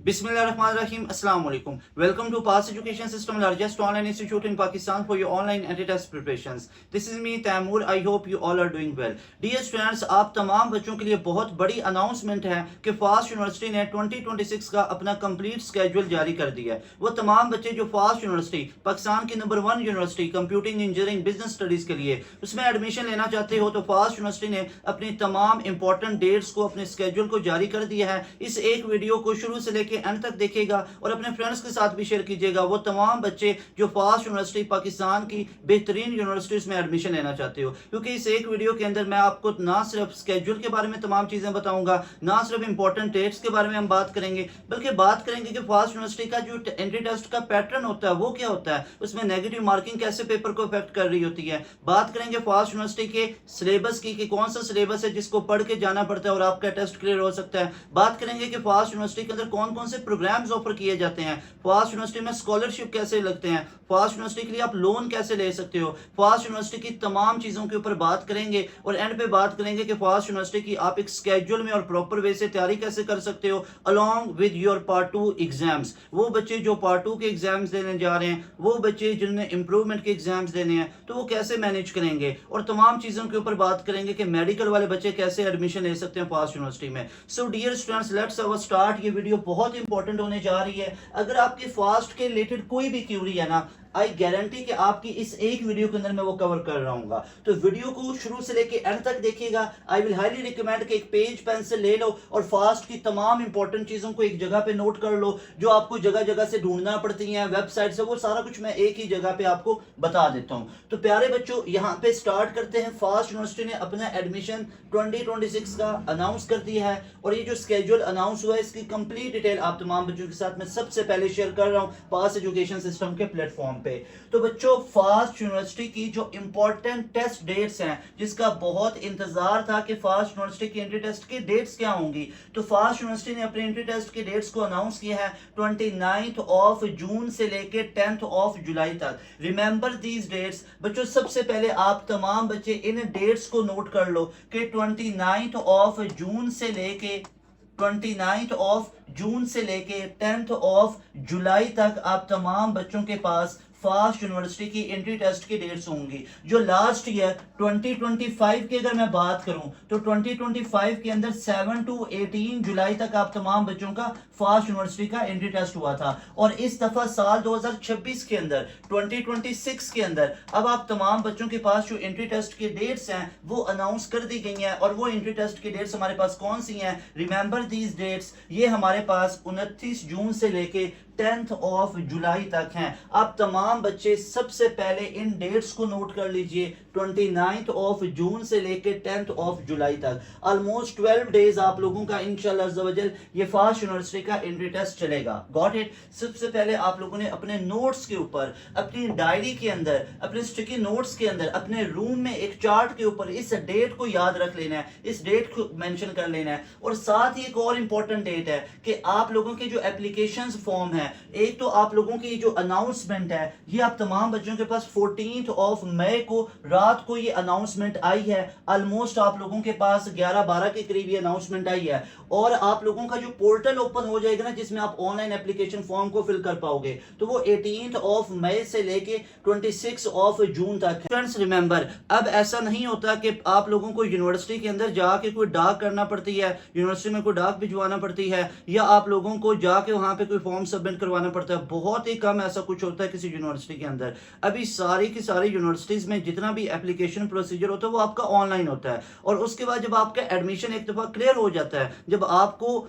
Bismillahirrahmanirrahim. Assalamu alaikum. Welcome to Pass Education System, largest online institute in Pakistan for your online anti-test preparations. This is me Taimur. I hope you all are doing well. Dear students, आप तमाम बच्चों के लिए बहुत बड़ी announcement है कि fast University ने 2026 का अपना कंप्लीट स्केड्यूल जारी कर दिया है। वो तमाम बच्चे जो फास्ट यूनिवर्सिटी, पाकिस्तान की number 1 university computing engineering business studies के लिए उसमें एडमिशन लेना चाहते हो, तो फास्ट यूनिवर्सिटी ने अपनी तमाम इंपॉर्टेंट डेट्स को, अपने स्केड्यूल को जारी कर दिया है। इस एक वीडियो को शुरू से लेकर एंड तक देखिएगा और अपने फ्रेंड्स के साथ भी शेयर कीजिएगा। वो तमाम बच्चे जो फास्ट यूनिवर्सिटी, पाकिस्तान की बेहतरीन यूनिवर्सिटीज में एडमिशन लेना चाहते हो, क्योंकि इस एक वीडियो के अंदर मैं आपको ना सिर्फ स्केड्यूल के बारे में तमाम चीजें बताऊंगा, ना सिर्फ इंपॉर्टेंट डेट्स के बारे में हम बात करेंगे, बल्कि बात करेंगे कि फास्ट यूनिवर्सिटी का जो एंट्री टेस्ट का पैटर्न होता है वो क्या होता है, उसमें नेगेटिव मार्किंग कैसे पेपर को इफेक्ट कर रही होती है। बात करेंगे फास्ट यूनिवर्सिटी के सिलेबस की कि कौन सा सिलेबस है जिसको पढ़ के जाना पड़ता है और आपका टेस्ट क्लियर हो सकता है। बात करेंगे कि फास्ट यूनिवर्सिटी के अंदर कौन कौन से प्रोग्राम्स ऑफर किए जाते हैं, फास्ट यूनिवर्सिटी में स्कॉलरशिप कैसे लगते हैं, फास्ट यूनिवर्सिटी के लिए आप लोन कैसे ले सकते हो। फास्ट यूनिवर्सिटी की तमाम चीजों के ऊपर बात करेंगे और एंड पे बात करेंगे कि फास्ट यूनिवर्सिटी की आप एक स्केड्यूल में और प्रॉपर वे से तैयारी कैसे कर सकते हो along with your part 2 exams. वो बच्चे जो पार्ट 2 के एग्जाम्स देने जा रहे हैं, वो बच्चे जिन्हें इंप्रूवमेंट के एग्जाम्स देने हैं, तो वो कैसे मैनेज करेंगे, और तमाम चीजों के ऊपर बात करेंगे कि मेडिकल वाले बच्चे कैसे एडमिशन ले सकते हैं फास्ट यूनिवर्सिटी में। So dear students, let's our start. ये वीडियो बहुत इंपॉर्टेंट होने जा रही है। अगर आपकी फास्ट के रिलेटेड कोई भी क्यूरी है ना, आई गारंटी कि आपकी इस एक वीडियो के अंदर मैं वो कवर कर रहा हूँ। तो वीडियो को शुरू से लेके एंड तक देखिएगा। आई विल हाईली रिकमेंड कि एक पेज पेंसिल ले लो और फास्ट की तमाम इंपॉर्टेंट चीजों को एक जगह पे नोट कर लो, जो आपको जगह जगह से ढूंढना पड़ती हैं वेबसाइट से, वो सारा कुछ मैं एक ही जगह पे आपको बता देता हूँ। तो प्यारे बच्चों, यहाँ पे स्टार्ट करते हैं। फास्ट यूनिवर्सिटी ने अपना एडमिशन 2026 का अनाउंस कर दिया है और ये जो स्केड्यूल अनाउंस हुआ है इसकी कंप्लीट डिटेल आप तमाम बच्चों के साथ मैं सबसे पहले शेयर कर रहा हूँ पास एजुकेशन सिस्टम के प्लेटफॉर्म पे। तो बच्चों, फास्ट यूनिवर्सिटी की जो इंपॉर्टेंट टेस्ट डेट्स हैं, जिसका बहुत इंतजार था कि फास्ट यूनिवर्सिटी की एंट्री टेस्ट की डेट्स क्या होंगी, तो फास्ट यूनिवर्सिटी ने अपने एंट्री टेस्ट की डेट्स को अनाउंस किया है 29 ऑफ जून से लेके 10 ऑफ जुलाई तक। Remember these dates. बच्चों, सबसे पहले आप तमाम बच्चे इन डेट्स को नोट कर लो कि 29 ऑफ जून से लेके 29 ऑफ जून से लेके 10 ऑफ जुलाई तक आप तमाम बच्चों के पास फास्ट यूनिवर्सिटी की एंट्री टेस्ट की डेट्स होंगी। जो लास्ट ईयर 2025 की अगर मैं बात करूं तो 2025 के अंदर 7 to 18 जुलाई तक आप तमाम बच्चों का फास्ट यूनिवर्सिटी का एंट्री टेस्ट हुआ था। और इस दफा साल 2026 के अंदर 2026 के अंदर अब आप तमाम बच्चों के पास जो एंट्री टेस्ट की डेट्स हैं वो अनाउंस कर दी गई हैं। और वो एंट्री टेस्ट की डेट्स हमारे पास कौन सी हैं? Remember these dates. ये हमारे पास 29 जून से लेके 10 ऑफ जुलाई तक हैं। आप तमाम बच्चे सबसे पहले इन डेट्स को नोट कर लीजिए, 29 ऑफ जून से लेके 10 ऑफ जुलाई तक। ऑलमोस्ट 12 डेज आप लोगों का इंशाल्लाह अज़्ज़ा ये फास्ट यूनिवर्सिटी का एंट्री टेस्ट चलेगा। Got it? सबसे पहले आप लोगों ने अपने नोट्स के ऊपर, अपनी डायरी के अंदर, अपने स्टिकी नोट्स के अंदर, अपने रूम में एक चार्ट के ऊपर इस डेट को याद रख लेना है, इस डेट को मेंशन कर लेना है। और साथ ही एक और इंपॉर्टेंट डेट है कि आप लोगों के जो एप्लीकेशन फॉर्म है, एक तो आप लोगों की जो अनाउंसमेंट है, ये आप तमाम बच्चों के पास 14 ऑफ मई को रात को ये अनाउंसमेंट आई है। ऑलमोस्ट आप लोगों के पास 11-12 के करीब ये अनाउंसमेंट आई है। और आप लोगों का जो पोर्टल ओपन हो जाएगा ना, जिसमें आप ऑनलाइन एप्लीकेशन फॉर्म को फिल कर पाओगे, तो वो 18 ऑफ मई से लेके 26 ऑफ जून तक। फ्रेंड्स रिमेंबर, अब ऐसा नहीं होता कि आप लोगों को यूनिवर्सिटी के अंदर जाके कोई डाक करना पड़ती है, यूनिवर्सिटी में कोई डाक भिजवाना पड़ती है, या आप लोगों को जाके वहां पे कोई फॉर्म सबमिट करवाना पड़ता है। बहुत ही कम ऐसा कुछ होता है किसी यूनिवर्सिटी के अंदर। अभी सारी की सारी यूनिवर्सिटीज में जितना भी एप्लीकेशन प्रोसीजर होता है वो आपका ऑनलाइन होता है। और उसके बाद जब आपका एडमिशन एक दफा क्लियर हो जाता है, जब आपको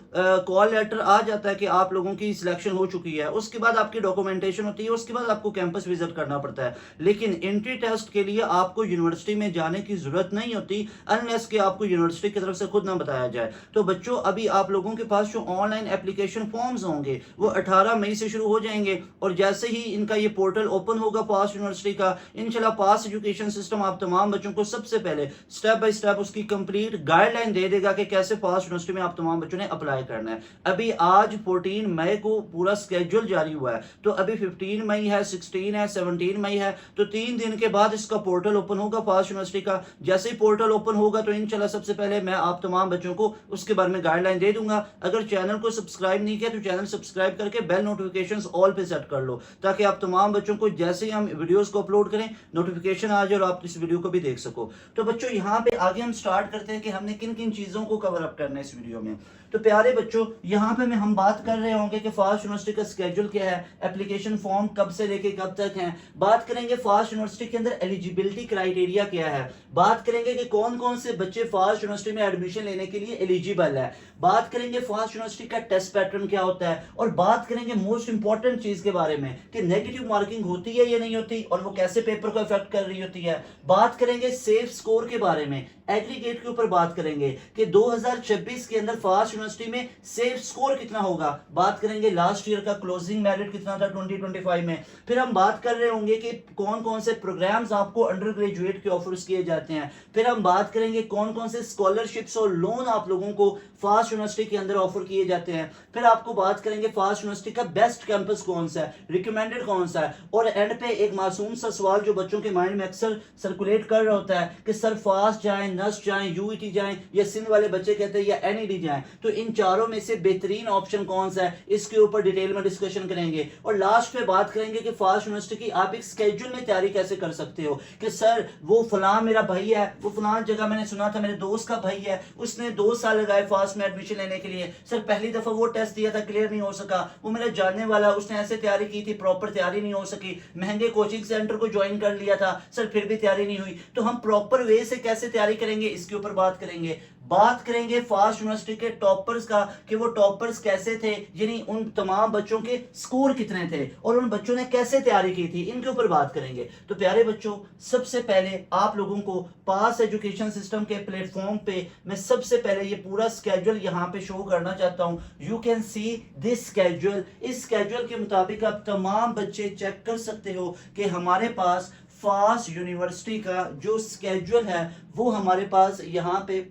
कॉल लेटर आ जाता है कि आप लोगों की सिलेक्शन हो चुकी है, उसके बाद आपकी डॉक्यूमेंटेशन होती है, उसके बाद आपको कैंपस विजिट करना पड़ता है। लेकिन एंट्री टेस्ट के लिए आपको यूनिवर्सिटी में जाने की जरूरत नहीं होती अनलेस कि आपको यूनिवर्सिटी की तरफ से खुद ना बताया जाए। तो बच्चों, अभी आप लोगों के पास जो ऑनलाइन एप्लीकेशन फॉर्म्स होंगे वो 18 मई से शुरू हो जाएंगे और जैसे ही इनका ये पोर्टल ओपन होगा पास यूनिवर्सिटी का, इंशाल्लाह पास एजुकेशन सिस्टम आप तमाम बच्चों को सबसे पहले स्टेप बाय स्टेप उसकी कंप्लीट गाइडलाइन दे देगा कि कैसे पास यूनिवर्सिटी में आप तमाम बच्चों ने अप्लाई करना है। अभी आज 14 मई को पूरा स्केड्यूल जारी हुआ है, तो अभी 15 मई है, 16 है, 17 मई है, तो 3 दिन के बाद इसका पोर्टल ओपन होगा पास यूनिवर्सिटी का। जैसे ही पोर्टल ओपन होगा तो इंशाल्लाह सबसे पहले मैं आप तमाम बच्चों को उसके बारे में गाइडलाइन दे दूंगा। अगर चैनल को सब्सक्राइब नहीं किया तो चैनल सब्सक्राइब करके बेल नोटिफिकेशंस ऑल पे सेट कर लो, ताकि आप तमाम बच्चों को जैसे ही हम वीडियोस को अपलोड करें नोटिफिकेशन आ जाए और आप इस वीडियो को भी देख सको। तो बच्चों यहाँ पे आगे हम स्टार्ट करते हैं कि हमने किन किन चीजों को कवर अप करना है इस वीडियो में। तो प्यारे बच्चों, यहाँ पे हम बात कर रहे होंगे कि फास्ट यूनिवर्सिटी का स्केड्यूल क्या है, एप्लीकेशन फॉर्म कब से लेके कब तक है, बात करेंगे फास्ट यूनिवर्सिटी के अंदर एलिजिबिलिटी क्राइटेरिया क्या है, बात करेंगे कि कौन कौन से बच्चे फास्ट यूनिवर्सिटी में एडमिशन लेने के लिए एलिजिबल है, बात करेंगे फास्ट यूनिवर्सिटी का टेस्ट पैटर्न क्या होता है, और बात करेंगे मोस्ट इंपॉर्टेंट चीज के बारे में कि नेगेटिव मार्किंग होती है या नहीं होती और वो कैसे पेपर को इफेक्ट कर रही होती है। बात करेंगे सेफ स्कोर के बारे में, एग्रीगेट के ऊपर बात करेंगे कि 2026 के अंदर फास्ट यूनिवर्सिटी में सेफ स्कोर कितना होगा, बात करेंगे लास्ट ईयर का क्लोजिंग मेरिट कितना था 2025 में। फिर हम बात कर रहे होंगे कि कौन कौन से प्रोग्राम्स आपको अंडर ग्रेजुएट के ऑफर्स किए जाते हैं। फिर हम बात करेंगे कौन कौन से स्कॉलरशिप्स और लोन आप लोगों को फास्ट यूनिवर्सिटी के अंदर ऑफर किए जाते हैं। फिर आपको बात करेंगे फास्ट यूनिवर्सिटी का बेस्ट कैंपस कौन सा है, रिकमेंडेड कौन सा है, और एंड पे एक मासूम सा सवाल जो बच्चों के माइंड में अक्सर सर्कुलेट कर रहा होता है कि सर फास्ट जाएं, नस्ट जाएं, यूईटी जाएं, या सिंध वाले बच्चे कहते हैं या एनईडी जाएं, तो इन चारों में से बेहतरीन ऑप्शन कौन सा है, इसके ऊपर डिटेल में डिस्कशन करेंगे। और लास्ट पे बात करेंगे कि फास्ट यूनिवर्सिटी की आप एक स्केड्यूल में तैयारी कैसे कर सकते हो कि सर वो फलां मेरा भाई है, वो फलां जगह मैंने सुना था मेरे दोस्त का भाई है, उसने 2 साल लगाए फास्ट में एडमिशन लेने के लिए, सर पहली दफा वो टेस्ट दिया था क्लियर नहीं हो सका, वो मेरा जानने वाला उसने ऐसे तैयारी की थी प्रॉपर तैयारी नहीं हो सकी, महंगे कोचिंग सेंटर को ज्वाइन कर लिया था सर फिर भी तैयारी नहीं हुई। तो हम प्रॉपर वे से कैसे तैयारी करेंगे इसके ऊपर बात करेंगे। बात करेंगे फास्ट यूनिवर्सिटी के टॉपर्स का कि वो टॉपर्स कैसे थे, यानी उन तमाम बच्चों के स्कोर कितने थे और उन बच्चों ने कैसे तैयारी की थी, इनके ऊपर बात करेंगे। तो प्यारे बच्चों, सबसे पहले आप लोगों को पास एजुकेशन सिस्टम के प्लेटफॉर्म पे मैं सबसे पहले ये पूरा स्केड्यूल यहाँ पे शो करना चाहता हूँ। You can see this schedule. इस स्केड्यूल के मुताबिक आप तमाम बच्चे चेक कर सकते हो कि हमारे पास फास्ट यूनिवर्सिटी का जो स्केड्यूल है वो हमारे पास यहाँ पे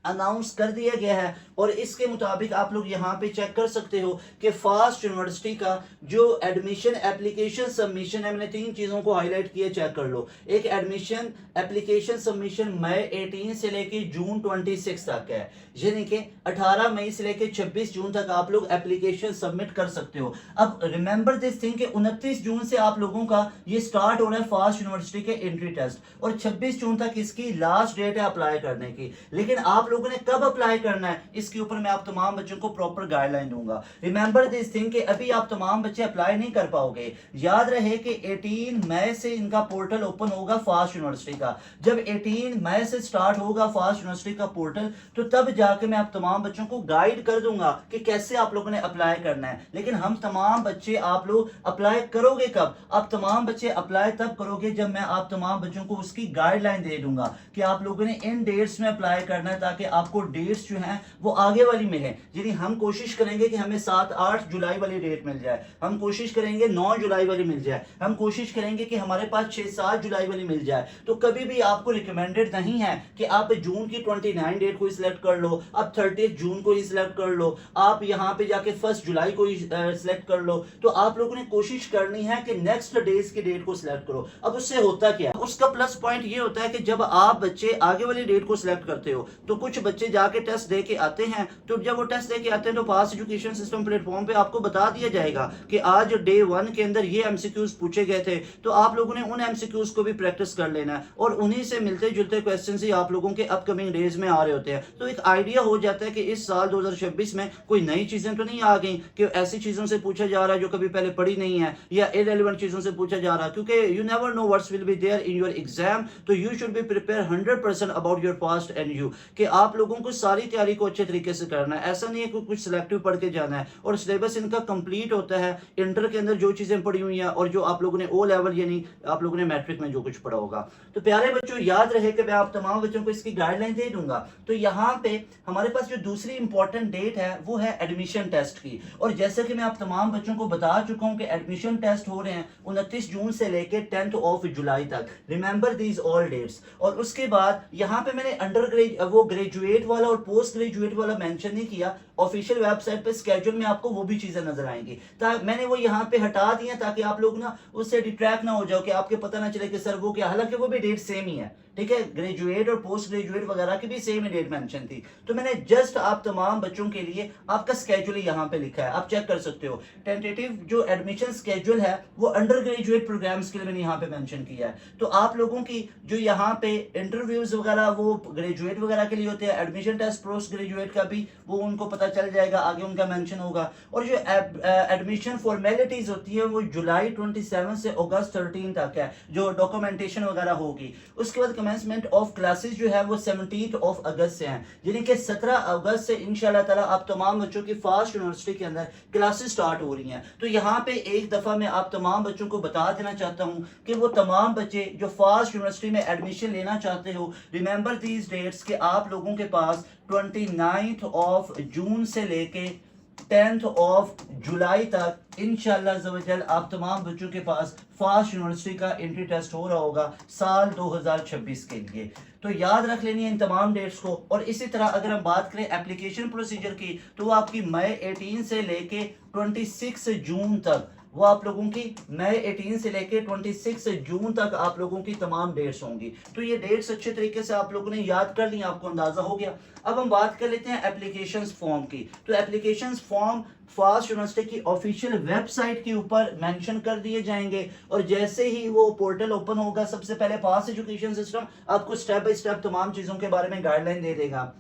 अनाउंस कर दिया गया है। और इसके मुताबिक आप लोग यहाँ पे चेक कर सकते हो कि फास्ट यूनिवर्सिटी का जो एडमिशन एप्लीकेशन सबमिशन है, मैंने 3 चीजों को हाईलाइट किया, चेक कर लो। एक एडमिशन एप्लीकेशन सबमिशन मई 18 से लेके जून 26 तक है, यानी कि 18 मई से लेके 26 जून तक आप लोग एप्लीकेशन सबमिट कर सकते हो। अब रिमेंबर दिस थिंग कि 29 जून से आप लोगों का ये स्टार्ट हो रहा है फास्ट यूनिवर्सिटी के एंट्री टेस्ट और 26 जून तक इसकी लास्ट डेट है अप्लाई करने की। लेकिन आप लोगों ने कब अप्लाई करना है इसके ऊपर मैं आप तमाम बच्चों को प्रॉपर गाइडलाइन दूंगा। रिमेंबर दिस थिंग कि अभी आप तमाम बच्चे अप्लाई नहीं कर पाओगे। याद रहे कि 18 मई से इनका पोर्टल ओपन होगा फास्ट यूनिवर्सिटी का। जब 18 मई से स्टार्ट होगा फास्ट यूनिवर्सिटी का पोर्टल, तो तब जाके मैं आप तमाम बच्चों को गाइड कर दूंगा कि कैसे आप लोगों ने अप्लाई करना है। लेकिन हम तमाम बच्चे, आप लोग अप्लाई करोगे कब? आप तमाम बच्चे अप्लाई तब करोगे जब मैं आप तमाम बच्चों को उसकी गाइडलाइन दे दूंगा कि आप लोगों ने इन डेट्स में अप्लाई करना है, ताकि आपको डेट्स जो हैं वो आगे वाली मिले। यानी हम कोशिश करेंगे कि हमें 7-8 जुलाई वाली डेट मिल जाए, हम कोशिश करेंगे 9 जुलाई वाली मिल जाए, हम कोशिश करेंगे कि हमारे पास 6-7 जुलाई वाली मिल जाए। तो कभी भी आपको रिकमेंडेड नहीं है कि आप जून की 29 डेट को ही सिलेक्ट कर लो, आप 30 जून को ही सिलेक्ट कर लो, आप यहाँ पे जाके 1 जुलाई को ही सिलेक्ट कर लो। तो आप लोगों ने कोशिश करनी है कि नेक्स्ट डेज की डेट को सिलेक्ट करो। अब उससे होता क्या, उसका प्लस पॉइंट ये होता है कि जब आप बच्चे आगे वाली डेट को सिलेक्ट करते हो तो कुछ बच्चे जाके टेस्ट दे के आते हैं, तो जब वो टेस्ट दे के आते हैं तो पास एजुकेशन सिस्टम प्लेटफॉर्म पे आपको बता दिया जाएगा कि आज डे 1 के अंदर ये एमसीक्यूज पूछे गए थे, तो आप लोगों ने उन एमसीक्यूज को भी प्रैक्टिस कर लेना है और उन्हीं से मिलते जुलते क्वेश्चन ही आप लोगों के अपकमिंग डेज में आ रहे होते हैं। तो एक आइडिया हो जाता है कि इस साल 2026 में कोई नई चीजें तो नहीं आ गई कि ऐसी चीजों से पूछा जा रहा है जो कभी पहले पढ़ी नहीं है, या इररिलेवेंट चीजों से पूछा जा रहा है, क्योंकि you never know what's will be there in your exam. तो you should be prepare 100% about your past and you, कि आप लोगों को सारी तैयारी को अच्छे तरीके से करना है। ऐसा नहीं है कि कुछ सिलेक्टिव पढ़ के जाना है, और सिलेबस इनका कंप्लीट होता है इंटर के अंदर जो चीजें पढ़ी हुई हैं और जो आप लोगों ने ओ लेवल यानी आप लोगों ने मैट्रिक में जो कुछ पढ़ा होगा। तो प्यारे बच्चों, याद रहे कि मैं आप तमाम बच्चों को इसकी गाइडलाइन दे दूंगा। तो यहाँ पे हमारे पास जो दूसरी इंपॉर्टेंट डेट है वो है एडमिशन टेस्ट की, और जैसे कि मैं आप तमाम बच्चों को बता चुका हूं कि एडमिशन टेस्ट हो रहे हैं 29 जून से लेके 10 जुलाई तक। Remember these all dates. और उसके बाद यहाँ पे मैंने ग्रेजुएट वाला और पोस्ट ग्रेजुएट वाला मेंशन नहीं किया। ऑफिशियल वेबसाइट पे स्केड्यूल में आपको वो भी चीजें नजर आएंगी, मैंने वो यहाँ पे हटा दिया ताकि आप लोग ना उससे डिट्रैक्ट ना हो जाओ कि आपके पता ना चले कि सर वो क्या, हालांकि वो भी डेट सेम ही है, ठीक है। ग्रेजुएट और पोस्ट ग्रेजुएट वगैरह की भी सेम डेट मेंशन थी। तो मैंने जस्ट आप तमाम बच्चों के लिए आपका स्केड्यूल यहाँ पे लिखा है, आप चेक कर सकते हो। टेंटेटिव जो एडमिशन स्केड्यूल है वो अंडर ग्रेजुएट प्रोग्राम्स के लिए मैंने यहाँ पे मेंशन किया है। तो आप लोगों की जो यहाँ पे इंटरव्यूज वगैरह वो ग्रेजुएट वगैरह के लिए होते हैं, एडमिशन टेस्ट पोस्ट ग्रेजुएट का भी वो उनको पता चल जाएगा, आगे उनका मेंशन होगा। और जो एडमिशन फॉर्मेलिटीज होती है वो जुलाई 27 से अगस्त 13 तक है, जो डॉक्यूमेंटेशन वगैरह होगी। उसके बाद कमेंसमेंट ऑफ क्लासेस जो है वो 17 अगस्त से हैं, यानी कि 17 अगस्त से इंशाल्लाह ताला आप तमाम बच्चों की फास्ट यूनिवर्सिटी के अंदर क्लासेस स्टार्ट हो रही हैं। तो यहाँ पे एक दफा मैं आप तमाम बच्चों को बता देना चाहता हूँ कि वो तमाम बच्चे जो फास्ट यूनिवर्सिटी में एडमिशन लेना चाहते हो, रिमेंबर दीज डेट्स कि आप लोगों के पास 29 जून से लेके 10 जुलाई तक इंशाल्लाह ज़वजल आप तमाम बच्चों के पास फास्ट यूनिवर्सिटी का एंट्री टेस्ट हो रहा होगा साल 2026 के लिए। तो याद रख लेनी है इन तमाम डेट्स को। और इसी तरह अगर हम बात करें एप्लीकेशन प्रोसीजर की, तो वो आपकी मई 18 से लेके 26 जून तक, वो आप लोगों की मई 18 से लेके 26 जून तक आप लोगों की तमाम डेट्स होंगी। तो ये डेट्स अच्छे तरीके से आप लोगों ने याद कर ली, आपको अंदाजा हो गया। अब हम बात कर लेते हैं एप्लीकेशन फॉर्म की। तो एप्लीकेशन फॉर्म फास्ट यूनिवर्सिटी की ऑफिशियल वेबसाइट के ऊपर मेंशन कर दिए जाएंगे, और जैसे ही वो पोर्टल ओपन होगा सबसे पहले फास्ट एजुकेशन सिस्टम आपको स्टेप बाय स्टेप तमाम चीजों के बारे में गाइडलाइन दे देगा।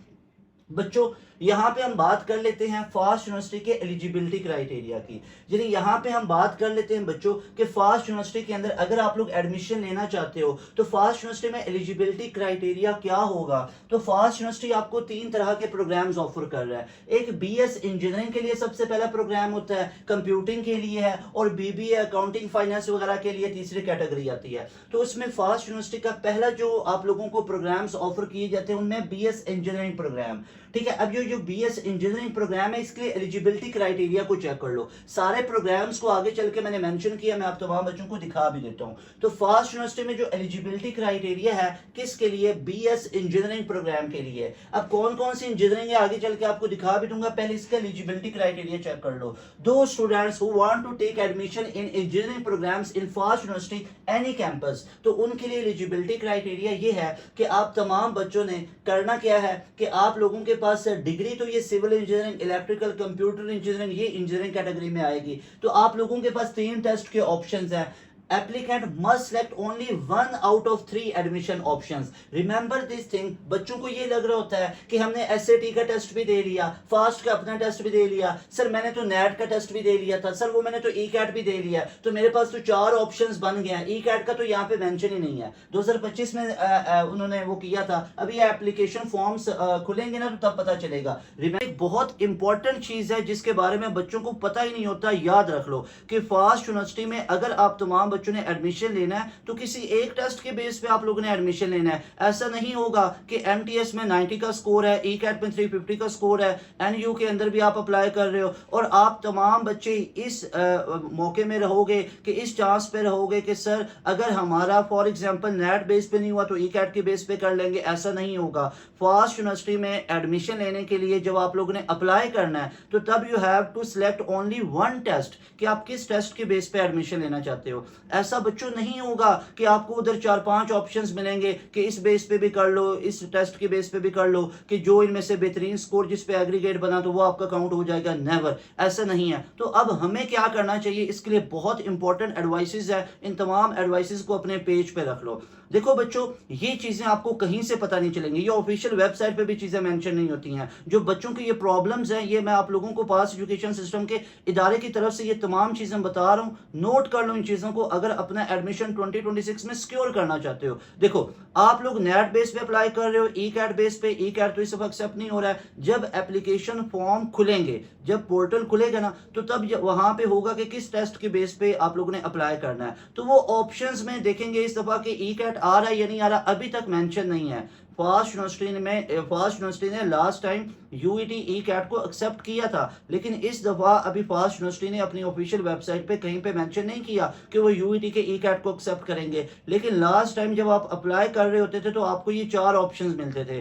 बच्चों यहाँ पे हम बात कर लेते हैं फास्ट यूनिवर्सिटी के एलिजिबिलिटी क्राइटेरिया की। यानी यहाँ पे हम बात कर लेते हैं बच्चों कि फास्ट यूनिवर्सिटी के अंदर अगर आप लोग एडमिशन लेना चाहते हो तो फास्ट यूनिवर्सिटी में एलिजिबिलिटी क्राइटेरिया क्या होगा। तो फास्ट यूनिवर्सिटी आपको 3 तरह के प्रोग्राम्स ऑफर कर रहा है। एक बीएस इंजीनियरिंग के लिए सबसे पहला प्रोग्राम होता है, कंप्यूटिंग के लिए है, और बीबीए अकाउंटिंग फाइनेंस वगैरह के लिए तीसरी कैटेगरी आती है। तो उसमें फास्ट यूनिवर्सिटी का पहला जो आप लोगों को प्रोग्राम्स ऑफर किए जाते हैं उनमें बीएस इंजीनियरिंग प्रोग्राम, ठीक है। अब जो बीएस इंजीनियरिंग प्रोग्राम है इसके लिए एलिजिबिलिटी क्राइटेरिया को चेक कर लो। सारे प्रोग्राम्स को आगे चल के मैंने मेंशन किया, मैं आप तमाम बच्चों को दिखा भी देता हूं। तो फास्ट यूनिवर्सिटी में जो एलिजिबिलिटी क्राइटेरिया है किसके लिए, बीएस इंजीनियरिंग प्रोग्राम के लिए। अब कौन कौन सी इंजीनियरिंग है आगे चल के आपको दिखा भी दूंगा, पहले इसका एलिजिबिलिटी क्राइटेरिया चेक कर लो। Those students who want to take admission in engineering programs in FAST University any campus, तो उनके लिए एलिजिबिलिटी क्राइटेरिया ये है कि आप तमाम बच्चों ने करना क्या है कि आप लोगों के पास डिग्री तो ये civil engineering, electrical, computer engineering ये इंजीनियरिंग कैटेगरी में आएगी। तो आप लोगों के पास 3 टेस्ट के ऑप्शंस हैं। Applicant must select only 1 out of 3 admission options. Remember this thing. बच्चों को ये लग रहा होता है कि हमने SAT का टेस्ट भी दे लिया, फास्ट का अपना टेस्ट भी दे लिया, सर मैंने तो नेट का टेस्ट भी दे लिया था, सर वो मैंने तो ECAT भी दे लिया, तो मेरे पास तो 4 ऑप्शंस बन गए हैं। ECAT का तो यहाँ पे मेंशन ही नहीं है, 2025 में उन्होंने वो किया था। अभी एप्लीकेशन फॉर्म्स खुलेंगे ना तो तब पता चलेगा। एक बहुत इंपॉर्टेंट चीज है जिसके बारे में बच्चों को पता ही नहीं होता, याद रख लो कि फास्ट यूनिवर्सिटी में अगर आप तमाम बच्चों ने एडमिशन लेना है तो किसी एक टेस्ट के बेस पे आप लोगों ने एडमिशन लेना है। ऐसा नहीं होगा कि एमटीएस में 90 का स्कोर है, ईकैट में 350 का स्कोर है, एनयू के अंदर भी आप अप्लाई कर रहे हो और आप तमाम बच्चे इस मौके में रहोगे कि इस चांस पे रहोगे कि सर अगर हमारा फॉर एग्जांपल नेट बेस पे नहीं हुआ तो ईकैट के बेस पे कर लेंगे। ऐसा नहीं होगा। फास्ट यूनिवर्सिटी में एडमिशन लेने के लिए जब आप लोगों ने अप्लाई करना है तो तब you have to select only 1 test कि आप किस टेस्ट के बेस पे एडमिशन लेना चाहते हो। ऐसा बच्चों नहीं होगा कि आपको उधर 4-5 ऑप्शंस मिलेंगे कि इस बेस पे भी कर लो, इस टेस्ट के बेस पे भी कर लो, कि जो इनमें से बेहतरीन स्कोर जिस पे एग्रीगेट बना तो वो आपका काउंट हो जाएगा। नेवर, ऐसा नहीं है। तो अब हमें क्या करना चाहिए, इसके लिए बहुत इंपॉर्टेंट एडवाइसेस है। इन तमाम एडवाइसेस को अपने पेज पे रख लो। देखो बच्चों, ये चीजें आपको कहीं से पता नहीं चलेंगी, ये ऑफिशियल वेबसाइट पे भी चीजें मेंशन नहीं होती हैं। जो बच्चों की ये प्रॉब्लम्स हैं, ये मैं आप लोगों को पास एजुकेशन सिस्टम के इदारे की तरफ से ये तमाम चीजें बता रहा हूँ। नोट कर लो इन चीजों को अगर अपना एडमिशन 2026 में सिक्योर करना चाहते हो। देखो, आप लोग नेट बेस पे अप्लाई कर रहे हो, ई कैट बेस पे, ई कैट तो इस वक्त एक्सेप्ट नहीं हो रहा है। जब एप्लीकेशन फॉर्म खुलेंगे, जब पोर्टल खुलेगा ना, तो तब वहां पे होगा कि किस टेस्ट के बेस पे आप लोगों ने अप्लाई करना है। तो वो ऑप्शंस में देखेंगे इस दफा कि ई कैट आ रहा है या नहीं आ रहा, अभी तक मेंशन नहीं है। फास्ट यूनिवर्सिटी ने last time UET E CAT को एक्सेप्ट किया था, लेकिन इस दफा अभी फास्ट यूनिवर्सिटी ने अपनी ऑफिशियल वेबसाइट पे कहीं पे मेंशन नहीं किया कि वो यूईटी के ई कैट को एक्सेप्ट करेंगे। लेकिन लास्ट टाइम जब आप अप्लाई कर रहे होते थे तो आपको ये 4 ऑप्शंस मिलते थे।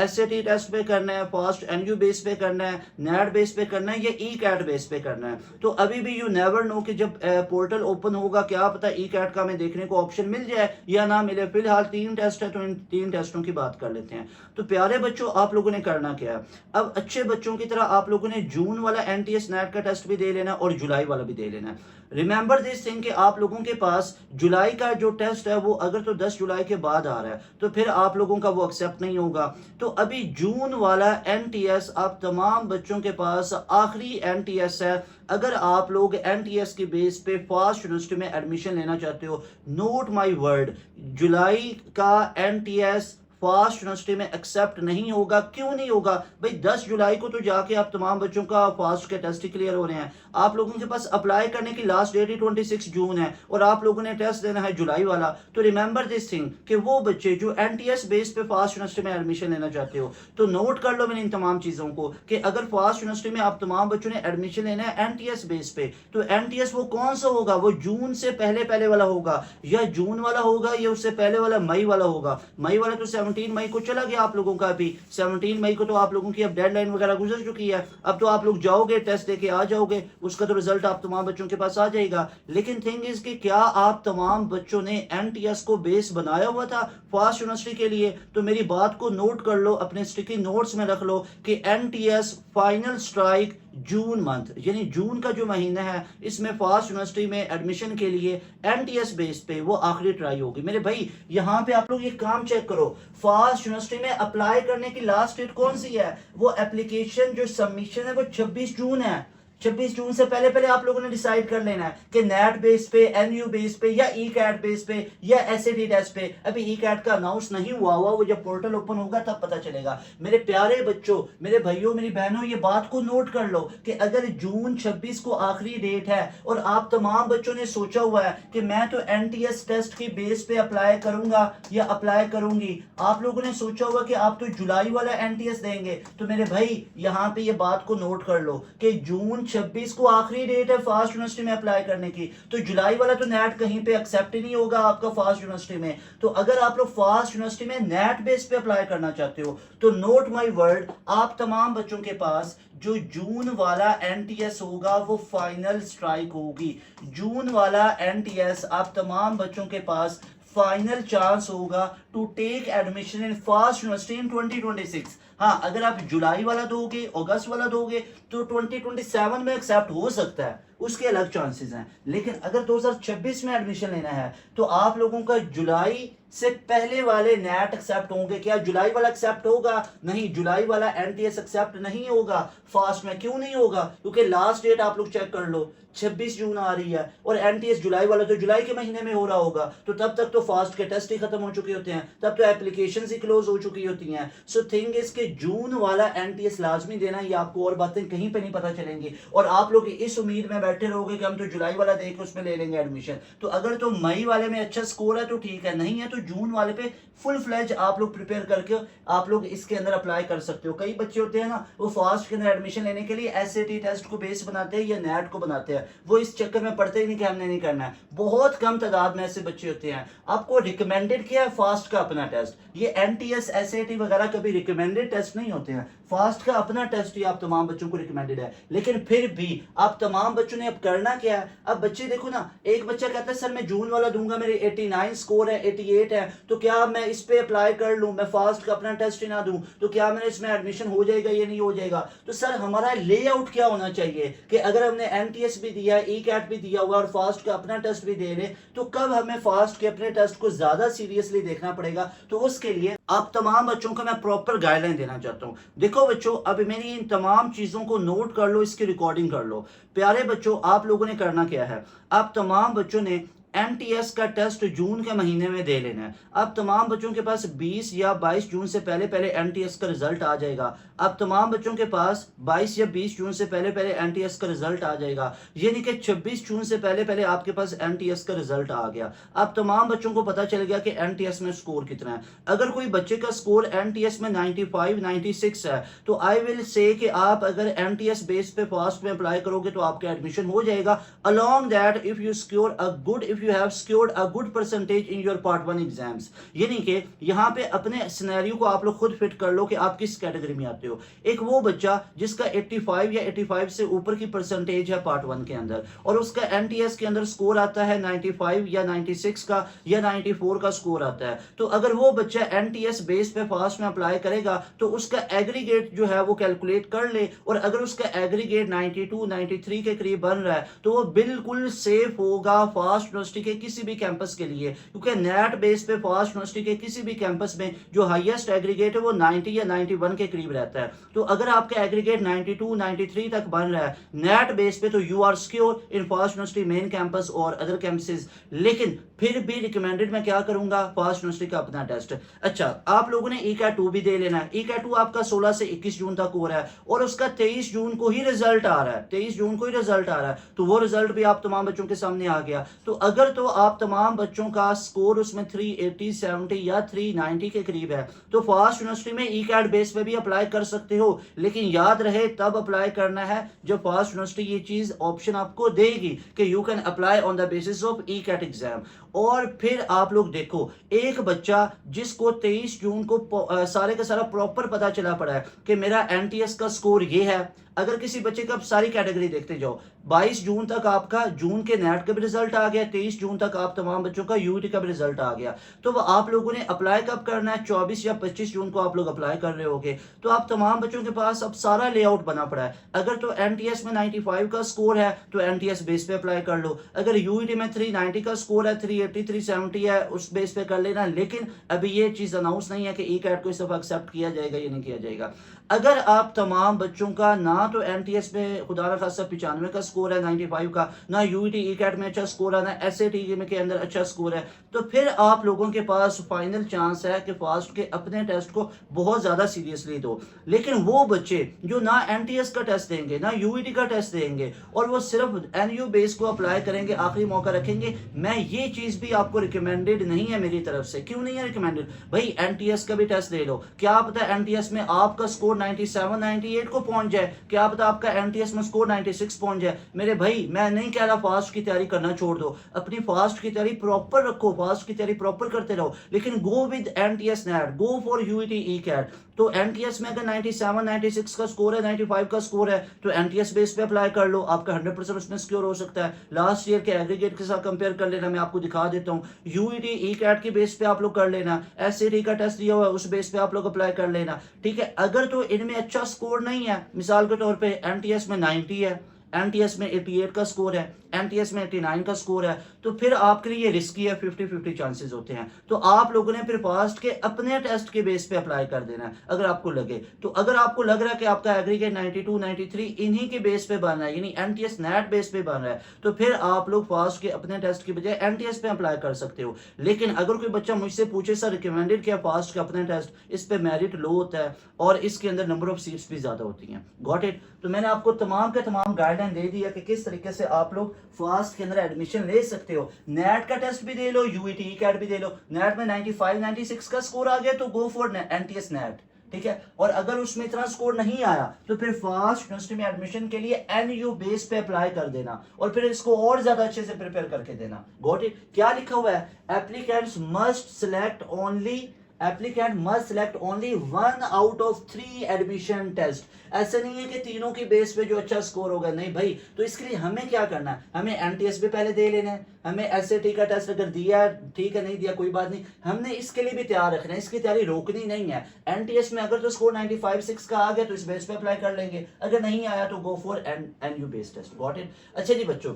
एसएटी टेस्ट पे करना है, फास्ट एनयू बेस पे करना है, नेट बेस पे करना है या ई कैट बेस पे करना है। तो अभी भी यू नेवर नो कि जब पोर्टल ओपन होगा, क्या पता ई कैट का हमें देखने को ऑप्शन मिल जाए या ना मिले। फिलहाल 3 टेस्ट है, तो इन 3 टेस्टों की बात कर लेते हैं। तो प्यारे बच्चों, आप लोगों ने करना क्या है, अब अच्छे बच्चों की तरह आप लोगों ने जून वाला एनटीएस नेट का टेस्ट भी दे लेना और जुलाई वाला भी दे लेना है। रिमेंबर दिस थिंग कि आप लोगों के पास जुलाई का जो टेस्ट है वो अगर तो 10 जुलाई के बाद आ रहा है तो फिर आप लोगों का वो एक्सेप्ट नहीं होगा। तो अभी जून वाला एनटीएस आप तमाम बच्चों के पास आखिरी एनटीएस है। अगर आप लोग एनटीएस के बेस पे फास्ट यूनिवर्सिटी में एडमिशन लेना चाहते हो, नोट माय वर्ड, जुलाई का एनटीएस फास्ट यूनिवर्सिटी में एक्सेप्ट नहीं होगा। क्यों नहीं होगा भाई? 10 जुलाई को तो जाके आप तमाम बच्चों का फास्ट के टेस्ट क्लियर हो रहे हैं। आप लोगों के पास अप्लाई करने की लास्ट डेट ही 26 जून है और आप लोगों ने टेस्ट देना है जुलाई वाला। तो रिमेंबर दिस थिंग कि वो बच्चे जो एनटीएस बेस पे फास्ट यूनिवर्सिटी में एडमिशन लेना चाहते हो, तो नोट कर लो मैंने इन तमाम चीजों को कि अगर फास्ट यूनिवर्सिटी में आप तमाम बच्चों ने एडमिशन लेना है एनटीएस बेस पे, तो एनटीएस वो कौन सा होगा? वो जून से पहले पहले वाला होगा या जून वाला होगा या उससे पहले वाला मई वाला होगा। मई वाला तो 17 मई को चला गया आप लोगों का। अभी 17 मई को तो आप लोगों की अब डेडलाइन वगैरह गुजर चुकी है। अब तो आप लोग जाओगे, टेस्ट देके आ जाओगे, उसका तो रिजल्ट आप तमाम बच्चों के पास आ जाएगा। लेकिन थिंग इज कि क्या आप तमाम बच्चों ने एनटीएस को बेस बनाया हुआ था फास्ट यूनिवर्सिटी के लिए? तो मेरी बात को नोट कर लो, अपने स्टिकी नोट्स में रख लो कि NTS final strike June month, यानी जून का जो महीना है, इसमें फास्ट यूनिवर्सिटी में एडमिशन के लिए एनटीएस बेस पे वो आखिरी ट्राई होगी। मेरे भाई, यहाँ पे आप लोग ये काम चेक करो, फास्ट यूनिवर्सिटी में अप्लाई करने की लास्ट डेट कौन सी है? वो एप्लीकेशन जो सबमिशन है वो 26 जून है। 26 जून से पहले पहले आप लोगों ने डिसाइड कर लेना है कि नेट बेस पे, एनयू बेस पे या ई कैट बेस पे या एसएटी टेस्ट पे। अभी ई कैट का अनाउंस नहीं हुआ, वो जब पोर्टल ओपन होगा तब पता चलेगा। मेरे प्यारे बच्चों, मेरे भाइयों, मेरी बहनों, ये बात को नोट कर लो कि अगर जून 26 को आखिरी डेट है और आप तमाम बच्चों ने सोचा हुआ है कि मैं तो एनटीएस टेस्ट की बेस पे अप्लाई करूंगा या अप्लाई करूंगी, आप लोगों ने सोचा हुआ कि आप तो जुलाई वाला एनटीएस देंगे, तो मेरे भाई यहाँ पे ये बात को नोट कर लो कि जून 26 को आखिरी डेट है फास्ट यूनिवर्सिटी में अप्लाई करने की। तो जुलाई वाला तो नेट कहीं पे एक्सेप्ट ही नहीं होगा आपका फास्ट यूनिवर्सिटी में। तो अगर आप लोग फास्ट यूनिवर्सिटी में नेट बेस पे अप्लाई करना चाहते हो तो नोट माय वर्ड, आप तमाम बच्चों के पास जो जून वाला एनटीएस होगा वो फाइनल स्ट्राइक होगी। जून वाला एनटीएस आप तमाम बच्चों के पास फाइनल चांस होगा to take admission in FAST university in 2026। हाँ, अगर आप जुलाई वाला दोगे, अगस्त वाला दोगे तो 2027 में एक्सेप्ट हो सकता है, उसके अलग चांसेस हैं। लेकिन अगर 2026 में एडमिशन लेना है तो आप लोगों का जुलाई से पहले वाले नेट एक्सेप्ट होंगे। क्या जुलाई वाला एक्सेप्ट होगा? नहीं, जुलाई वाला एनटीएस एक्सेप्ट नहीं होगा फास्ट में। क्यों नहीं होगा? क्योंकि लास्ट डेट आप लोग चेक कर लो, 26 जून आ रही है और एनटीएस जुलाई वाला तो जुलाई के महीने में हो रहा होगा। तो तब तक तो फास्ट के टेस्ट ही खत्म हो चुके होते हैं, तब तो एप्लीकेशंस ही क्लोज हो चुकी होती हैं। सो थिंग इज के जून वाला एनटीएस लाजमी देना, ये आपको और बातें कहीं पे नहीं पता चलेंगी और आप लोग इस उम्मीद में बैठे रहोगे कि हम तो जुलाई वाला देख के उसमें ले लेंगे एडमिशन। तो अगर तो मई वाले में अच्छा स्कोर है तो ठीक है, नहीं है तो जून वाले पे फुल फ्लेज आप लोग प्रिपेयर करके आप लोग इसके अंदर अप्लाई कर सकते हो। कई बच्चे होते हैं ना, वो फास्ट के अंदर एडमिशन लेने के लिए एसएटी टेस्ट को बेस बनाते हैं या नेट को बनाते हैं, वो इस चक्कर में पढ़ते ही नहीं कि हमने नहीं करना है। बहुत कम तादाद में ऐसे बच्चे होते हैं। आपको रिकमेंडेड किया है फास्ट का अपना टेस्ट, ये एनटीएस एसएटी वगैरह कभी रिकमेंडेड टेस्ट नहीं होते हैं। फास्ट का अपना टेस्ट ही आप तमाम बच्चों को रिकमेंडेड है, लेकिन फिर भी आप तमाम बच्चों ने अब करना क्या है। अब बच्चे देखो ना, एक बच्चा कहता है सर मैं जून वाला दूंगा, मेरे 89 स्कोर है, 88 है, तो क्या मैं इस पे अप्लाई कर लूं, मैं फास्ट का अपना टेस्ट ही ना दूं तो क्या मेरे इसमें एडमिशन हो जाएगा या नहीं हो जाएगा। तो सर हमारा लेआउट क्या होना चाहिए कि अगर हमने एनटीएस भी दिया है, ई कैट भी दिया हुआ और फास्ट का अपना टेस्ट भी दे रहे, तो कब हमें फास्ट के अपने टेस्ट को ज्यादा सीरियसली देखना पड़ेगा। तो उसके लिए आप तमाम बच्चों को मैं प्रॉपर गाइडलाइन देना चाहता हूं। देखो बच्चों, अब मेरी इन तमाम चीजों को नोट कर लो, इसकी रिकॉर्डिंग कर लो। प्यारे बच्चों, आप लोगों ने करना क्या है, आप तमाम बच्चों ने एनटीएस का टेस्ट जून के महीने में दे लेना है। अब तमाम बच्चों के पास 20 या 22 जून से पहले पहले एनटीएस का रिजल्ट आ जाएगा। अब तमाम बच्चों के पास 22 या 20 जून से पहले पहले एनटीएस का रिजल्ट आ जाएगा, यानी कि 26 जून से पहले पहले आपके पास एनटीएस का रिजल्ट आ गया। अब तमाम बच्चों को पता चल गया कि एनटीएस में स्कोर कितना है। अगर कोई बच्चे का स्कोर एनटीएस में 95, 96 है, तो आई विल से कि आप अगर एनटीएस बेस पे फास्ट में अप्लाई करोगे तो आपका एडमिशन हो जाएगा। Along that if you have scored a good percentage in your part 1 exams, यानी कि यहाँ पे अपने सिनेरियो को आप लोग खुद फिट कर लो कि आप किस कैटेगरी में आते हो। एक वो बच्चा जिसका 85 या 85 से ऊपर की परसेंटेज है पार्ट 1 के अंदर और उसका एनटीएस के अंदर स्कोर आता है 95 या 96 का या 94 का स्कोर आता है, तो अगर वो बच्चा एनटीएस बेस पे फास्ट में अप्लाई करेगा तो उसका एग्रीगेट जो है वो कैलकुलेट कर ले, और अगर उसका एग्रीगेट 92, 93 के करीब बन रहा है तो वो बिल्कुल सेफ होगा फास्ट यूनिवर्सिटी के किसी भी कैंपस के लिए, क्योंकि नेट बेस पे फास्ट यूनिवर्सिटी के किसी भी कैंपस में जो हाईएस्ट एग्रीगेट है वो 90 या 91 के करीब रहता है। तो अगर आपका एग्रीगेट 92, 93 तक बन रहा है नेट बेस पे, तो you are secure in FAST University main campus और अदर कैंपसेस। लेकिन फिर भी रिकमेंडेड मैं क्या करूंगा, फास्ट यूनिवर्सिटी का अपना टेस्ट। अच्छा, आप लोगों ने ई कैट 2 भी दे लेना है। ई कैट 2 आपका 16 से 21 जून तक हो रहा है और उसका 23 जून को ही रिजल्ट आ रहा है, 23 जून को ही रिजल्ट आ रहा है, तो वो रिजल्ट भी आप तमाम बच्चों के सामने आ गया। तो अगर तो आप तमाम बच्चों का स्कोर उसमें 380, 70 या 390 के करीब है तो फास्ट यूनिवर्सिटी में ई कैट बेस पे भी अप्लाई कर सकते हो, लेकिन याद रहे तब अप्लाई करना है जब फास्ट यूनिवर्सिटी ये चीज ऑप्शन आपको देगी कि you can apply on the basis of E CAT exam. और फिर आप लोग देखो, एक बच्चा जिसको 23 जून को सारे का सारा प्रॉपर पता चला पड़ा है कि मेरा एनटीएस का स्कोर ये है, अगर किसी बच्चे का सारी कैटेगरी देखते जाओ, 22 जून तक आपका जून के नेट का भी रिजल्ट आ गया, 23 जून तक आप तमाम बच्चों का यूटी का भी रिजल्ट आ गया, तो आप लोगों ने अप्लाई कब करना है, 24 या 25 जून को आप लोग अप्लाई कर रहे होगे। तो आप तमाम बच्चों के पास अब सारा लेआउट बना पड़ा है। अगर तो एनटीएस में 95 का स्कोर है तो एनटीएस बेस पे अप्लाई कर लो, अगर यूईटी में 390 का स्कोर है, 380, 370 है, उस बेस पे कर लेना। लेकिन अभी ये चीज अनाउंस नहीं है कि ई कैट को इस दफा एक्सेप्ट किया जाएगा या नहीं किया जाएगा। अगर आप तमाम बच्चों का ना तो एनटीएस में खुदा ना खासा 95 का स्कोर है 95 का, ना यूईटी ई कैट में अच्छा स्कोर है, ना एसएटी के अंदर अच्छा स्कोर है, तो फिर आप लोगों के पास फाइनल चांस है कि फास्ट के अपने टेस्ट को बहुत ज्यादा सीरियसली दो। लेकिन वो बच्चे जो ना एनटीएस का टेस्ट देंगे ना यूईटी का टेस्ट देंगे और वो सिर्फ एनयू बेस को अप्लाई करेंगे, आखिरी मौका रखेंगे, मैं ये चीज भी आपको रिकमेंडेड नहीं है मेरी तरफ से। क्यों नहीं है रिकमेंडेड भाई, एनटीएस का भी टेस्ट दे लो, क्या पता एनटीएस में आपका स्कोर 97, 98 को पहुंच जाए, क्या पता आपका एनटीएस में स्कोर 96 पहुंच जाए। मेरे भाई मैं नहीं कह रहा फास्ट की तैयारी करना छोड़ दो, अपनी फास्ट की तैयारी प्रॉपर रखो, फास्ट की तैयारी प्रॉपर करते रहो, लेकिन go with NTS NET, go for UET E CAT. तो एनटीएस में अगर 97, 96 का स्कोर है, 95 का स्कोर है, तो एनटीएस बेस पे अप्लाई कर लो, आपका 100% उसमें सिक्योर हो सकता है। लास्ट ईयर के एग्रीगेट के साथ कंपेयर कर लेना, मैं आपको दिखा देता हूँ। यूईटी ई कैट के बेस पे आप लोग कर लेना, एसएटी का टेस्ट दिया हुआ है उस बेस पे आप लोग अप्लाई कर लेना, ठीक है। अगर तो इनमें अच्छा स्कोर नहीं है, मिसाल के तौर पे एनटीएस में 90 है, एनटीएस में 88 का स्कोर है, एनटीएस में 89 का स्कोर है, तो फिर आपके लिए रिस्की है, 50-50 चांसेस होते हैं। तो आप लोगों ने फिर फास्ट के अपने टेस्ट के बेस पे अप्लाई कर देना है अगर आपको लगे तो। अगर आपको लग रहा है कि आपका एग्रीगेट 92, 93 इन्हीं के बेस पे बन रहा है, यानी एनटीएस नेट बेस पे बन रहा है, तो फिर आप लोग फास्ट के अपने टेस्ट की बजाय एनटीएस पे अप्लाई कर सकते हो। लेकिन अगर कोई बच्चा मुझसे पूछे सर रिकमेंडेड क्या फास्ट का अपने टेस्ट, इस पे मेरिट लो होता है और इसके अंदर नंबर ऑफ सीट्स भी ज्यादा होती हैं, गॉट इट। तो मैंने आपको तमाम के तमाम गाइडलाइन दे दिया कि किस तरीके से आप लोग फास्ट के अंदर एडमिशन ले सकते हो। नेट का टेस्ट भी दे लो, यूईटी ई कैट भी दे लो, नेट में 95, 96 का स्कोर आ गया तो गो फॉर एनटीएस नेट, ठीक है। और अगर उसमें इतना स्कोर नहीं आया तो फिर फास्ट यूनिवर्सिटी में एडमिशन के लिए एनयू बेस पे अप्लाई कर देना और फिर इसको और ज्यादा अच्छे से प्रिपेयर करके देना, गॉट इट। क्या लिखा हुआ है, applicants must select only applicant must select only 1 out of 3 admission test. ऐसा नहीं है कि तीनों की बेस पे जो अच्छा स्कोर होगा, नहीं भाई। तो इसके लिए हमें क्या करना है, हमें एनटीएस भी पहले दे लेना है, हमें एसएटी का टेस्ट अगर दिया ठीक है, नहीं दिया कोई बात नहीं, हमने इसके लिए भी तैयार रखना है, इसकी तैयारी रोकनी नहीं है। एनटीएस में अगर तो स्कोर 95-6 का आ गया तो इस बेस पे अप्लाई कर लेंगे, अगर नहीं आया तो go for NU based test. Got it. अच्छा जी बच्चों,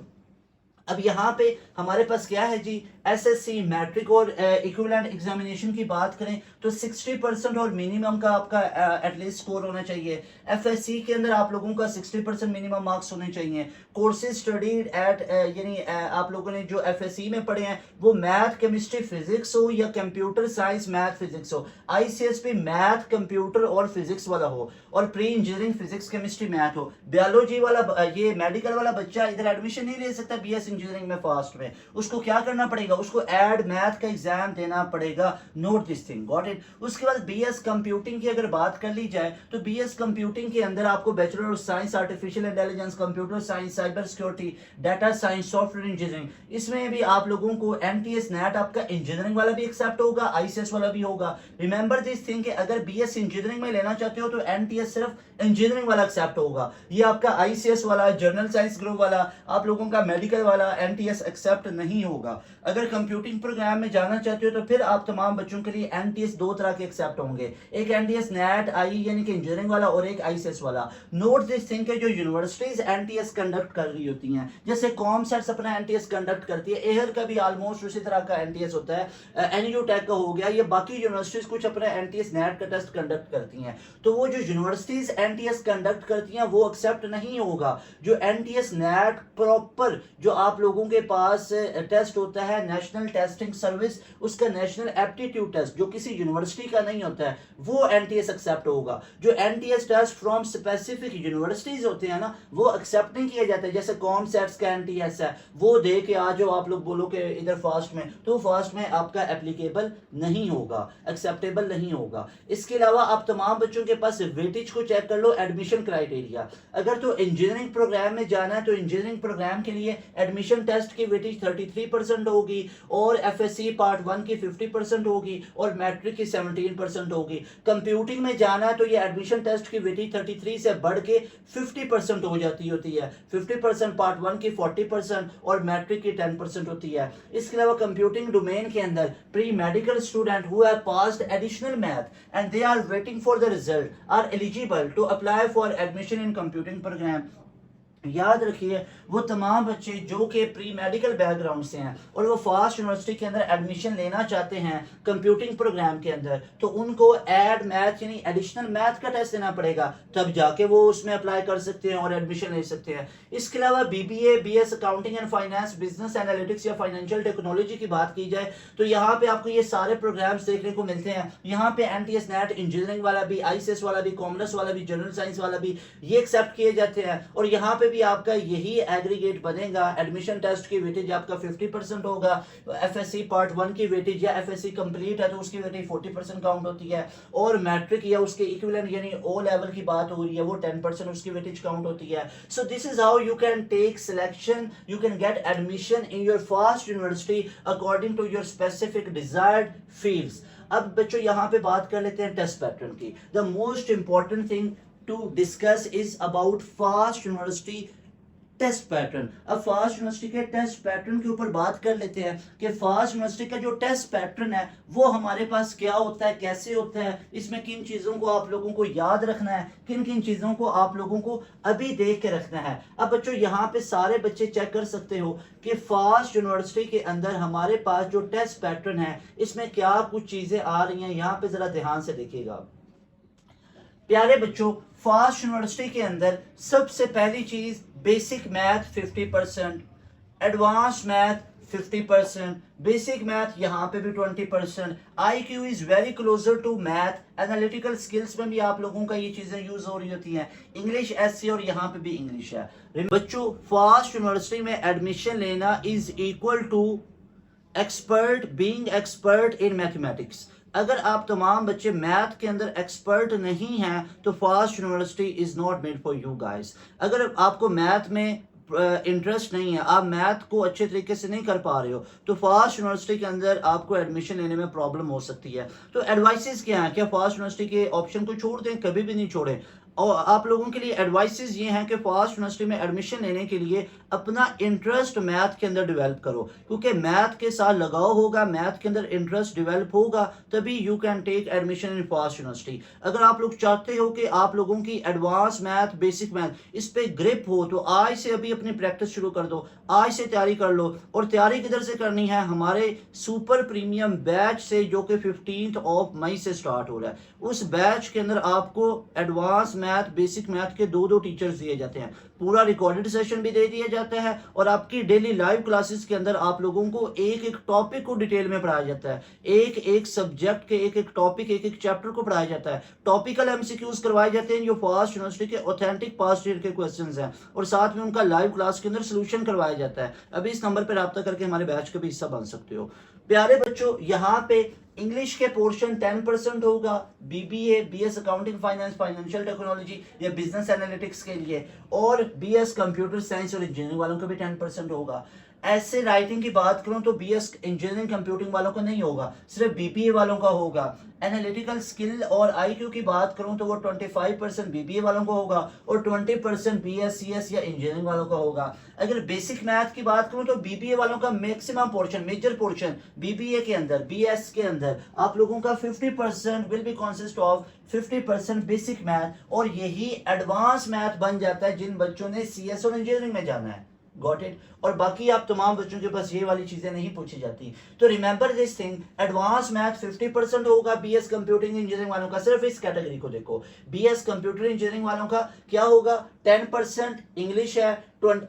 अब यहाँ पे हमारे पास क्या है जी, एसएससी मैट्रिक और इक्विवेलेंट एग्जामिनेशन की बात करें तो 60% और मिनिमम का आपका एटलीस्ट स्कोर होना चाहिए। एफएससी के अंदर आप लोगों का 60% मिनिमम मार्क्स होने चाहिए। कोर्सेज स्टडीड एट यानी आप लोगों ने जो एफएससी में पढ़े हैं वो मैथ केमिस्ट्री फिजिक्स हो या कंप्यूटर साइंस मैथ फिजिक्स हो, आईसीएसपी मैथ कंप्यूटर और फिजिक्स वाला हो, और pre engineering physics chemistry math हो। बायोलॉजी वाला ये मेडिकल वाला बच्चा इधर एडमिशन नहीं ले सकता बीएस इंजीनियरिंग में फास्ट में, उसको क्या करना पड़ेगा, उसको एड मैथ का एग्जाम देना पड़ेगा। Note this thing. Got it. उसके बाद बीएस कंप्यूटिंग की अगर बात कर ली जाए तो बीएस कंप्यूटिंग के अंदर आपको bachelor of science artificial intelligence, computer science, cyber security, data science, software engineering, इसमें भी आप लोगों को एनटीएस नेट आपका इंजीनियरिंग वाला भी एक्सेप्ट होगा, आईसीएस वाला भी होगा। रिमेंबर दिस थिंग कि अगर बीएस इंजीनियरिंग में लेना चाहते हो तो एनटीएस सिर्फ इंजीनियरिंग वाला एक्सेप्ट होगा, ये आपका आईसीएस वाला, जनरल साइंस ग्रुप वाला, आप लोगों का मेडिकल वाला एनटीएस एक्सेप्ट नहीं होगा। अगर कंप्यूटिंग प्रोग्राम में जाना चाहते हो तो फिर आप तमाम बच्चों के लिए एनटीएस दो तरह के एक्सेप्ट होंगे, एक एनटीएस नेट आई यानी कि इंजीनियरिंग वाला और एक आईसीएस वाला। नोट दिस थिंग के जो यूनिवर्सिटीज एनटीएस कंडक्ट कर रही होती हैं, जैसे कॉमसेट्स अपना एनटीएस कंडक्ट करती है, एहर का भी ऑलमोस्ट उसी तरह का एनटीएस होता है, एनयू टेक का हो गया, ये बाकी यूनिवर्सिटीज कुछ अपना एनटीएस नेट का टेस्ट कंडक्ट करती हैं। तो वो जो यूनिवर्सिटीज एनटीएस कंडक्ट करती हैं वो एक्सेप्ट नहीं होगा। जो एनटीएस नेट प्रॉपर जो आप लोगों के पास टेस्ट होता है नेशनल टेस्टिंग सर्विस, उसका नेशनल एप्टीट्यूड टेस्ट जो किसी यूनिवर्सिटी का नहीं होता है, वो एनटीएस एक्सेप्ट होगा। जो NTS test from specific universities होते हैं ना, वो एक्सेप्ट नहीं किया जाता है। जैसे कॉमसेट्स का एनटीएस है, वो दे के आ जाओ आप लोग बोलो कि इधर फास्ट में, तो फास्ट में आपका एप्लीकेबल नहीं होगा, एक्सेप्टेबल नहीं होगा। इसके अलावा आप तमाम बच्चों के पास वेटेज को चेक कर लो, एडमिशन क्राइटेरिया। अगर तो इंजीनियरिंग प्रोग्राम में जाना है तो इंजीनियरिंग प्रोग्राम के लिए एडमिशन टेस्ट की वेटेज 33% होगी, और एफएससी पार्ट 1 की 50% होगी, और मैट्रिक की 17% होगी। कंप्यूटिंग में जाना है तो ये एडमिशन टेस्ट की वेटेज 33 से बढ़ के 50% हो जाती होती है, 50% पार्ट 1 की 40% और मैट्रिक की 10% होती है। इसके अलावा कंप्यूटिंग डोमेन के अंदर pre medical student who have passed additional math and they are waiting for the result are eligible to apply for admission in computing program. याद रखिए वो तमाम बच्चे जो कि प्री मेडिकल बैकग्राउंड से हैं और वो फास्ट यूनिवर्सिटी के अंदर एडमिशन लेना चाहते हैं कंप्यूटिंग प्रोग्राम के अंदर, तो उनको एड मैथ यानी एडिशनल मैथ का टेस्ट देना पड़ेगा, तब जाके वो उसमें अप्लाई कर सकते हैं और एडमिशन ले सकते हैं। इसके अलावा BBA, BS accounting and finance, business analytics या फाइनेंशियल टेक्नोलॉजी की बात की जाए तो यहाँ पे आपको ये सारे प्रोग्राम्स देखने को मिलते हैं। यहाँ पे एनटीएस नेट इंजीनियरिंग वाला भी, आईसीएस वाला भी, कॉमर्स वाला भी, जनरल साइंस वाला भी, ये एक्सेप्ट किए जाते हैं। और यहाँ पे भी आपका यही एग्रीगेट बनेगा, एडमिशन टेस्ट की वेटेज आपका 50% होगा, एफएससी पार्ट 1 की वेटेज या एफएससी कंप्लीट है तो उसकी वेटेज 40% काउंट होती है, और मैट्रिक या उसके इक्विवेलेंट यानी ओ लेवल की बात हो रही है वो 10% उसकी वेटेज काउंट होती है। So this is how you can take selection, you can get admission in your first university according to your specific desired fields. अब बच्चों यहाँ पे बात कर लेते हैं टेस्ट पैटर्न की। The most important thing to discuss is about FAST University test pattern. अब फास्ट यूनिवर्सिटी के टेस्ट पैटर्न के ऊपर बात कर लेते हैं कि फास्ट यूनिवर्सिटी का जो टेस्ट पैटर्न है वो हमारे पास क्या होता है, कैसे होता है, इसमें किन चीज़ों को आप लोगों को याद रखना है, किन किन चीज़ों को आप लोगों को अभी देख के रखना है। अब बच्चों यहाँ पे सारे बच्चे चेक कर सकते हो कि फास्ट यूनिवर्सिटी के अंदर हमारे पास जो टेस्ट पैटर्न है इसमें क्या कुछ चीज़ें आ रही हैं, यहाँ पे ज़रा ध्यान से देखिएगा प्यारे बच्चों। फास्ट यूनिवर्सिटी के अंदर सबसे पहली चीज basic math 50%, advance math 50%, basic math यहाँ पे भी 20%, IQ is very closer to math, analytical skills में भी आप लोगों का ये चीजें यूज हो रही होती हैं, इंग्लिश एससी और यहाँ पे भी इंग्लिश है। बच्चों फास्ट यूनिवर्सिटी में एडमिशन लेना is equal to expert being expert in mathematics. अगर आप तमाम बच्चे मैथ के अंदर एक्सपर्ट नहीं हैं तो FAST university is not made for you guys. अगर आपको मैथ में इंटरेस्ट नहीं है, आप मैथ को अच्छे तरीके से नहीं कर पा रहे हो, तो फास्ट यूनिवर्सिटी के अंदर आपको एडमिशन लेने में प्रॉब्लम हो सकती है। तो एडवाइसेस क्या हैं? क्या फास्ट यूनिवर्सिटी के ऑप्शन को छोड़ दें? कभी भी नहीं छोड़ें। और आप लोगों के लिए एडवाइसेस ये हैं कि फास्ट यूनिवर्सिटी में एडमिशन लेने के लिए अपना इंटरेस्ट मैथ के अंदर डेवलप करो, क्योंकि मैथ के साथ लगाव होगा, मैथ के अंदर इंटरेस्ट डेवलप होगा, तभी you can take admission in FAST University. अगर आप लोग चाहते हो कि आप लोगों की एडवांस मैथ, बेसिक मैथ इस पे ग्रिप हो, तो आज से अभी अपनी प्रैक्टिस शुरू कर दो, आज से तैयारी कर लो। और तैयारी किधर से करनी है? हमारे सुपर प्रीमियम बैच से, जो कि 15 मई से स्टार्ट हो रहा है। उस बैच के अंदर आपको एडवांस मैथ, बेसिक मैथ के दो टीचर्स दिए जाते हैं, पूरा रिकॉर्डेड सेशन भी दे दिया जाता है, और आपकी डेली लाइव क्लासेस के अंदर आप लोगों को एक एक टॉपिक को डिटेल में पढ़ाया जाता है, एक एक सब्जेक्ट के एक एक टॉपिक, एक एक चैप्टर को पढ़ाया जाता है। टॉपिकल एमसीक्यूज करवाए जाते हैं जो फास्ट यूनिवर्सिटी के ऑथेंटिक पास्ट ईयर के क्वेश्चंस हैं, और साथ में उनका लाइव क्लास के अंदर सोल्यूशन करवाया जाता है। अभी इस नंबर पर राब्ता करके हमारे बैच का भी हिस्सा बन सकते हो। प्यारे बच्चों, यहाँ पे इंग्लिश के पोर्शन 10% होगा, BBA, BS accounting finance, financial technology या बिजनेस एनालिटिक्स के लिए, और बीएस कंप्यूटर साइंस और इंजीनियरिंग वालों का भी 10% होगा। ऐसे राइटिंग की बात करूं तो बीएस इंजीनियरिंग कंप्यूटिंग वालों का नहीं होगा, सिर्फ बीबीए वालों का होगा। एनालिटिकल स्किल और आईक्यू की बात करूं तो वो 25% बीबीए वालों को होगा और 20% बीएस, सीएस या इंजीनियरिंग वालों का होगा। अगर बेसिक मैथ की बात करूं तो बीबीए वालों का maximum portion, major portion BBA के अंदर, बीएस के अंदर आप लोगों का 50% will be consist of 50% basic math, और यही एडवांस मैथ बन जाता है जिन बच्चों ने सीएस और इंजीनियरिंग में जाना है। Got it? और बाकी आप तमाम बच्चों के पास ये वाली चीजें नहीं पूछी जाती। तो remember this thing, advance math 50% होगा बीएस कंप्यूटिंग इंजीनियरिंग वालों का। सिर्फ इस कैटेगरी को देखो, बीएस कंप्यूटर इंजीनियरिंग वालों का क्या होगा? 10% इंग्लिश है,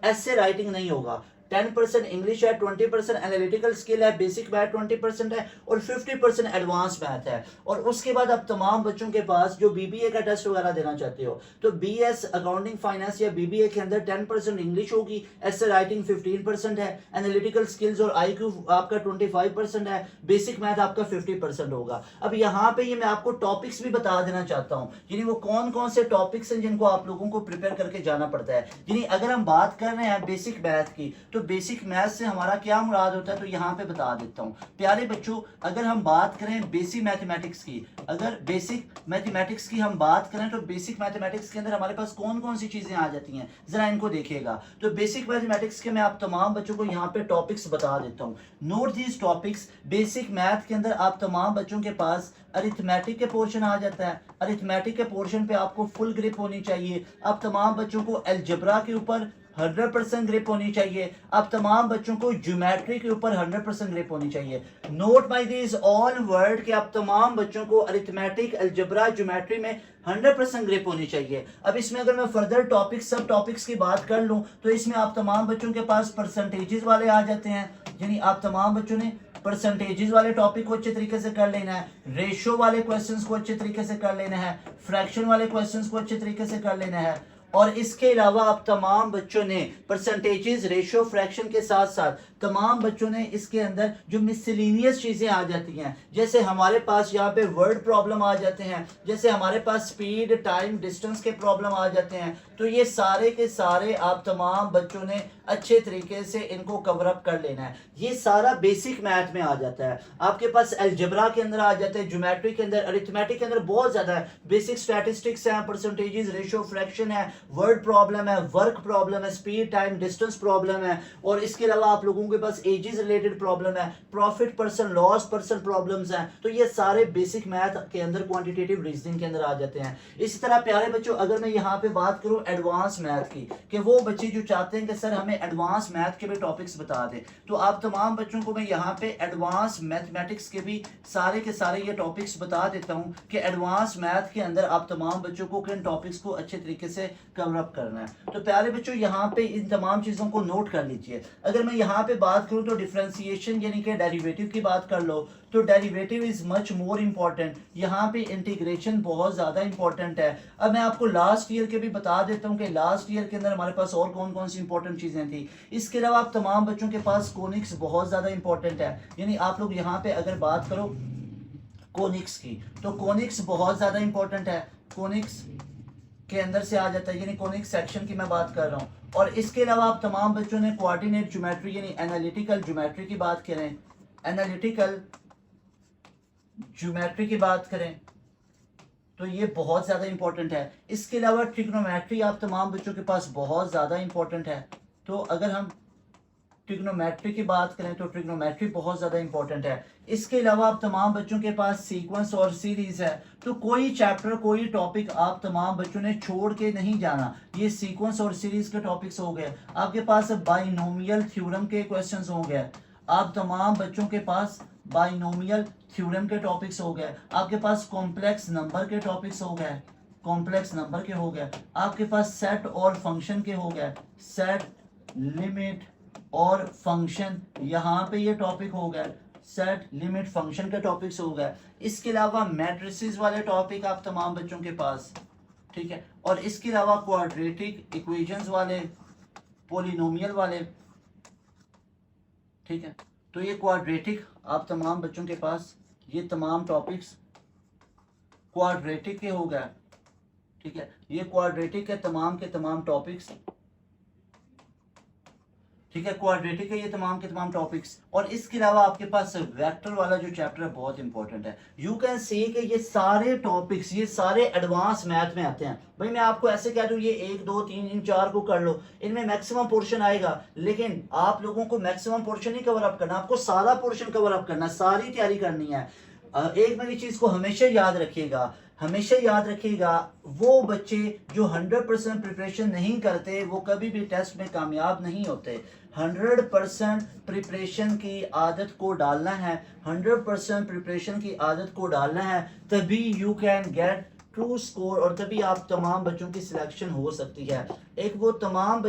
ऐसे राइटिंग नहीं होगा। 10% इंग्लिश है, 20% एनालिटिकल स्किल है, बेसिक मैथ 20% है, और 50% एडवांस मैथ है। और उसके बाद अब तमाम बच्चों के पास जो बीबीए का टेस्ट वगैरह देना चाहते हो, तो बीएस अकाउंटिंग फाइनेंस या बीबीए के अंदर 10% इंग्लिश होगी, ऐसे राइटिंग 15% है, एनालिटिकल स्किल्स और आईक्यू आपका 25% है, बेसिक मैथ आपका 50% होगा। अब यहाँ पे ये मैं आपको टॉपिक्स भी बता देना चाहता हूँ, यानी वो कौन कौन से टॉपिक्स हैं जिनको आप लोगों को प्रिपेयर करके जाना पड़ता है। यानी अगर हम बात कर रहे हैं बेसिक मैथ की, तो बेसिक मैथ से हमारा क्या मुराद होता है, तो यहाँ पे बता देता हूँ। प्यारे बच्चों, अगर हम बात करें बेसिक मैथमेटिक्स की, अगर बेसिक मैथमेटिक्स की हम बात करें, तो बेसिक मैथमेटिक्स के अंदर हमारे पास कौन कौन सी चीजें आ जाती हैं, जरा इनको देखिएगा। तो बेसिक मैथमेटिक्स के मैं आप तमाम बच्चों को यहाँ पे टॉपिक्स बता देता हूँ। Note these topics. Basic math के अंदर आप तमाम बच्चों के पास अरिथमेटिक के पोर्शन आ जाता है। अरिथमेटिक के पोर्शन पे आपको फुल ग्रिप होनी चाहिए। आप तमाम बच्चों को अलजेब्रा के ऊपर 100% ग्रिप होनी चाहिए। आप तमाम बच्चों को ज्योमेट्री के ऊपर 100% ग्रिप होनी चाहिए। Note by this all word कि आप तमाम बच्चों को अरिथमेटिक, अलजेब्रा, ज्योमेट्री में 100% ग्रिप होनी चाहिए। अब इसमें अगर मैं फर्दर टॉपिक्स, सब टॉपिक्स की बात कर लूं, तो इसमें आप तमाम बच्चों के पास परसेंटेजेस वाले आ जाते हैं, यानी आप तमाम बच्चों ने परसेंटेजेस वाले टॉपिक को अच्छे तरीके से कर लेना है, रेशो वाले क्वेश्चंस को अच्छे तरीके से कर लेना है, फ्रैक्शन वाले क्वेश्चंस को अच्छे तरीके से कर लेना है। और इसके अलावा आप तमाम बच्चों ने परसेंटेजेस, रेशो, फ्रैक्शन के साथ साथ तमाम बच्चों ने इसके अंदर जो मिसलिनियस चीजें आ जाती हैं, जैसे हमारे पास यहाँ पे वर्ड प्रॉब्लम आ जाते हैं, जैसे हमारे पास स्पीड, टाइम, डिस्टेंस के प्रॉब्लम आ जाते हैं, तो ये सारे के सारे आप तमाम बच्चों ने अच्छे तरीके से इनको कवर अप कर लेना है। ये सारा बेसिक मैथ में आ जाता है। आपके पास अलजेब्रा के अंदर आ जाता है, ज्योमेट्री के अंदर, अरिथमेटिक के अंदर बहुत ज्यादा है, बेसिक स्टैटिस्टिक्स है, परसेंटेजेस, रेशो, फ्रैक्शन है, वर्ड प्रॉब्लम है, वर्क प्रॉब्लम है, स्पीड, टाइम, डिस्टेंस प्रॉब्लम है, और इसके अलावा आप लोगों के पास एजेस रिलेटेड प्रॉब्लम है, profit person, loss person problems हैं। तो ये सारे बेसिक मैथ के अंदर क्वांटिटेटिव रीजनिंग के अंदर आ जाते हैं। इसी तरह प्यारे बच्चों, अगर मैं यहाँ पे बात करूँ एडवांस मैथ की, कि वो बच्चे जो चाहते हैं कि सर हमें एडवांस मैथ के भी टॉपिक्स बता दें, तो आप तमाम बच्चों को मैं यहाँ पे एडवांस मैथमेटिक्स के भी सारे के सारे ये टॉपिक्स बता देता हूँ कि एडवांस मैथ के अंदर आप तमाम बच्चों को किन टॉपिक्स को अच्छे तरीके से कवर अप करना है। तो प्यारे बच्चों, यहाँ पे इन तमाम चीजों को नोट कर लीजिए। अगर मैं यहाँ पे बात करूँ तो डिफरेंशिएशन यानी कि डेरिवेटिव की बात कर लो, तो derivative is much more important. यहाँ पे इंटीग्रेशन बहुत ज्यादा इंपॉर्टेंट है। अब मैं आपको लास्ट ईयर के भी बता देता हूँ कि लास्ट ईयर के अंदर हमारे पास और कौन कौन सी इंपॉर्टेंट चीजें थी। इसके अलावा आप तमाम बच्चों के पास कोनिक्स बहुत ज्यादा इंपॉर्टेंट है, यानी आप लोग यहाँ पे अगर बात करो कोनिक्स की, तो कोनिक्स बहुत ज्यादा इंपॉर्टेंट है। कोनिक्स के अंदर से आ जाता है, यानी कोनिक्स सेक्शन की मैं बात कर रहा हूँ। और इसके अलावा आप तमाम बच्चों ने कोऑर्डिनेट ज्योमेट्री यानी एनालिटिकल ज्योमेट्री की बात करें, एनालिटिकल ज्योमेट्री की बात करें तो ये बहुत ज़्यादा इंपॉर्टेंट है। इसके अलावा ट्रिग्नोमेट्री आप तमाम बच्चों के पास बहुत ज़्यादा इंपॉर्टेंट है। तो अगर हम ट्रिग्नोमेट्री की बात करें तो ट्रिग्नोमेट्री बहुत ज़्यादा इंपॉर्टेंट है। इसके अलावा आप तमाम बच्चों के पास सीक्वेंस और सीरीज है। तो कोई चैप्टर कोई टॉपिक आप तमाम बच्चों ने छोड़ के नहीं जाना। ये सीक्वेंस और सीरीज के टॉपिक्स हो गए। आपके पास बाइनोमियल थ्योरम के क्वेश्चंस हो गए। आप तमाम बच्चों के पास बाइनोमियल थ्योरम के टॉपिक्स हो गए। आपके पास कॉम्प्लेक्स नंबर के टॉपिक्स हो गए, कॉम्प्लेक्स नंबर के हो गए। आपके पास सेट और फंक्शन के हो गए, सेट, लिमिट और फंक्शन, यहाँ पे ये टॉपिक हो गए, सेट, लिमिट, फंक्शन के टॉपिक्स हो गए। इसके अलावा मैट्रिसेस वाले टॉपिक आप तमाम बच्चों के पास, ठीक है। और इसके अलावा क्वाड्रेटिक इक्वेशंस वाले, पॉलिनोमियल वाले, ठीक है। तो ये क्वाड्रेटिक आप तमाम बच्चों के पास ये तमाम टॉपिक्स क्वाड्रेटिक के हो गए, ठीक है। ये क्वाड्रेटिक के तमाम टॉपिक्स, ठीक है, क्वाड्रेटिक है ये तमाम टॉपिक्स। और इसके अलावा आपके पास वेक्टर वाला जो चैप्टर है बहुत इंपॉर्टेंट है। यू कैन सी कि ये सारे टॉपिक्स ये सारे एडवांस मैथ में आते हैं। भाई मैं आपको ऐसे कह दूं ये 1 2 3 इन 4 को कर लो, इनमें मैक्सिमम पोर्शन आएगा, लेकिन आप लोगों को मैक्सिमम पोर्शन ही कवर अप करना, आपको सारा पोर्शन कवर अप करना, सारी तैयारी करनी है। एक मेरी चीज को हमेशा याद रखिएगा, हमेशा याद रखिएगा, वो बच्चे जो 100% प्रिपरेशन नहीं करते वो कभी भी टेस्ट में कामयाब नहीं होते। 100% प्रिपरेशन की आदत को डालना है, 100% प्रिपरेशन की आदत को डालना है, तभी you can gate true score और तभी आप तमाम बच्चों की सिलेक्शन हो सकती है। एक वो तमाम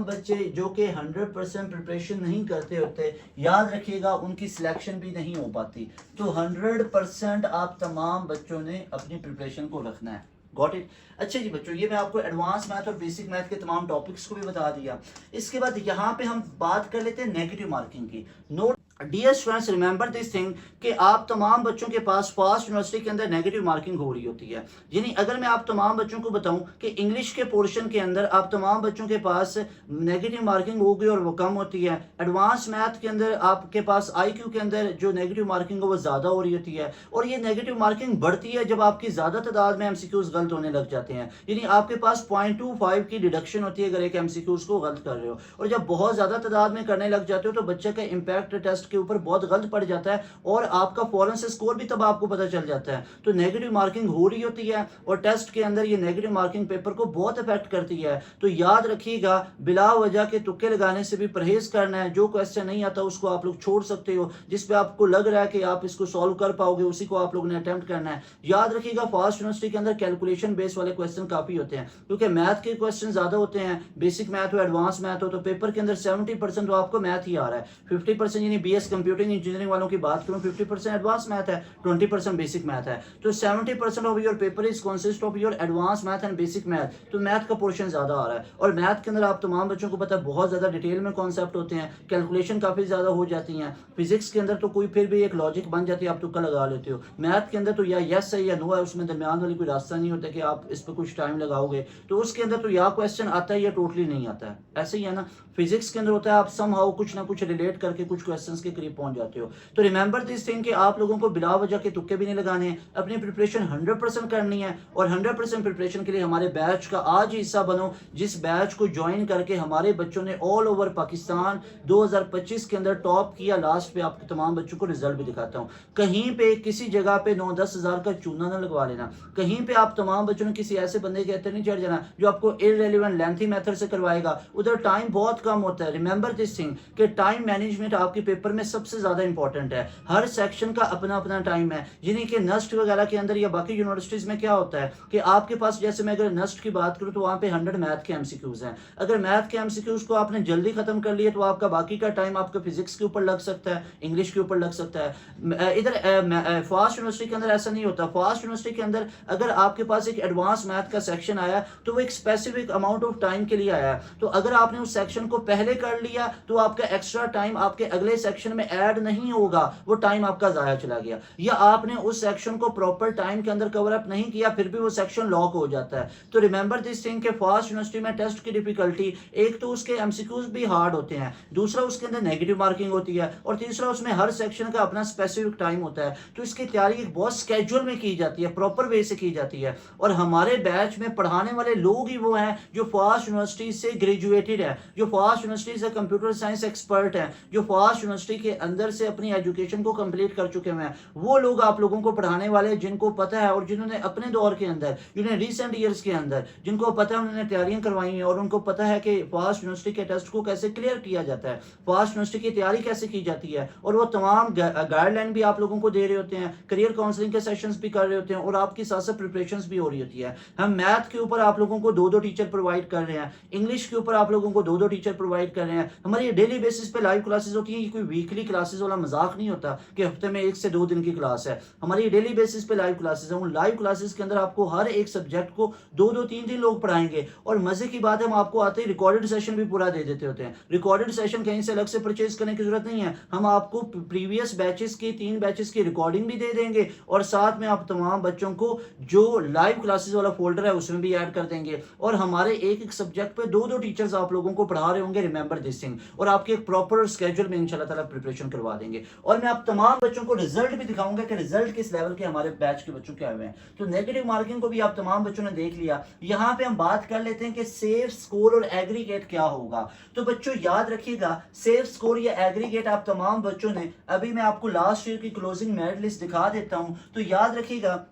बच्चे जो कि 100% प्रिपरेशन नहीं करते होते, याद रखिएगा उनकी सिलेक्शन भी नहीं हो पाती। तो 100% आप तमाम बच्चों ने अपनी प्रिपरेशन को रखना है। Got it. अच्छा जी बच्चों, ये मैं आपको एडवांस मैथ और बेसिक मैथ के तमाम टॉपिक्स को भी बता दिया। इसके बाद यहाँ पे हम बात कर लेते हैं नेगेटिव मार्किंग की। Note dear students, remember this thing कि आप तमाम बच्चों के पास फास्ट यूनिवर्सिटी के अंदर नेगेटिव मार्किंग हो रही होती है। यानी अगर मैं आप तमाम बच्चों को बताऊं कि इंग्लिश के पोर्शन के अंदर आप तमाम बच्चों के पास नेगेटिव मार्किंग होगी और वो कम होती है। एडवांस मैथ के अंदर आपके पास IQ के अंदर जो नेगेटिव मार्किंग है वो ज़्यादा हो रही होती है, और ये नेगेटिव मार्किंग बढ़ती है जब आपकी ज़्यादा तादाद में MCQs गलत होने लग जाते हैं। यानी आपके पास 0.25 की डिडक्शन होती है अगर एक MCQs को गलत कर रहे हो, और जब बहुत ज़्यादा तादाद में करने लग जाते हो तो बच्चे का इम्पैक्ट टेस्ट के ऊपर बहुत गलत पड़ जाता है और आपका फौरन से स्कोर भी तब आपको पता चल जाता है। तो नेगेटिव मार्किंग हो रही होती है और टेस्ट के अंदर ये नेगेटिव मार्किंग पेपर को बहुत इफेक्ट करती है। तो याद रखिएगा, बिला वजह के तुक्के लगाने से भी परहेज करना है। जो क्वेश्चन नहीं आता उसको आप लोग छोड़ सकते हो, जिस पे आपको लग रहा है कि आप इसको सॉल्व कर पाओगे उसी को आप लोगों ने अटेम्प्ट करना है। याद रखिएगा, फास्ट यूनिवर्सिटी के अंदर कैलकुलेशन बेस वाले क्वेश्चन काफी होते हैं, क्योंकि मैथ के क्वेश्चन ज्यादा होते हैं। बेसिक मैथ हो, एडवांस मैथ हो, तो पेपर के अंदर 70% तो आपको मैथ ही आ रहा है। 50% यानी BS कंप्यूटिंग इंजीनियरिंग वालों की बात करूं, 50% एडवांस मैथ है, 20% बेसिक मैथ है। तो 70% of your paper is consist of your advance math and basic math. तो मैथ का पोर्शन ज्यादा आ रहा है, और मैथ के अंदर आप तमाम बच्चों को पता है बहुत ज्यादा डिटेल में कॉन्सेप्ट होते हैं, कैलकुलेशन काफी ज्यादा हो जाती हैं। फिजिक्स के अंदर तो कोई फिर भी एक लॉजिक बन जाती है, आप तुक्का लगा लेते हो। मैथ के अंदर तो या यस है या नो है, उसमें दरमियान वाली कोई रास्ता नहीं होता कि आप इस पर कुछ टाइम लगाओगे। तो उसके अंदर तो या क्वेश्चन आता है या टोटली नहीं आता है, ऐसे ही है ना। फिजिक्स के अंदर होता है आप समहाउ कुछ ना कुछ रिलेट करके कुछ क्वेश्चंस के करीब पहुंच जाते हो। तो रिमेंबर दिस थिंग कि आप लोगों को बिला वजह के तुक्के भी नहीं लगाने हैं, अपनी प्रिपरेशन 100% करनी है। और 100% प्रिपरेशन के लिए हमारे बैच का आज ही हिस्सा बनो, जिस बैच को ज्वाइन करके हमारे बच्चों ने ऑल ओवर पाकिस्तान 2025 के अंदर टॉप किया। लास्ट पे आपके तमाम बच्चों को रिजल्ट भी दिखाता हूँ। कहीं पे किसी जगह पे 9-10 हज़ार का चूना ना लगवा लेना। कहीं पे आप तमाम बच्चों ने किसी ऐसे बंदे के अंदर नहीं चढ़ जाना जो आपको इररेलेवेंट लेंथी मेथड से करवाएगा, उधर टाइम बहुत कम होता है। रिमेंबर दिस थिंग कि टाइम मैनेजमेंट आपके पेपर में सबसे ज्यादा इंपॉर्टेंट है। हर सेक्शन का अपना अपना टाइम है। यानी कि नस्ट वगैरह के अंदर या बाकी यूनिवर्सिटीज में क्या होता है कि आपके पास, जैसे मैं अगर नस्ट की बात करूं तो वहां पे 100 मैथ के MCQs हैं। अगर मैथ के MCQs को आपने जल्दी खत्म कर लिया तो आपका बाकी का टाइम आपका फिजिक्स के ऊपर लग सकता है, इंग्लिश के ऊपर लग सकता है। इधर फास्ट यूनिवर्सिटी के अंदर ऐसा नहीं होता। फास्ट यूनिवर्सिटी के अंदर अगर आपके पास एक एडवांस मैथ का सेक्शन आया तो वो एक स्पेसिफिक अमाउंट ऑफ टाइम के लिए आया, तो अगर आपने उस सेक्शन को पहले कर लिया तो आपका एक्स्ट्रा टाइम आपके अगले सेक्शन सेक्शन में ऐड नहीं होगा वो टाइम आपका जाया चला गया, या आपने उस सेक्शन को प्रॉपर टाइम के अंदर कवर अप नहीं किया फिर भी वो सेक्शन लॉक हो जाता है। तो रिमेंबर दिस थिंग के फास्ट यूनिवर्सिटी में टेस्ट की डिफिकल्टी, एक तो उसके एमसीक्यूज भी हार्ड होते हैं, दूसरा उसके अंदर नेगेटिव मार्किंग होती है, और तीसरा उसमें हर सेक्शन का अपना स्पेसिफिक टाइम होता है। तो इसकी तैयारी एक बहुत स्केड्यूल में की जाती है, प्रॉपर वे से की जाती है। और हमारे बैच में पढ़ाने वाले लोग ही वो हैं जो फास्ट यूनिवर्सिटी से ग्रेजुएटेड है, जो फास्ट यूनिवर्सिटी से कंप्यूटर साइंस एक्सपर्ट हैं, जो फास्ट यूनिवर्सिटी के अंदर से अपनी एजुकेशन को कंप्लीट कर चुके हैं। वो लोग आप लोगों को पढ़ाने वाले जिनको पता है और जिन्होंने अपने दौर के अंदर, जिन्होंने रिसेंट ईयर्स के अंदर जिनको पता है, उन्होंने तैयारियां करवाई हैं और उनको पता है कि फास्ट यूनिवर्सिटी के टेस्ट को कैसे क्लियर किया जाता है, फास्ट यूनिवर्सिटी की तैयारी कैसे की जाती है, और वो तमाम गाइडलाइन भी आप लोगों को दे रहे होते हैं, करियर काउंसलिंग के सेशंस भी कर रहे होते हैं, और आपकी साथ साथ प्रिपरेशंस भी हो रही होती है। हम मैथ के ऊपर आप लोगों को दो टीचर प्रोवाइड कर रहे हैं, इंग्लिश के ऊपर आप लोगों को दो टीचर प्रोवाइड कर रहे हैं। हमारी डेली बेसिस पे लाइव क्लासेस होती है, ये कोई वीकली क्लासेस वाला मजाक नहीं होता कि हफ्ते में 1 से 2 दिन की क्लास है। हमारी डेली बेसिस पे लाइव क्लासेस है, उन लाइव क्लासेस के अंदर आपको हर एक सब्जेक्ट को 2-3 लोग पढ़ाएंगे। और मजे की बात है, हम आपको आते ही रिकॉर्डेड सेशन भी पूरा दे देते होते हैं। रिकॉर्डेड सेशन कहीं से अलग से परचेज करने की जरूरत नहीं है, हम आपको प्रीवियस बैचेस की 3 बैचेस की रिकॉर्डिंग भी दे देंगे, और साथ में आप तमाम बच्चों को जो लाइव क्लासेस वाला फोल्डर है उसमें भी ऐड कर देंगे। और हमारे एक सब्जेक्ट पे 2 टीचर्स आप लोगों को पढ़ा रहे होंगे, रिमेंबर दिस थिंग, और आपके एक प्रॉपर स्केड्यूल में इंशाल्लाह ताला प्रिपरेशन करवा देंगे। और मैं आप तमाम बच्चों को रिजल्ट भी दिखाऊंगा कि रिजल्ट किस लेवल के हमारे बैच के बच्चों के आए हुए हैं। तो नेगेटिव मार्किंग को भी आप तमाम बच्चों ने देख लिया। यहाँ पे हम बात कर लेते हैं कि सेफ स्कोर और एग्रीगेट क्या होगा। तो बच्चों याद रखिएगा, सेफ स्कोर या एग्रीगेट आप तमाम बच्चों ने, अभी मैं आपको लास्ट ईयर की क्लोजिंग मेरिट लिस्ट दिखा देता हूं, तो याद रखिएगा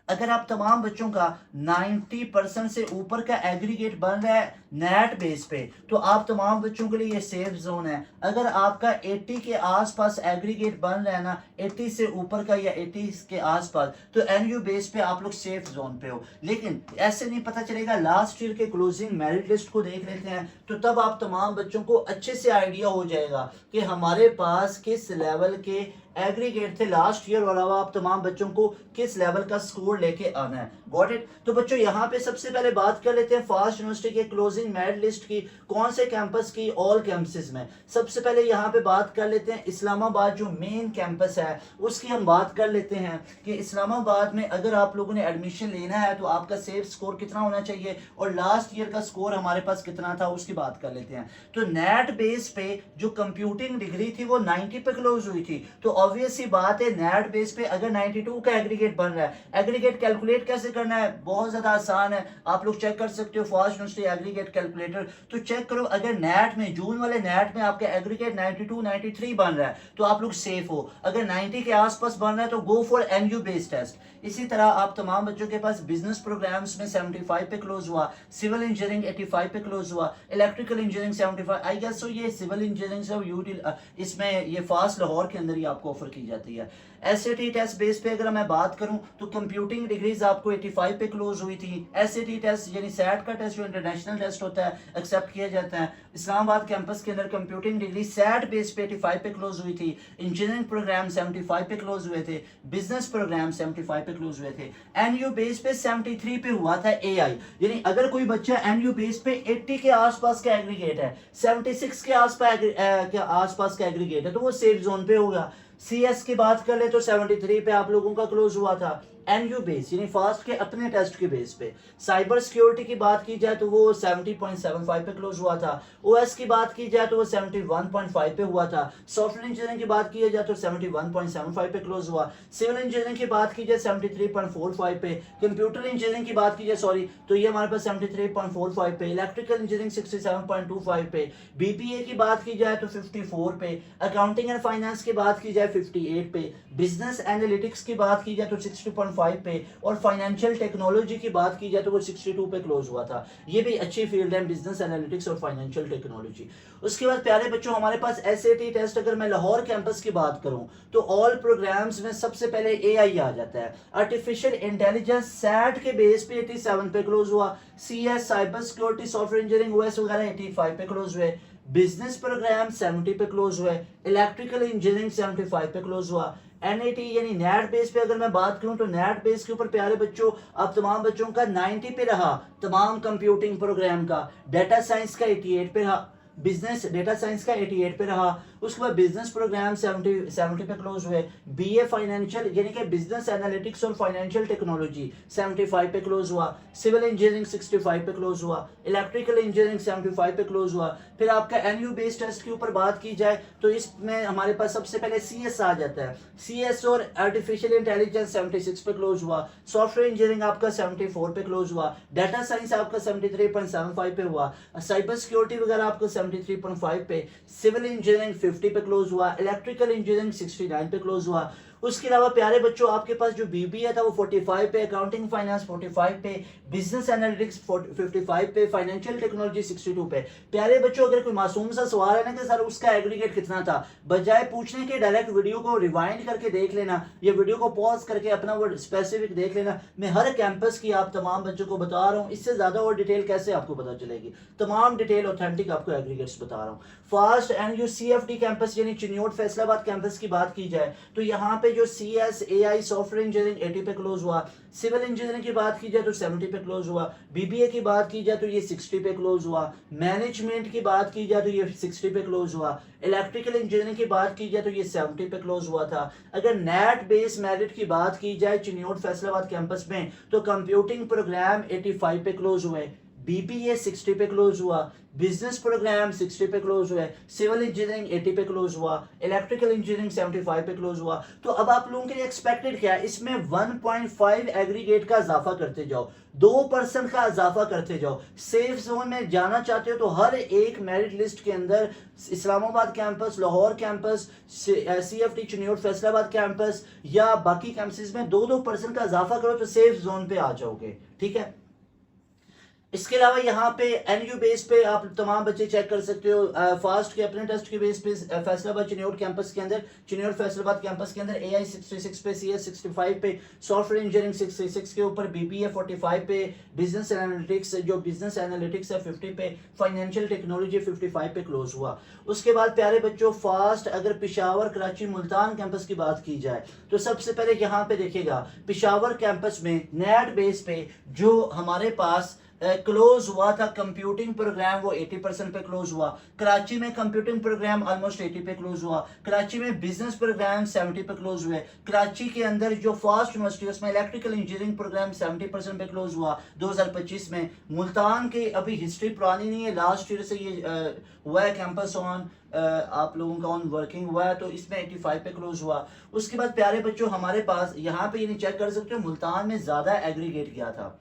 अगर आप तमाम बच्चों का 90% से ऊपर का एग्रीगेट बन रहा है नेट बेस पे, तो आप तमाम बच्चों के लिए ये सेफ जोन है। अगर आपका 80 के आसपास एग्रीगेट बन रहा है ना, 80 से ऊपर का या 80 के आसपास, तो एनयू बेस पे आप लोग सेफ जोन पे हो। लेकिन ऐसे नहीं पता चलेगा, लास्ट ईयर के क्लोजिंग मेरिट लिस्ट को देख लेते हैं, तो तब आप तमाम बच्चों को अच्छे से आइडिया हो जाएगा कि हमारे पास किस लेवल के एग्रीगेट थे लास्ट ईयर, और अब आप तमाम बच्चों को किस लेवल का स्कोर लेके आना है। Got it. तो बच्चों यहाँ पे सबसे पहले बात कर लेते हैं फास्ट यूनिवर्सिटी के क्लोजिंग मेरिट लिस्ट की, कौन से कैंपस की, ऑल कैंपसेस में। सबसे पहले यहाँ पे बात कर लेते हैं इस्लामाबाद जो मेन कैंपस है उसकी हम बात कर लेते हैं कि इस्लामाबाद में अगर आप लोगों ने एडमिशन लेना है तो आपका सेफ स्कोर कितना होना चाहिए, और लास्ट ईयर का स्कोर हमारे पास कितना था उसकी बात कर लेते हैं। तो नेट बेस पे जो कंप्यूटिंग डिग्री थी वो 90 पे क्लोज हुई थी, तो ऑब्वियस सी बात है नेट बेस पे अगर 92 का एग्रीगेट बन रहा है, एग्रीगेट कैलकुलेट कैसे करना है, बहुत ज्यादा आसान है। आप लोग चेक कर सकते हो फास्ट यूनिवर्सिटी एग्रीगेट कैलकुलेटर, तो चेक करो अगर नेट में, जून वाले नेट में आपका एग्रीगेट 92 93 बन रहा है तो आप लोग सेफ हो। अगर 90 के आसपास बन रहा है तो go for NU based test. इसी तरह आप तमाम बच्चों के पास बिजनेस प्रोग्राम्स में 75 पे क्लोज हुआ, सिविल इंजीनियरिंग 85 पे क्लोज हुआ, electrical engineering 75। I guess so ये सिविल इंजीनियरिंग से इसमें ये फास्ट लाहौर के अंदर ही आपको ऑफर की जाती है। एसएटी टेस्ट बेस पे अगर मैं बात करूं तो कंप्यूटिंग डिग्रीज आपको 85 पे क्लोज हुई थी। एसएटी टेस्ट यानी सैट का टेस्ट जो इंटरनेशनल टेस्ट होता है एक्सेप्ट किया जाता है, इस्लामाबाद कैंपस के अंदर कंप्यूटिंग डिग्री सैट बेस पे 85 पे क्लोज हुई थी। इंजीनियरिंग प्रोग्राम 75 पे क्लोज हुए थे, बिजनेस प्रोग्राम 75 पे क्लोज हुए थे। एनयू बेस पे 73 पे हुआ था एआई, यानी अगर कोई बच्चा एनयू बेस पे 80 के आसपास का एग्रीगेट है, 76 के आसपास का एग्रीगेट है, तो वो सेफ जोन पे होगा। सीएस की बात कर ले तो 73 पे आप लोगों का क्लोज हुआ था एनयू बेस यानी फास्ट के अपने टेस्ट के बेस पे। साइबर सिक्योरिटी की बात की जाए तो वो 70.75 पे क्लोज हुआ था। ओएस की बात की जाए तो वो 71.5 पे हुआ था। सॉफ्टवेयर इंजीनियरिंग की बात की जाए तो 71.75 पे क्लोज हुआ। सिविल इंजीनियरिंग की बात की जाए 73.45 पे। कंप्यूटर इंजीनियरिंग की बात की जाए तो ये हमारे पास 73.45 पे। इलेक्ट्रिकल इंजीनियरिंग 67.25 पे। बीपीए की बात की जाए तो 54 पे। अकाउंटिंग एंड फाइनेंस की बात की जाए 58 पे। बिजनेस एनालिटिक्स की बात की जाए तो 60.5 पे, और फाइनेंशियल टेक्नोलॉजी की बात की जाए तो वो 62 पे क्लोज हुआ था। ये भी अच्छी फील्ड है बिजनेस एनालिटिक्स और फाइनेंशियल टेक्नोलॉजी। उसके बाद प्यारे बच्चों हमारे पास एसएटी टेस्ट, अगर मैं लाहौर कैंपस की बात करूं तो ऑल प्रोग्राम्स में सबसे पहले एआई आ जाता है। आर्टिफिशियल इंटेलिजेंस सैट के बेस पे 87 पे क्लोज हुआ। CS cyber security software engineering OS वगैरह 85 पे क्लोज हुए। बिजनेस प्रोग्राम 70 पे क्लोज हुए। इलेक्ट्रिकल इंजीनियरिंग 75 पे क्लोज हुआ। एनआईटी यानी नेट बेस पे अगर मैं बात करूं तो नेट बेस के ऊपर प्यारे बच्चों अब तमाम बच्चों का 90 पे रहा तमाम कंप्यूटिंग प्रोग्राम का। डाटा साइंस का 88 पे रहा। बिजनेस डेटा साइंस का 88 पे रहा। उसके बाद बिजनेस प्रोग्राम 70 पे क्लोज हुए। बीए फाइनेंशियल यानी कि बिजनेस एनालिटिक्स और फाइनेंशियल टेक्नोलॉजी 75 पे क्लोज हुआ। सिविल इंजीनियरिंग 65 पे क्लोज हुआ। इलेक्ट्रिकल इंजीनियरिंग 75 पे क्लोज हुआ। फिर आपका एनयू बेस्ड टेस्ट के ऊपर बात की जाए तो इसमें हमारे पास सबसे पहले सीएस आ जाता है। सीएस और आर्टिफिशियल इंटेलिजेंस 76 पे क्लोज हुआ। सॉफ्टवेयर इंजीनियरिंग आपका 74 पे क्लोज हुआ। डाटा साइंस आपका 73.75 पे हुआ। साइबर सिक्योरिटी वगैरह आपको 73.5 पे। सिविल इंजीनियरिंग 50 पे क्लोज हुआ। इलेक्ट्रिकल इंजीनियरिंग 69 पे क्लोज हुआ। उसके अलावा प्यारे बच्चों आपके पास जो बीबीए था वो 45 पे, अकाउंटिंग फाइनेंस 45 पे, बिजनेस एनालिटिक्स 55 पे, फाइनेंशियल टेक्नोलॉजी 62 पे। प्यारे बच्चों अगर कोई मासूम सा सवाल है ना कि सर उसका एग्रीगेट कितना था, बजाय पूछने के डायरेक्ट वीडियो को रिवाइंड करके देख लेना या वीडियो को पॉज करके अपना वो स्पेसिफिक देख लेना। मैं हर कैंपस की आप तमाम बच्चों को बता रहा हूँ, इससे ज्यादा और डिटेल कैसे आपको पता चलेगी। तमाम डिटेल ऑथेंटिक आपको एग्रीगेट्स बता रहा हूँ। फास्ट एंड CFD कैंपस यानी चिन्योट फैसलाबाद कैंपस की बात की जाए तो यहाँ पे जो CS AI सॉफ्टवेयर इंजीनियरिंग 80 पे क्लोज हुआ। सिविल इंजीनियरिंग की बात की जाए तो 70 पे क्लोज हुआ। बीबीए की बात की जाए तो ये 60 पे क्लोज हुआ। मैनेजमेंट की बात की जाए तो ये 60 पे क्लोज हुआ। इलेक्ट्रिकल इंजीनियरिंग की बात की जाए तो ये 70 पे क्लोज हुआ था। अगर नेट बेस मेरिट की बात की जाए चिन्योट फैसलाबाद कैंपस में तो कंप्यूटिंग प्रोग्राम 85 पे क्लोज हुए। बीबीए 60 पे क्लोज हुआ। बिजनेस प्रोग्राम 60 पे क्लोज हुआ। सिविल इंजीनियरिंग 80 पे क्लोज हुआ। इलेक्ट्रिकल इंजीनियरिंग 75 पे क्लोज हुआ। तो अब आप लोगों के लिए एक्सपेक्टेड क्या है, इसमें 1.5 एग्रीगेट का इजाफा करते जाओ, 2% का इजाफा करते जाओ। सेफ जोन में जाना चाहते हो तो हर एक मेरिट लिस्ट के अंदर Islamabad campus, Lahore campus, CFD Chiniot Faisalabad campus या बाकी कैंपसेस में 2% का इजाफा करो तो सेफ जोन पे आ जाओगे। ठीक है। इसके अलावा यहाँ पे एनयू बेस पे आप तमाम बच्चे चेक कर सकते हो। फास्ट के अपने टेस्ट के बेस पे फैसलाबाद चिन्योट कैंपस के अंदर, चिन्योट फैसलाबाद कैंपस के अंदर AI 66 पे, CS 65 पे, सॉफ्टवेयर इंजीनियरिंग 66 के ऊपर, BBA 45 पे, बिजनेस एनालिटिक्स जो बिजनेस एनालिटिक्स है 50 पे, फाइनेंशियल टेक्नोलॉजी 55 पे क्लोज हुआ। उसके बाद प्यारे बच्चों फास्ट अगर पिशावर, कराची, मुल्तान कैंपस की बात की जाए तो सबसे पहले यहाँ पे देखिएगा पिशावर कैंपस में नेट बेस पे जो हमारे पास क्लोज हुआ था कंप्यूटिंग प्रोग्राम वो 80% पे क्लोज हुआ। कराची में कंप्यूटिंग प्रोग्राम ऑलमोस्ट 80 पे क्लोज हुआ। कराची में बिजनेस प्रोग्राम 70 पे क्लोज हुए। कराची के अंदर जो फास्ट यूनिवर्सिटी उसमें इलेक्ट्रिकल इंजीनियरिंग प्रोग्राम 70% पे क्लोज हुआ 2025 में। मुल्तान की अभी हिस्ट्री पुरानी नहीं है, लास्ट ईयर से ये हुआ है कैंपस ऑन आप लोगों का ऑन वर्किंग हुआ है, तो इसमें 85 पे क्लोज हुआ। उसके बाद प्यारे बच्चों हमारे पास यहाँ पे ये चेक कर सकते हो मुल्तान में ज्यादा एग्रीगेट गया था।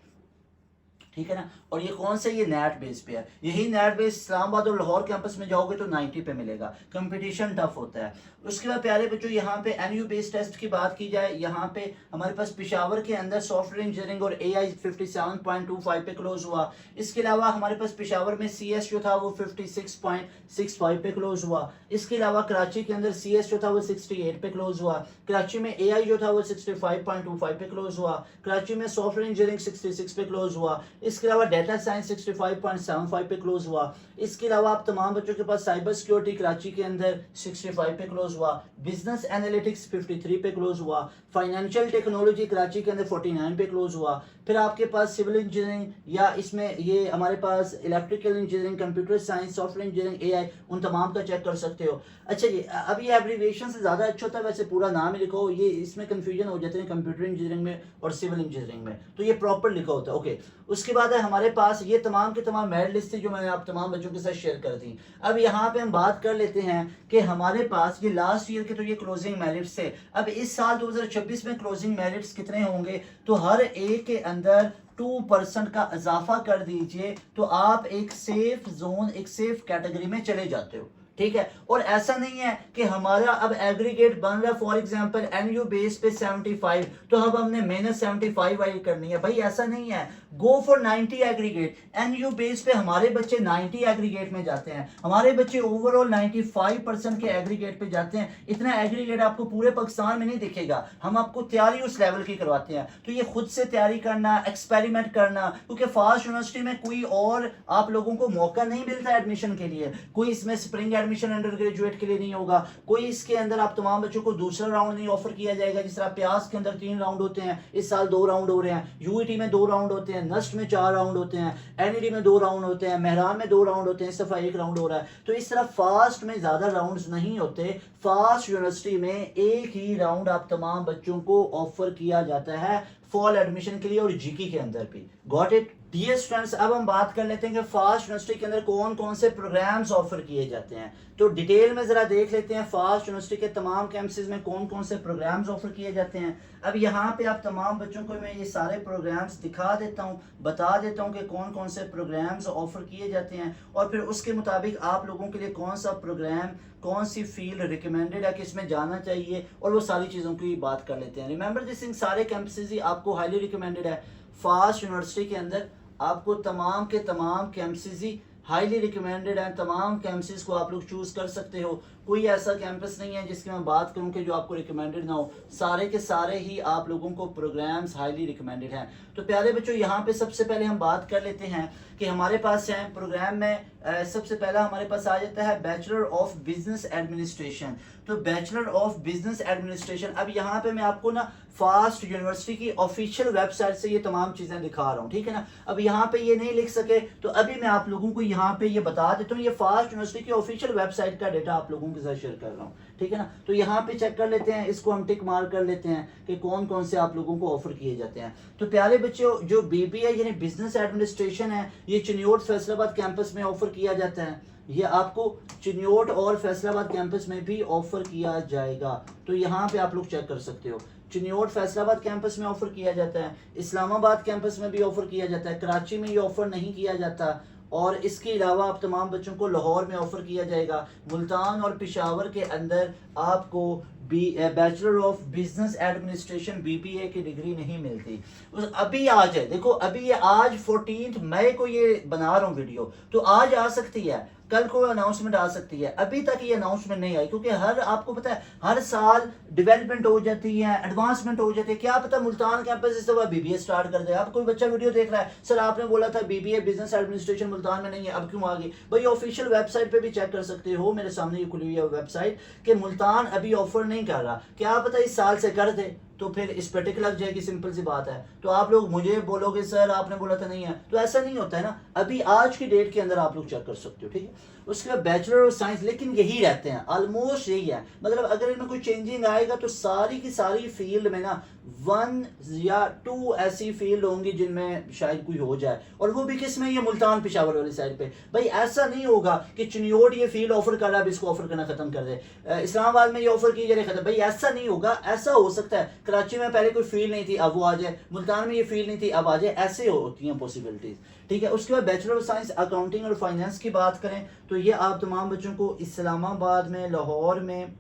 ठीक है ना। और ये कौन सा, ये नेट बेस पे है। यही नेट बेस इस्लामाबाद और लाहौर कैंपस में जाओगे तो 90 पे मिलेगा। कंपटीशन टफ होता है। उसके बाद प्यारे बच्चों यहाँ पे एनयू बेस टेस्ट की बात की जाए, यहाँ पे हमारे पास पिशावर के अंदर सॉफ्टवेयर इंजीनियरिंग और AI 57.25 पे क्लोज हुआ। इसके अलावा हमारे पास पिशावर में CS जो था वो 56.65 पे क्लोज हुआ। इसके अलावा कराची के अंदर CS जो था वो 68 पे क्लोज हुआ। कराची में AI जो था वो 65.25 पे क्लोज हुआ। कराची में सॉफ्टवेयर इंजीनियरिंग 66 पे क्लोज हुआ। इसके अलावा डाटा साइंस 65.75 पे क्लोज हुआ। इसके अलावा आप तमाम बच्चों के पास साइबर सिक्योरिटी कराची के अंदर 65 पे क्लोज हुआ। बिजनेस एनालिटिक्स 53 पे क्लोज हुआ। फाइनेंशियल टेक्नोलॉजी कराची के अंदर 49 पे क्लोज हुआ। फिर आपके पास सिविल इंजीनियरिंग या इसमें ये हमारे पास electrical engineering, computer science, software engineering, AI उन तमाम का चेक कर सकते हो। अच्छा जी, अब ये एब्रीविएशन से ज्यादा अच्छा होता है, वैसे पूरा नाम ही लिखो, ये इसमें कंफ्यूजन हो जाते हैं कंप्यूटर इंजीनियरिंग में और सिविल इंजीनियरिंग में, तो ये प्रॉपर लिखा होता है। ओके। उसके बाद है हमारे पास ये तमाम के तमाम मेरिट लिस्ट थी जो मैंने आप तमाम बच्चों के साथ शेयर कर दी। अब यहाँ पे हम बात कर लेते हैं कि हमारे पास ये लास्ट ईयर के तो ये क्लोजिंग मेरिट्स थे। अब इस साल 2026 में क्लोजिंग मेरिट्स कितने होंगे, तो हर एक के अंदर 2% का इजाफा कर दीजिए तो आप एक सेफ जोन, एक सेफ कैटेगरी में चले जाते हो। ठीक है। और ऐसा नहीं है कि हमारा अब एग्रीगेट बन रहा है, फॉर एग्जांपल एनयू बेस पे 75 तो अब हमने मेहनत 75 वाली करनी है, भाई ऐसा नहीं है। Go for 90 aggregate. NU base पे हमारे बच्चे 90 एग्रीगेट में जाते हैं, हमारे बच्चे ओवरऑल 95% के एग्रीगेट पे जाते हैं। इतना एग्रीगेट आपको पूरे पाकिस्तान में नहीं दिखेगा, हम आपको तैयारी उस लेवल की करवाते हैं। तो ये खुद से तैयारी करना, एक्सपेरिमेंट करना, क्योंकि फास्ट यूनिवर्सिटी में कोई और आप लोगों को मौका नहीं मिलता एडमिशन के लिए। कोई इसमें स्प्रिंग एडमिशन अंडर ग्रेजुएट के लिए नहीं होगा, कोई इसके अंदर आप तमाम बच्चों को दूसरा राउंड नहीं ऑफर किया जाएगा। जिस तरह प्यास के अंदर 3 राउंड होते हैं, इस साल 2 राउंड हो रहे हैं। यूईटी में 2 राउंड होते हैं, हैं, नस्ट में 4 राउंड होते हैं, एनईडी में 2 राउंड होते हैं, मेहरान में 2 राउंड होते हैं, इस दफ़ा 1 राउंड हो रहा है। तो इस तरह फास्ट में ज़्यादा राउंड्स नहीं होते। फास्ट यूनिवर्सिटी में एक ही राउंड आप तमाम बच्चों को ऑफर किया जाता है फॉल एडमिशन के लिए और जीके के अंदर भी। गॉट इट डियर स्टूडेंट्स, अब हम बात कर लेते हैं कि फास्ट यूनिवर्सिटी के अंदर कौन कौन से प्रोग्राम्स ऑफर किए जाते हैं। तो डिटेल में जरा देख लेते हैं फास्ट यूनिवर्सिटी के तमाम कैंपसेस में कौन कौन से प्रोग्राम्स ऑफर किए जाते हैं। अब यहाँ पे आप तमाम बच्चों को मैं ये सारे प्रोग्राम्स दिखा देता हूँ, बता देता हूँ कि कौन कौन से प्रोग्राम्स ऑफर किए जाते हैं और फिर उसके मुताबिक आप लोगों के लिए कौन सा प्रोग्राम, कौन सी फील्ड रिकमेंडेड है कि इसमें जाना चाहिए, और वो सारी चीज़ों की बात कर लेते हैं। रिमेंबर दिस, इन सारे कैंपसेस ही आपको हाईली रिकमेंडेड है। फास्ट यूनिवर्सिटी के अंदर आपको तमाम के तमाम कैंपसेस ही हाईली रिकमेंडेड हैं। तमाम कैंपसेस को आप लोग चूज़ कर सकते हो। कोई ऐसा कैंपस नहीं है जिसकी मैं बात करूं कि जो आपको रिकमेंडेड ना हो। सारे के सारे ही आप लोगों को प्रोग्राम्स हाईली रिकमेंडेड हैं। तो प्यारे बच्चों, यहाँ पे सबसे पहले हम बात कर लेते हैं कि हमारे पास है प्रोग्राम में सबसे पहला हमारे पास आ जाता है बैचलर ऑफ बिजनेस एडमिनिस्ट्रेशन। तो बैचलर ऑफ बिजनेस एडमिनिस्ट्रेशन, अब यहाँ पे मैं आपको ना फास्ट यूनिवर्सिटी की ऑफिशियल वेबसाइट से ये तमाम चीज़ें दिखा रहा हूँ, ठीक है ना। अब यहाँ पे ये नहीं लिख सके तो अभी मैं आप लोगों को यहाँ पे ये बता देता हूँ। ये फास्ट यूनिवर्सिटी की ऑफिशियल वेबसाइट का डेटा आप लोगों के साथ शेयर कर रहा हूँ, ठीक है ना। तो यहाँ पे चेक कर लेते हैं, इसको हम टिक मार कर लेते हैं कि कौन कौन से आप लोगों को ऑफर किए जाते हैं। तो प्यारे बच्चों, जो बीबीए यानी बिजनेस एडमिनिस्ट्रेशन है, ये चिन्योट फैसलाबाद कैंपस में ऑफर किया जाता है। ये आपको चिन्योट और फैसलाबाद कैंपस में भी ऑफर किया जाएगा। तो यहाँ पे आप लोग चेक कर सकते हो, चिन्योट फैसलाबाद कैंपस में ऑफर किया जाता है, इस्लामाबाद कैंपस में भी ऑफर किया जाता है, कराची में ये ऑफर नहीं किया जाता। और इसके अलावा आप तमाम बच्चों को लाहौर में ऑफर किया जाएगा। मुल्तान और पेशावर के अंदर आपको bachelor of business administration BBA की डिग्री नहीं मिलती। अभी आज है, देखो अभी ये आज 14 मई को ये बना रहा हूँ वीडियो, तो आज आ सकती है, कल को अनाउंसमेंट आ सकती है। अभी तक ये अनाउंसमेंट नहीं आई क्योंकि आपको पता है हर साल डेवलपमेंट हो जाती है, एडवांसमेंट हो जाती है। क्या पता मुल्तान कैंपस इस दफा बीबीए स्टार्ट कर दे। अब कोई बच्चा वीडियो देख रहा है, सर आपने बोला था बीबीए बिजनेस एडमिनिस्ट्रेशन मुल्तान में नहीं है, अब क्यों आ गई? भाई ऑफिशियल वेबसाइट पे भी चेक कर सकते हो, मेरे सामने ये खुली हुई है वेबसाइट, कि मुल्तान अभी ऑफर नहीं कर रहा। क्या पता इस साल से कर दे तो फिर इस पे टिक लग जाएगी, सिंपल सी बात है। तो आप लोग मुझे बोलोगे सर आपने बोला था नहीं है, तो ऐसा नहीं होता है ना। अभी आज की डेट के अंदर आप लोग चेक कर सकते हो, ठीक है। उसके बाद बैचलर ऑफ साइंस, लेकिन यही रहते हैं, ऑलमोस्ट यही है। मतलब अगर इनमें कोई चेंजिंग आएगा तो सारी की सारी फील्ड में ना 1 या 2 ऐसी फील्ड होंगी जिनमें शायद कोई हो जाए, और वो भी किस में, ये मुल्तान पेशावर वाली साइड पे। भाई ऐसा नहीं होगा कि चिन्योट ये फील्ड ऑफर कर रहा है, अब इसको ऑफर करना खत्म कर दे, इस्लामाबाद में ये ऑफर की जा रही खत्म। भाई ऐसा नहीं होगा। ऐसा हो सकता है कराची में पहले कोई फील्ड नहीं थी, अब वो आ जाए, मुल्तान में ये फील्ड नहीं थी, अब आ जाए, ऐसे होती हैं पॉसिबिलिटीज, ठीक है। उसके बाद बैचलर ऑफ साइंस अकाउंटिंग और फाइनेंस की बात करें तो ये आप तमाम बच्चों को इस्लामाबाद में, लाहौर में,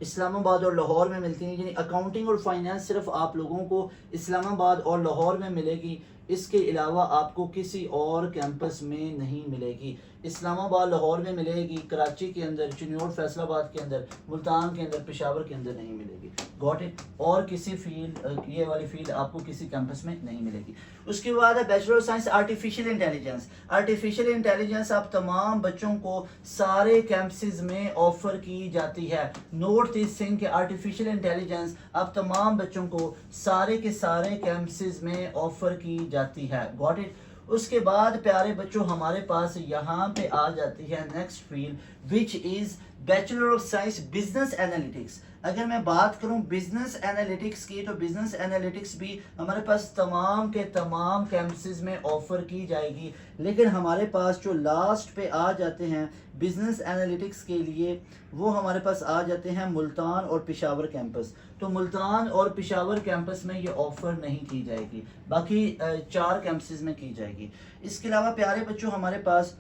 इस्लामाबाद और लाहौर में मिलती हैं। यानी अकाउंटिंग और फाइनेंस सिर्फ आप लोगों को इस्लामाबाद और लाहौर में मिलेगी, इसके अलावा आपको किसी और कैंपस में नहीं मिलेगी। इस्लामाबाद लाहौर में मिलेगी, कराची के अंदर, चिन्योट फैसलाबाद के अंदर, मुल्तान के अंदर, पेशावर के अंदर नहीं मिलेगी। Got it. और किसी फील्ड, ये वाली फील्ड आपको किसी कैंपस में नहीं मिलेगी। उसके बाद है bachelor of science artificial intelligence. Artificial intelligence आप तमाम बच्चों को सारे कैंपसेस में ऑफर की जाती है। नोट दिस थिंग कि आर्टिफिशियल इंटेलिजेंस आप तमाम बच्चों को सारे के सारे कैंपसेस में ऑफर की जाती है। Got it. उसके बाद प्यारे बच्चों हमारे पास यहाँ पे आ जाती है next field which is bachelor of science business analytics. अगर मैं बात करूं बिजनेस एनालिटिक्स की, तो बिजनेस एनालिटिक्स भी हमारे पास तमाम के तमाम कैंपसेस में ऑफर की जाएगी। लेकिन हमारे पास जो लास्ट पे आ जाते हैं बिजनेस एनालिटिक्स के लिए, वो हमारे पास आ जाते हैं मुल्तान और पेशावर कैंपस। तो मुल्तान और पेशावर कैंपस में ये ऑफर नहीं की जाएगी, बाकी 4 कैंपसेस में की जाएगी। इसके अलावा प्यारे बच्चों हमारे पास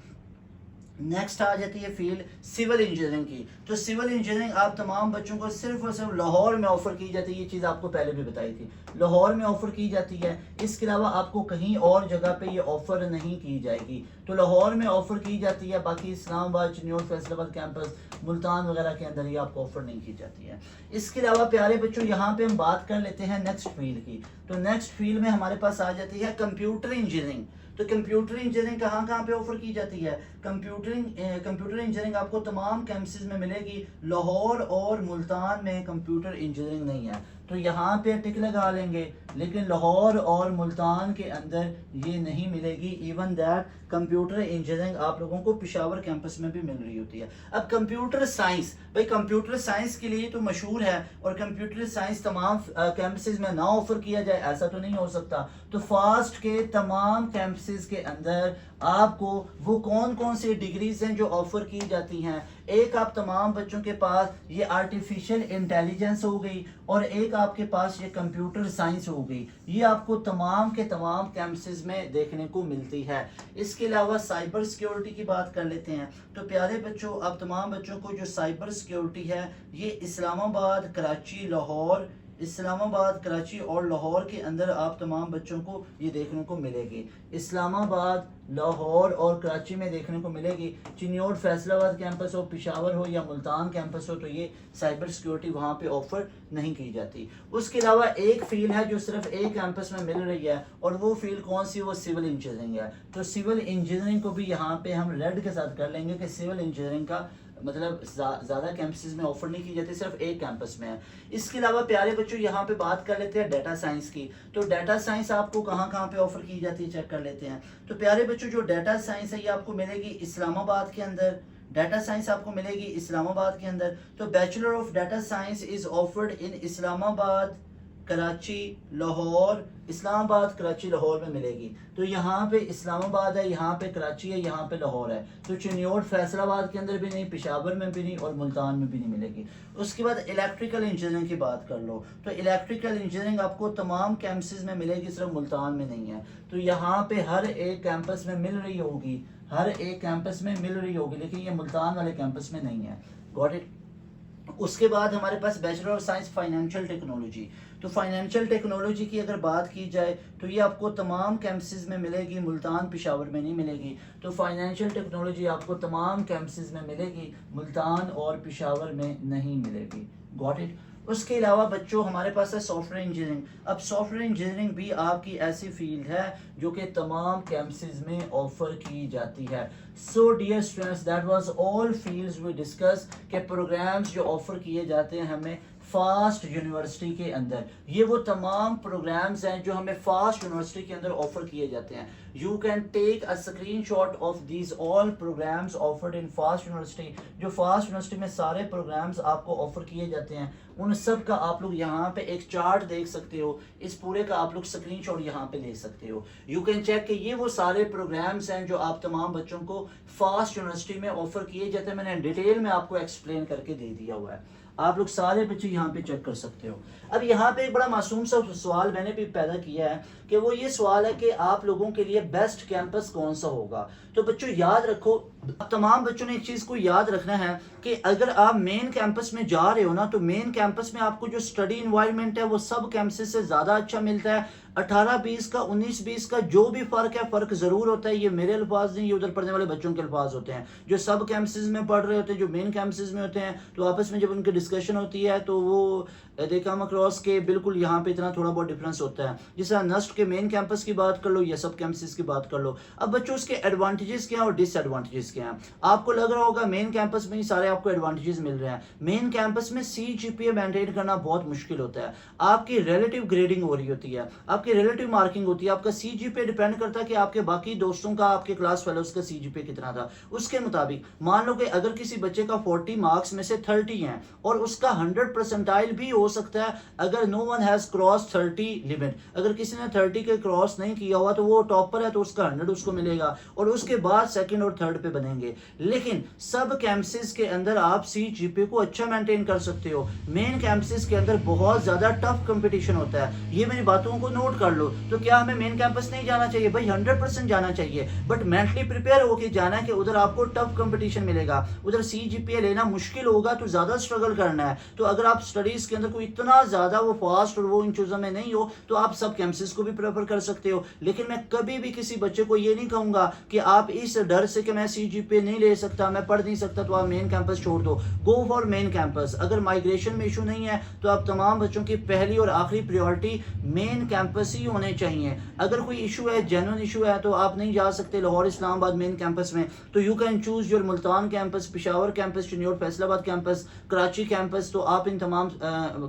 नेक्स्ट आ जाती है फील्ड सिविल इंजीनियरिंग की। तो सिविल इंजीनियरिंग आप तमाम बच्चों को सिर्फ और सिर्फ लाहौर में ऑफर की जाती है। ये चीज़ आपको पहले भी बताई थी, लाहौर में ऑफर की जाती है। इसके अलावा आपको कहीं और जगह पे ये ऑफर नहीं की जाएगी। तो लाहौर में ऑफर की जाती है, बाकी इस्लामाबाद, चिन्योट फैसलाबाद कैंपस, मुल्तान वगैरह के अंदर ये आपको ऑफर नहीं की जाती है। इसके अलावा प्यारे बच्चों यहाँ पे हम बात कर लेते हैं नेक्स्ट फील्ड की। तो नेक्स्ट फील्ड में हमारे पास आ जाती है कंप्यूटर इंजीनियरिंग। तो कंप्यूटर इंजीनियरिंग कहाँ पे ऑफर की जाती है? कंप्यूटर इंजीनियरिंग आपको तमाम कैंपसेस में मिलेगी। लाहौर और मुल्तान में कंप्यूटर इंजीनियरिंग नहीं है। तो यहाँ पे टिक लगा लेंगे, लेकिन लाहौर और मुल्तान के अंदर ये नहीं मिलेगी। इवन दैट कंप्यूटर इंजीनियरिंग आप लोगों को पेशावर कैंपस में भी मिल रही होती है। अब कंप्यूटर साइंस, भाई कंप्यूटर साइंस के लिए तो मशहूर है, और कंप्यूटर साइंस तमाम कैंपसेस में ना ऑफर किया जाए ऐसा तो नहीं हो सकता। तो फास्ट के तमाम कैंपसेस के अंदर आपको वो कौन कौन सी डिग्रीज हैं जो ऑफर की जाती हैं। एक आप तमाम बच्चों के पास ये आर्टिफिशियल इंटेलिजेंस हो गई, और एक आपके पास ये कंप्यूटर साइंस हो गई। ये आपको तमाम के तमाम कैंपसेस में देखने को मिलती है। इसके अलावा साइबर सिक्योरिटी की बात कर लेते हैं। तो प्यारे बच्चों, अब तमाम बच्चों को जो साइबर सिक्योरिटी है ये इस्लामाबाद, कराची, लाहौर, इस्लामाबाद, कराची और लाहौर के अंदर आप तमाम बच्चों को ये देखने को मिलेगी। इस्लामाबाद, लाहौर और कराची में देखने को मिलेगी। चिन्योट फैसलाबाद कैंपस हो, पेशावर हो या मुल्तान कैंपस हो, तो ये साइबर सिक्योरिटी वहाँ पे ऑफर नहीं की जाती। उसके अलावा एक फील्ड है जो सिर्फ एक कैंपस में मिल रही है, और वो फील्ड कौन सी, वो सिविल इंजीनियरिंग है। तो सिविल इंजीनियरिंग को भी यहाँ पे हम रेड के साथ कर लेंगे कि सिविल इंजीनियरिंग का मतलब ज़्यादा कैंपसेस में ऑफर नहीं की जाती, सिर्फ एक कैंपस में है। इसके अलावा प्यारे बच्चों यहाँ पे बात कर लेते हैं डाटा साइंस की। तो डाटा साइंस आपको कहाँ कहाँ पे ऑफर की जाती है चेक कर लेते हैं। तो प्यारे बच्चों, जो डाटा साइंस है ये आपको मिलेगी इस्लामाबाद के अंदर। डाटा साइंस आपको मिलेगी इस्लामाबाद के अंदर। तो bachelor of data science is offered in Islamabad, Karachi, Lahore, Islamabad, Karachi, Lahore में मिलेगी। तो यहाँ पे इस्लामाबाद है, यहाँ पे कराची है, यहाँ पे लाहौर है। तो चिन्योट फैसलाबाद के अंदर भी नहीं, पेशावर में भी नहीं, और मुल्तान में भी नहीं मिलेगी। उसके बाद इलेक्ट्रिकल इंजीनियरिंग की बात कर लो। तो इलेक्ट्रिकल इंजीनियरिंग आपको तमाम कैंपसेस में मिलेगी, सिर्फ मुल्तान में नहीं है। तो यहाँ पे हर एक कैंपस में मिल रही होगी, हर एक कैंपस में मिल रही होगी, लेकिन ये मुल्तान वाले कैंपस में नहीं है। Got it. उसके बाद हमारे पास bachelor of science financial technology. तो फाइनेंशियल टेक्नोलॉजी की अगर बात की जाए तो ये आपको तमाम कैंपसेस में मिलेगी, मुल्तान पेशावर में नहीं मिलेगी। तो फाइनेंशियल टेक्नोलॉजी आपको तमाम कैंपसेस में मिलेगी, मुल्तान और पेशावर में नहीं मिलेगी। Got it. उसके अलावा बच्चों हमारे पास है सॉफ्टवेयर इंजीनियरिंग। अब सॉफ्टवेयर इंजीनियरिंग भी आपकी ऐसी फील्ड है जो कि तमाम कैंपसेस में ऑफर की जाती है। So dear students, that was all fields we discuss के प्रोग्राम्स जो ऑफर किए जाते हैं हमें फास्ट यूनिवर्सिटी के अंदर। ये वो तमाम प्रोग्राम्स हैं जो हमें फास्ट यूनिवर्सिटी के अंदर ऑफर किए जाते हैं। You can take a screenshot of these all programs offered in FAST University. जो फास्ट यूनिवर्सिटी में सारे प्रोग्राम्स आपको ऑफर किए जाते हैं, उन सब का आप लोग यहाँ पे एक चार्ट देख सकते हो। इस पूरे का आप लोग स्क्रीनशॉट यहाँ पे ले सकते हो। यू कैन चेक कि ये वो सारे प्रोग्राम्स हैं जो आप तमाम बच्चों को फास्ट यूनिवर्सिटी में ऑफर किए जाते हैं। मैंने डिटेल में आपको एक्सप्लेन करके दे दिया हुआ है, आप लोग सारे बच्चे यहाँ पे चेक कर सकते हो। अब यहाँ पे एक बड़ा मासूम सा सवाल मैंने भी पैदा किया है कि वो ये सवाल है कि आप लोगों के लिए बेस्ट कैंपस कौन सा होगा। तो बच्चों याद रखो, तमाम बच्चों ने एक चीज को याद रखना है कि अगर आप मेन कैंपस में जा रहे हो ना, तो मेन कैंपस में आपको जो स्टडी इन्वायरमेंट है वो सब कैंपस से ज्यादा अच्छा मिलता है। 18-20 का, 19-20 का जो भी फर्क है, फर्क जरूर होता है। ये मेरे अल्फाज नहीं, ये उधर पढ़ने वाले बच्चों के अल्फाज होते हैं जो सब कैंपसेस में पढ़ रहे होते हैं, जो मेन कैंपसेस में होते हैं। तो आपस में जब उनकी डिस्कशन होती है तो वो दे कम अक्रॉस के बिल्कुल यहाँ पे इतना थोड़ा बहुत डिफरेंस होता है। जैसे नस्ट के मेन कैंपस की बात कर लो या सब कैंपसेस की बात कर लो। अब बच्चों उसके एडवांटेजेस क्या है और डिसएडवांटेजेस क्या है। आपको लग रहा होगा मेन कैंपस में ही सारे आपको एडवांटेजेस मिल रहे हैं। मेन कैंपस में CGPA मेंटेन करना बहुत मुश्किल होता है। आपकी रिलेटिव ग्रेडिंग हो रही होती है, आपकी रिलेटिव मार्किंग होती है। आपका CGPA डिपेंड करता है कि आपके बाकी दोस्तों का, आपके क्लास फेलोज का CGPA कितना था। उसके मुताबिक मान लो कि अगर किसी बच्चे का 40 मार्क्स में से 30 हैं और उसका 100 परसेंटाइल भी हो सकता है अगर no one has cross 30 limit. अगर किसी ने 30 के क्रॉस नहीं किया हुआ तो वो टॉपर है, तो उसका 100 उसको मिलेगा और उसके बाद सेकंड और थर्ड पे बनेंगे। लेकिन सब कैंपसेस के अंदर आप CGPA को अच्छा मेंटेन कर सकते हो। मेन कैंपसेस के अंदर बहुत ज्यादा टफ कंपटीशन होता है, ये मेरी बातों को नोट कर लो। तो क्या हमें मेन कैंपस नहीं जाना चाहिए? भाई 100% जाना चाहिए, बट मेंटली प्रिपेयर होके जाना है कि उधर आपको टफ कंपटीशन मिलेगा, उधर CGPA लेना मुश्किल होगा, तो ज्यादा स्ट्रगल करना है। तो अगर आप स्टडीज के अंदर कोई इतना ज्यादा वो फास्ट और वो इन चीजों में नहीं हो तो आप सब कैंपसेस को भी प्रेफर कर सकते हो। लेकिन मैं कभी भी किसी बच्चे को ये नहीं कहूंगा कि आप इस डर से कि मैं CGPA नहीं ले सकता, मैं पढ़ नहीं सकता, तो आप मेन कैंपस छोड़ दो। Go for main campus. अगर माइग्रेशन में इशू नहीं है तो आप तमाम बच्चों की पहली और आखिरी प्रायोरिटी मेन कैंपस कैंपस ही होने चाहिए। अगर कोई इशू है, जेन्युइन इशू है, तो आप नहीं जा सकते लाहौर इस्लामाबाद मेन कैंपस में, तो you can choose your Multan campus, Peshawar campus, Chiniot Faisalabad campus, Karachi campus. तो आप इन तमाम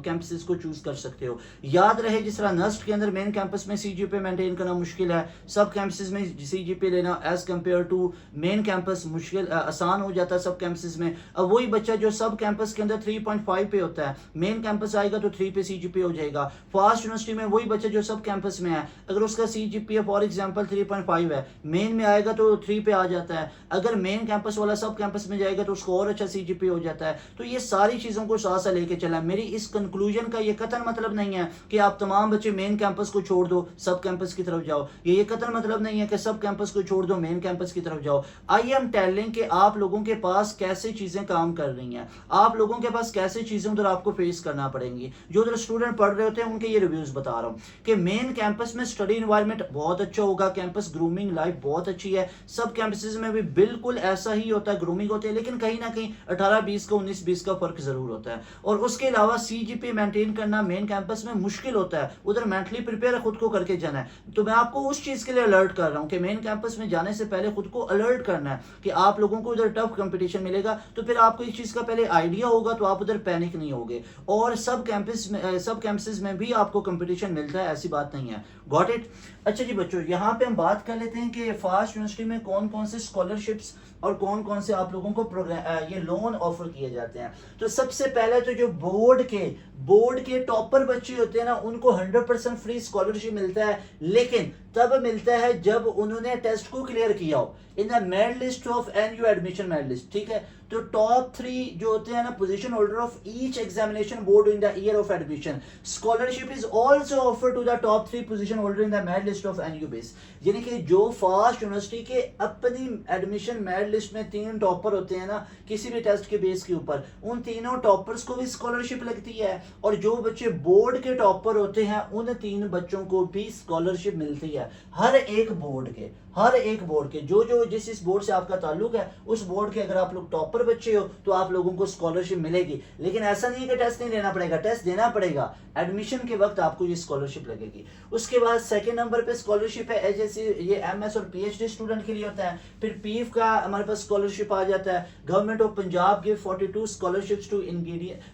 कैंपसेस को चूज कर सकते हो। याद रहे जिस तरह नस्ट के अंदर मेन कैंपस में CGPA मेंटेन करना मुश्किल है, सब कैंपसेस में CGPA लेना as compare to main campus मुश्किल आसान हो जाता है सब कैंपसेस में। अब वही बच्चा जो सब कैंपस के अंदर 3.5 पे होता है, मेन कैंपस आएगा तो 3 पे CGPA हो जाएगा। फास्ट यूनिवर्सिटी में वही बच्चा जो सब कैंपस में है, अगर उसका CGPA फॉर एग्जांपल 3.5 है, मेन में आएगा तो 3 पे आ जाता है। अगर मेन कैंपस वाला सब कैंपस में जाएगा तो उसको और अच्छा CGPA हो जाता है। तो ये सारी चीजों को साथ साथ लेके चला। मेरी इस कंक्लूजन का ये कतन मतलब नहीं है कि आप तमाम बच्चे मेन कैंपस को छोड़ दो सब कैंपस की तरफ जाओ, ये कतन मतलब नहीं है कि सब कैंपस को छोड़ दो मेन कैंपस की तरफ जाओ। आई एम टेलिंग कि आप लोगों के पास कैसे चीजें काम कर रही हैं, आप लोगों के पास कैसे चीजें उधर आपको फेस करना पड़ेंगी। जो उधर स्टूडेंट पढ़ रहे होते हैं उनके ये रिव्यूज बता रहा हूं कि मेन कैंपस में स्टडी एनवायरनमेंट बहुत अच्छा होगा, कैंपस ग्रूमिंग लाइफ बहुत अच्छी है। सब कैंपसेस में भी बिल्कुल ऐसा ही होता है, ग्रूमिंग होती है, लेकिन कहीं ना कहीं 18-20 का 19-20 का फर्क जरूर होता है। और उसके अलावा CGPA मेंटेन करना मेन कैंपस में मुश्किल होता है, उधर मेंटली प्रिपेयर खुद को करके जाना है। तो मैं आपको उस चीज के लिए अलर्ट कर रहा हूं कि मेन कैंपस में जाने से पहले खुद को अलर्ट करना है कि आप लोगों को उधर टफ कंपटीशन मिलेगा, तो फिर आपको इस चीज का पहले आइडिया होगा, तो आप उधर पैनिक नहीं होगे। और सब कैंपसेस में भी आपको कंपटीशन मिलता है, ऐसी बात नहीं है। Got it? अच्छा जी बच्चों, यहाँ पे हम बात कर लेते हैं कि फास्ट यूनिवर्सिटी में कौन कौन से स्कॉलरशिप्स और कौन कौन से आप लोगों को ये लोन ऑफर किए जाते हैं। तो सबसे पहले तो जो बोर्ड के टॉपर बच्चे होते हैं ना, उनको 100% फ्री स्कॉलरशिप मिलता है, लेकिन तब मिलता है जब उन्होंने टेस्ट को क्लियर किया हो in the merit list of NU admission merit list. ठीक है, तो टॉप 3 जो होते हैं ना position holder of each examination board in the year of admission, scholarship is also offered to the top 3 position holder in the merit list of NU base. यानी कि जो फास्ट यूनिवर्सिटी के अपनी एडमिशन मेरिट लिस्ट में 3 topper होते हैं ना किसी भी टेस्ट के बेस के ऊपर, उन तीनों टॉपर्स को भी स्कॉलरशिप लगती है। और जो बच्चे बोर्ड के टॉपर होते हैं उन 3 बच्चों को भी स्कॉलरशिप मिलती है। हर एक बोर्ड के जो जिस बोर्ड से आपका ताल्लुक है, उस बोर्ड के अगर आप लोग टॉपर बच्चे हो तो आप लोगों को स्कॉलरशिप मिलेगी। लेकिन ऐसा नहीं है कि टेस्ट नहीं देना पड़ेगा, टेस्ट देना पड़ेगा, एडमिशन के वक्त आपको ये स्कॉलरशिप लगेगी। उसके बाद सेकंड नंबर पे स्कॉलरशिप है HSC, ये MS और PhD स्टूडेंट के लिए होता है। फिर PIF का हमारे पास स्कॉलरशिप आ जाता है। Government of Punjab give 42 scholarships to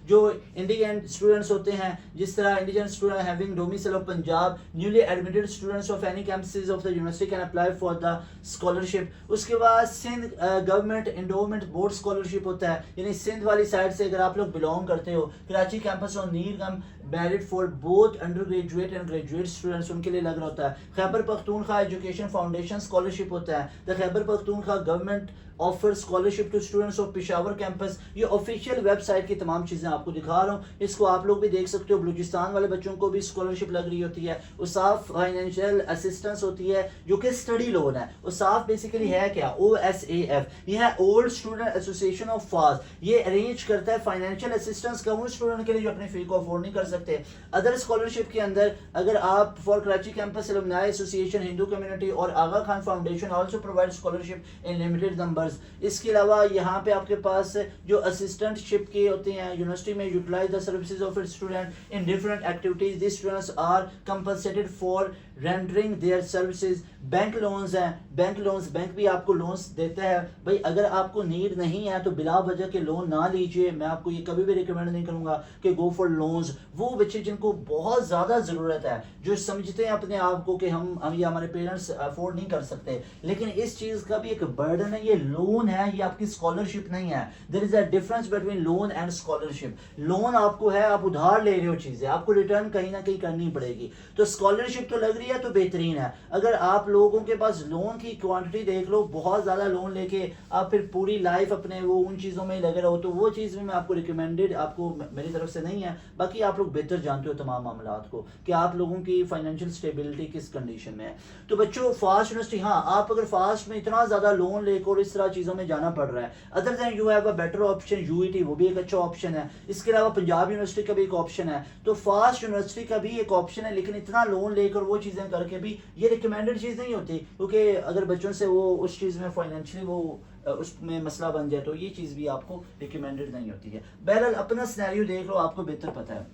जो इंडियन स्टूडेंट्स होते हैं, जिस तरह Indian student having domicile of Punjab, newly admitted students of any campuses of the university can apply for the scholarship. उसके बाद Sindh government endowment board scholarship होता है, यानी सिंध वाली साइड से अगर आप लोग बिलोंग करते हो, कराची कैंपस और need cum merit for both undergraduate and graduate students, उनके लिए लग रहा होता है। Khyber Pakhtunkhwa education foundation scholarship होता है। The Khyber Pakhtunkhwa government offer scholarship to students of Peshawar campus. ये ऑफिशियल वेबसाइट की तमाम चीजें आपको दिखा रहा हूँ, इसको आप लोग भी देख सकते हो। बलूचिस्तान वाले बच्चों को भी स्कॉलरशिप लग रही होती है। उसाफ फाइनेंशियल असिस्टेंस होती है जो कि स्टडी लोन है। उसाफ बेसिकली है क्या? OSAF, ये है old student association of fast. ये अरेंज करता है फाइनेंशियल असिस्टेंस का उन स्टूडेंट के लिए जो अपनी फी को अफोर्ड नहीं कर सकते। अदर स्कॉलरशिप के अंदर अगर आप for Karachi campus alumni association, Hindu community और Aga Khan foundation also provide scholarship in limited numbers. इसके अलावा यहाँ पे आपके पास जो असिस्टेंटशिप के होते हैं यूनिवर्सिटी में, utilize the services of its student in different activities, this students are compensated for rendering their services. Bank loans हैं, बैंक भी आपको लोन्स देता है। भाई अगर आपको नीड नहीं है तो बिला वजह के लोन ना लीजिए। मैं आपको ये कभी भी रिकमेंड नहीं करूंगा कि गो फॉर लोन्स। वो बच्चे जिनको बहुत ज्यादा जरूरत है, जो समझते हैं अपने आप को कि हम या हमारे पेरेंट्स अफोर्ड नहीं कर सकते, लेकिन इस चीज का भी एक बर्डन है। ये लोन है, ये आपकी स्कॉलरशिप नहीं है। There is a difference between loan and scholarship. Loan आपको है, आप उधार ले रहे हो चीजें, आपको रिटर्न कहीं ना कहीं करनी पड़ेगी। तो स्कॉलरशिप तो लग रही है तो बेहतरीन है। अगर आप लोगों के पास लोन की क्वांटिटी देख लो, बहुत ज्यादा लोन लेके आप फिर पूरी लाइफ अपने वो उन चीजों में लगे रहो, तो वो चीज भी मैं आपको रिकमेंडेड आपको मेरी तरफ से नहीं है। बाकी आप लोग बेहतर जानते हो तमाम मामलात को कि आप लोगों की फाइनेंशियल स्टेबिलिटी किस कंडीशन में है। तो बच्चों फास्ट यूनिवर्सिटी, हाँ आप अगर फास्ट में इतना ज्यादा लोन लेकर इस तरह चीजों में जाना पड़ रहा है, other than you have a better option UET, वो भी एक अच्छा ऑप्शन है। इसके अलावा पंजाब यूनिवर्सिटी का भी एक ऑप्शन है। तो फास्ट यूनिवर्सिटी का भी एक ऑप्शन है, लेकिन इतना लोन लेकर वो चीजें करके भी ये रिकमेंडेड चीज नहीं होती, क्योंकि अगर बच्चों से वो उस चीज में फाइनेंशियली वो उसमें मसला बन जाए तो ये चीज भी आपको रिकमेंडेड नहीं होती है। बहरहाल अपना सिनेरियो देख लो, आपको बेहतर पता है।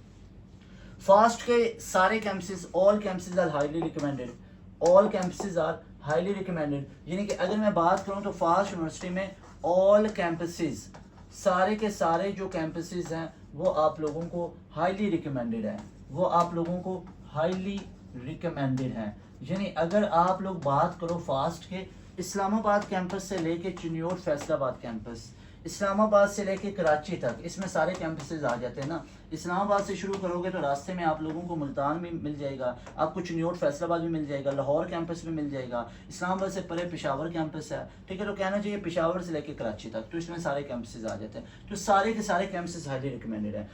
फास्ट के सारे campuses, all campuses are highly recommended, all campuses are highly recommended. यानी कि अगर मैं बात करूं तो फास्ट यूनिवर्सिटी में ऑल कैंपसेस, सारे के सारे जो कैंपसेस हैं वो आप लोगों को हाईली रिकमेंडेड है, वो आप लोगों को हाईली रिकमेंडेड है। यानी अगर आप लोग बात करो फास्ट के इस्लामाबाद कैंपस से लेके चिन्योट फैसलाबाद कैंपस, इस्लामाबाद से लेके कराची तक, इसमें सारे कैंपसेस आ जाते हैं ना। इस्लामाबाद से शुरू करोगे तो रास्ते में आप लोगों को मुल्तान भी मिल जाएगा, आपको चिन्योट फैसलाबाद भी मिल जाएगा, लाहौर कैंपस भी मिल जाएगा, इस्लामाबाद से परे पेशावर कैंपस है, ठीक है। तो कहना चाहिए पेशावर से लेके कराची तक, तो इसमें सारे कैंपसेस आ जाते हैं। तो सारे के सारे कैंपसेस हाईली रिकमेंडेड है।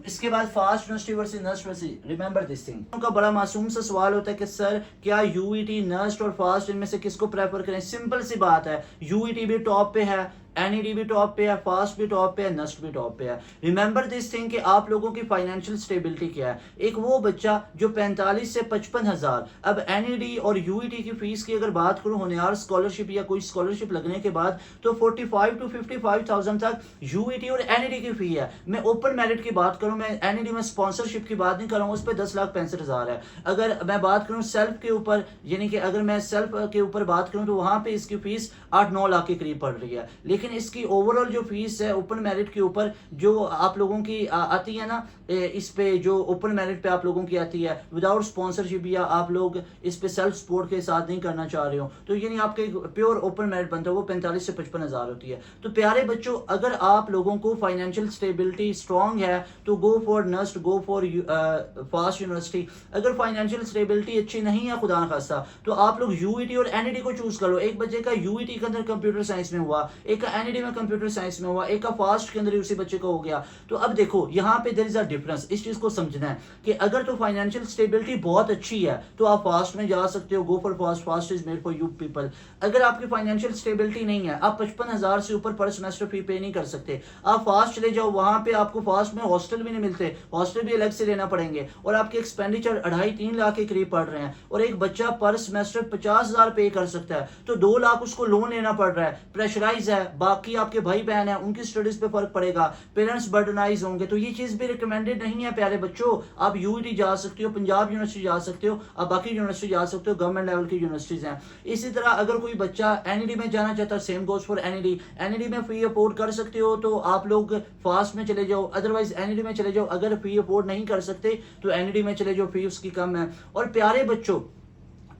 इसके बाद FAST University versus NUST university, remember this thing. उनका बड़ा मासूम सा सवाल होता है कि सर क्या यूईटी, नस्ट और फास्ट इनमें से किसको प्रेफर करें? सिंपल सी बात है, यूईटी भी टॉप पे है, एनईडी भी टॉप पे है, फास्ट भी टॉप पे है, नस्ट भी टॉप पे है। रिमेंबर दिस थिंग कि आप लोगों की फाइनेंशियल स्टेबिलिटी क्या है। एक वो बच्चा जो 45 से 55 हजार, अब एनईडी और यूईटी की फीस की अगर बात करूं, होनहार स्कॉलरशिप या कोई स्कॉलरशिप लगने के बाद, तो 45 to 55,000 तक यूईटी और एनईडी की फी है। मैं ओपन मेरिट की बात करूं, मैं एनईडी में स्पॉन्सरशिप की बात नहीं कर रहा हूं, उस पर 10,65,000 है। अगर मैं बात करूं सेल्फ के ऊपर, यानी कि अगर मैं सेल्फ के ऊपर बात करूं तो वहां पे इसकी फीस 8-9 लाख के करीब पड़ रही है। लेकिन इसकी ओवरऑल जो फीस है ओपन मेरिट के ऊपर जो आप लोगों की आती है ना, इस पे जो ओपन मेरिट पे आप लोगों की आती है विदाउट स्पॉन्सरशिप, या आप लोग इस पे सेल्फ सपोर्ट के साथ नहीं करना चाह रहे हो, तो यानी आपके प्योर ओपन मेरिट बनता है, वो 45 से 55 हजार होती है। तो प्यारे बच्चों, अगर आप लोगों को फाइनेंशियल स्टेबिलिटी स्ट्रॉन्ग है तो go for NUST, go for FAST University. अगर फाइनेंशियल स्टेबिलिटी अच्छी नहीं है खुदा न खास्ता, तो आप लोग यूईटी और एनईडी को चूज कर लो। एक बच्चे का यूईटी के अंदर कंप्यूटर साइंस में हुआ, एक का एनईडी में कंप्यूटर साइंस में हुआ, एक का फास्ट के अंदर उसी बच्चे का हो गया। तो अब देखो यहाँ पे देयर इज अ डिफरेंस, इस चीज को समझना है कि अगर तो फाइनेंशियल स्टेबिलिटी बहुत अच्छी है तो आप फास्ट में जा सकते हो, गो for fast, fast is made for you people. अगर आपकी फाइनेंशियल स्टेबिलिटी नहीं है, आप 55,000 से ऊपर पर सेमेस्टर फी पे नहीं कर सकते, आप फास्ट चले जाओ, वहां पे आपको फास्ट में हॉस्टल भी नहीं मिलते, हॉस्टल भी अलग से लेना पड़ेंगे, और आपके एक्सपेंडिचर 2.5-3 लाख के करीब पड़ रहे हैं, और एक बच्चा पर सेमेस्टर 50,000 पे कर सकता है, तो 2 लाख उसको लोन लेना पड़ रहा है, प्रेशराइज है, बाकी आपके भाई बहन है उनकी स्टडीज पे फर्क पड़ेगा, पेरेंट्स बर्डनाइज होंगे, तो ये चीज भी रिकमेंडेड नहीं है प्यारे बच्चों। आप यूईटी जा सकते हो, पंजाब यूनिवर्सिटी जा सकते हो, आप बाकी यूनिवर्सिटी जा सकते हो, गवर्नमेंट लेवल की यूनिवर्सिटीज हैं। इसी तरह अगर कोई बच्चा एनईडी में जाना चाहता है, same goes for NED, NED में फी अफोर्ड कर सकते हो तो आप लोग फास्ट में चले जाओ, अदरवाइज एनईडी में चले जाओ। अगर फी अफोर्ड नहीं कर सकते तो एनईडी में चले जाओ, फी उसकी कम है। और प्यारे बच्चों,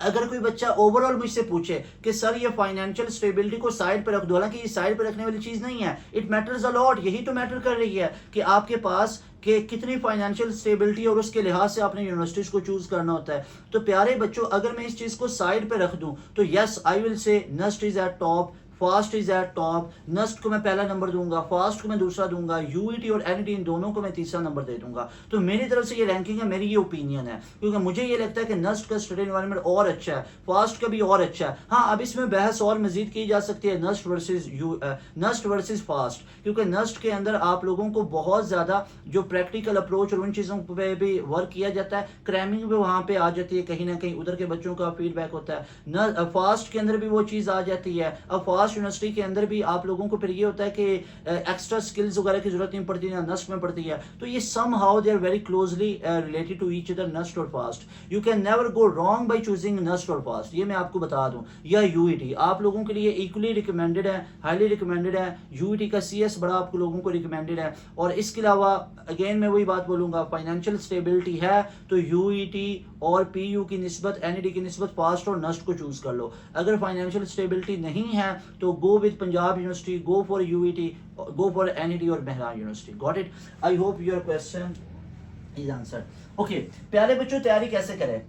अगर कोई बच्चा ओवरऑल मुझसे पूछे कि सर ये फाइनेंशियल स्टेबिलिटी को साइड पर रख दो, हालांकि ये साइड पर रखने वाली चीज नहीं है, इट मैटर्स अ लॉट। यही तो मैटर कर रही है कि आपके पास कि कितनी फाइनेंशियल स्टेबिलिटी और उसके लिहाज से आपने यूनिवर्सिटीज को चूज करना होता है। तो प्यारे बच्चों, अगर मैं इस चीज को साइड पे रख दूं तो yes I will say NUST is at top, FAST is at top, NUST को मैं पहला नंबर दूंगा, फास्ट को मैं दूसरा दूंगा, यूईटी और एनईटी इन दोनों को मैं तीसरा नंबर दे दूंगा। तो मेरी तरफ से ये रैंकिंग है, मेरी ये ओपिनियन है, क्योंकि मुझे ये लगता है कि नस्ट का स्टडी एनवायरनमेंट और अच्छा है, फास्ट का भी और अच्छा है। हाँ, अब इसमें बहस और मजीद की जा सकती है नस्ट वर्सेज फास्ट, क्योंकि नस्ट के अंदर आप लोगों को बहुत ज्यादा जो प्रैक्टिकल अप्रोच और उन चीजों पे भी वर्क किया जाता है, क्रैमिंग भी वहां पे आ जाती है, कहीं ना कहीं उधर के बच्चों का फीडबैक होता है। फास्ट के अंदर भी वो चीज आ जाती है। अब फास्ट यूनिवर्सिटी के अंदर भी आप लोगों को फिर ये होता है कि एक्स्ट्रा स्किल्स वगैरह की जरूरत नहीं पड़ती, ना नस्ट में पड़ती है। तो ये somehow they are very closely related to each other, NUST और FAST. You can never go wrong by choosing NUST और फास्ट, ये मैं आपको बता दूं। या यूईटी आप लोगों के लिए इक्वली रिकमेंडेड है, हाईली रिकमेंडेड है। यूईटी का सीएस बड़ा आप लोगों को रिकमेंडेड है। और इसके अलावा अगेन मैं वही बात बोलूंगा, फाइनेंशियल स्टेबिलिटी है तो यूईटी और पीयू की निस्बत, एनईडी की निस्बत फास्ट और नस्ट को चूज कर लो। अगर फाइनेंशियल स्टेबिलिटी नहीं है तो go with Punjab university, go for UET, go for NED और Mehran university. Got it? I hope your question is answered. Okay प्यारे बच्चों, तैयारी कैसे करें?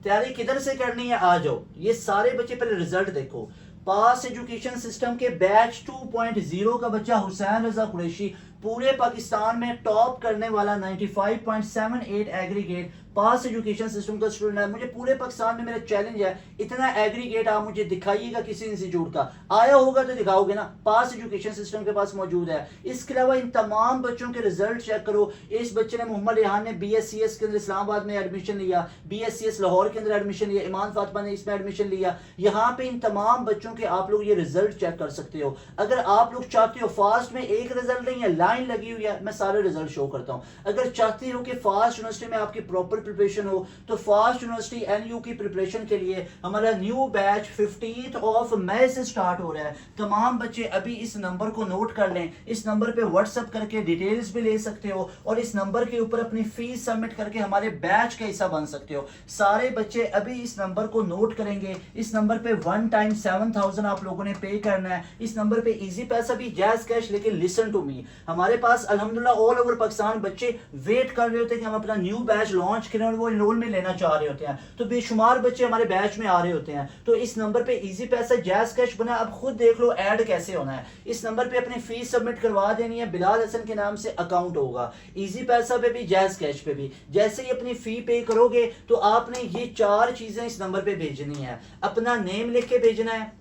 तैयारी किधर से करनी है? आ जाओ, ये सारे बच्चे पहले रिजल्ट देखो। पास एजुकेशन सिस्टम के बैच 2.0 का बच्चा हुसैन रजा कुरैशी पूरे पाकिस्तान में टॉप करने वाला 95.78 एग्रीगेट पास एजुकेशन सिस्टम का स्टूडेंट है। मुझे पूरे पाकिस्तान में मेरा चैलेंज है, इतना एग्रीगेट आप मुझे दिखाइएगा किसी इंस्टीट्यूट का, आया होगा तो दिखाओगे ना, पास एजुकेशन सिस्टम के पास मौजूद है। इसके अलावा इन तमाम बच्चों के रिजल्ट चेक करो। इस बच्चे ने, मोहम्मद रेहान ने BScs के अंदर इस्लामाबाद में एडमिशन लिया, BScs लाहौर के अंदर एडमिशन लिया, ईमान फातिमा ने इसमें एडमिशन लिया। यहाँ पे इन तमाम बच्चों के आप लोग ये रिजल्ट चेक कर सकते हो। अगर आप लोग चाहते हो, फास्ट में एक रिजल्ट नहीं है, लाइन लगी हुई है, मैं सारे रिजल्ट शो करता हूँ। अगर चाहते हो कि फास्ट यूनिवर्सिटी में आपकी प्रॉपर प्रिपरेशन हो तो फास्ट यूनिवर्सिटी एनयू की प्रिपरेशन के लिए हमारा न्यू बैच 15 मई से स्टार्ट हो रहा है। तमाम बच्चे अभी इस नंबर को नोट कर लें, इस नंबर पे व्हाट्सएप करके डिटेल्स भी ले सकते हो और इस नंबर के ऊपर अपनी फीस सबमिट करके हमारे बैच का हिस्सा बन सकते हो। सारे बच्चे अभी इस नंबर को नोट करेंगे, इस नंबर पे वन टाइम 7000 आप लोगों ने पे करना है। इस नंबर पे इजी पैसा भी, जैज कैश। लेकिन लिसन टू मी, हमारे पास अल्हम्दुलिल्लाह ऑल ओवर पाकिस्तान बच्चे वेट कर रहे होते हैं कि हम अपना न्यू बैच लॉन्च करें और वो इनरोलमेंट लेना चाह रहे होते हैं, तो बेशुमार बच्चे हमारे बैच में आ रहे होते हैं। तो इस नंबर पे इजी पैसा, जैज कैश बना। अब खुद देख लो ऐड कैसे होना है। इस नंबर पे अपनी फीस सबमिट करवा देनी है, बिलाल हसन के नाम से अकाउंट होगा, इजी पैसा पे भी जैज कैश पे भी। जैसे ही अपनी फी पे करोगे तो आपने ये 4 चीजें इस नंबर पे भेजनी है। अपना नेम लिख के भेजना है,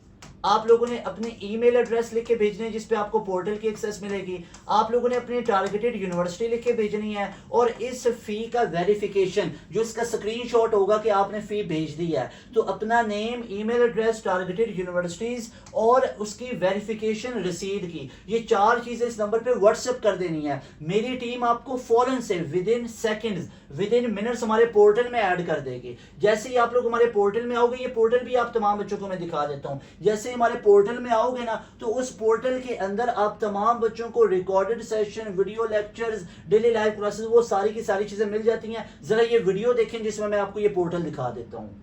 आप लोगों ने अपने ईमेल एड्रेस लिख के भेजने हैं जिस पे आपको पोर्टल की एक्सेस मिलेगी, आप लोगों ने अपनी टारगेटेड यूनिवर्सिटी लिख के भेजनी है और इस फी का वेरिफिकेशन जो इसका स्क्रीनशॉट होगा कि आपने फी भेज दी है। तो अपना name, email address, targeted universities और उसकी वेरिफिकेशन रसीद की, ये 4 चीजें इस नंबर पे व्हाट्सएप कर देनी है। मेरी टीम आपको फौरन से with in seconds, with in minutes हमारे पोर्टल में ऐड कर देगी। जैसे ही आप लोग हमारे पोर्टल में आओगे, ये पोर्टल भी आप तमाम बच्चों को मैं दिखा देता हूँ। जैसे हमारे पोर्टल में आओगे ना तो उस पोर्टल के अंदर आप तमाम बच्चों को recorded session, video lectures, daily live classes, वो सारी की सारी चीजें मिल जाती हैं। जरा ये वीडियो देखें जिसमें मैं आपको ये पोर्टल दिखा देता हूँ।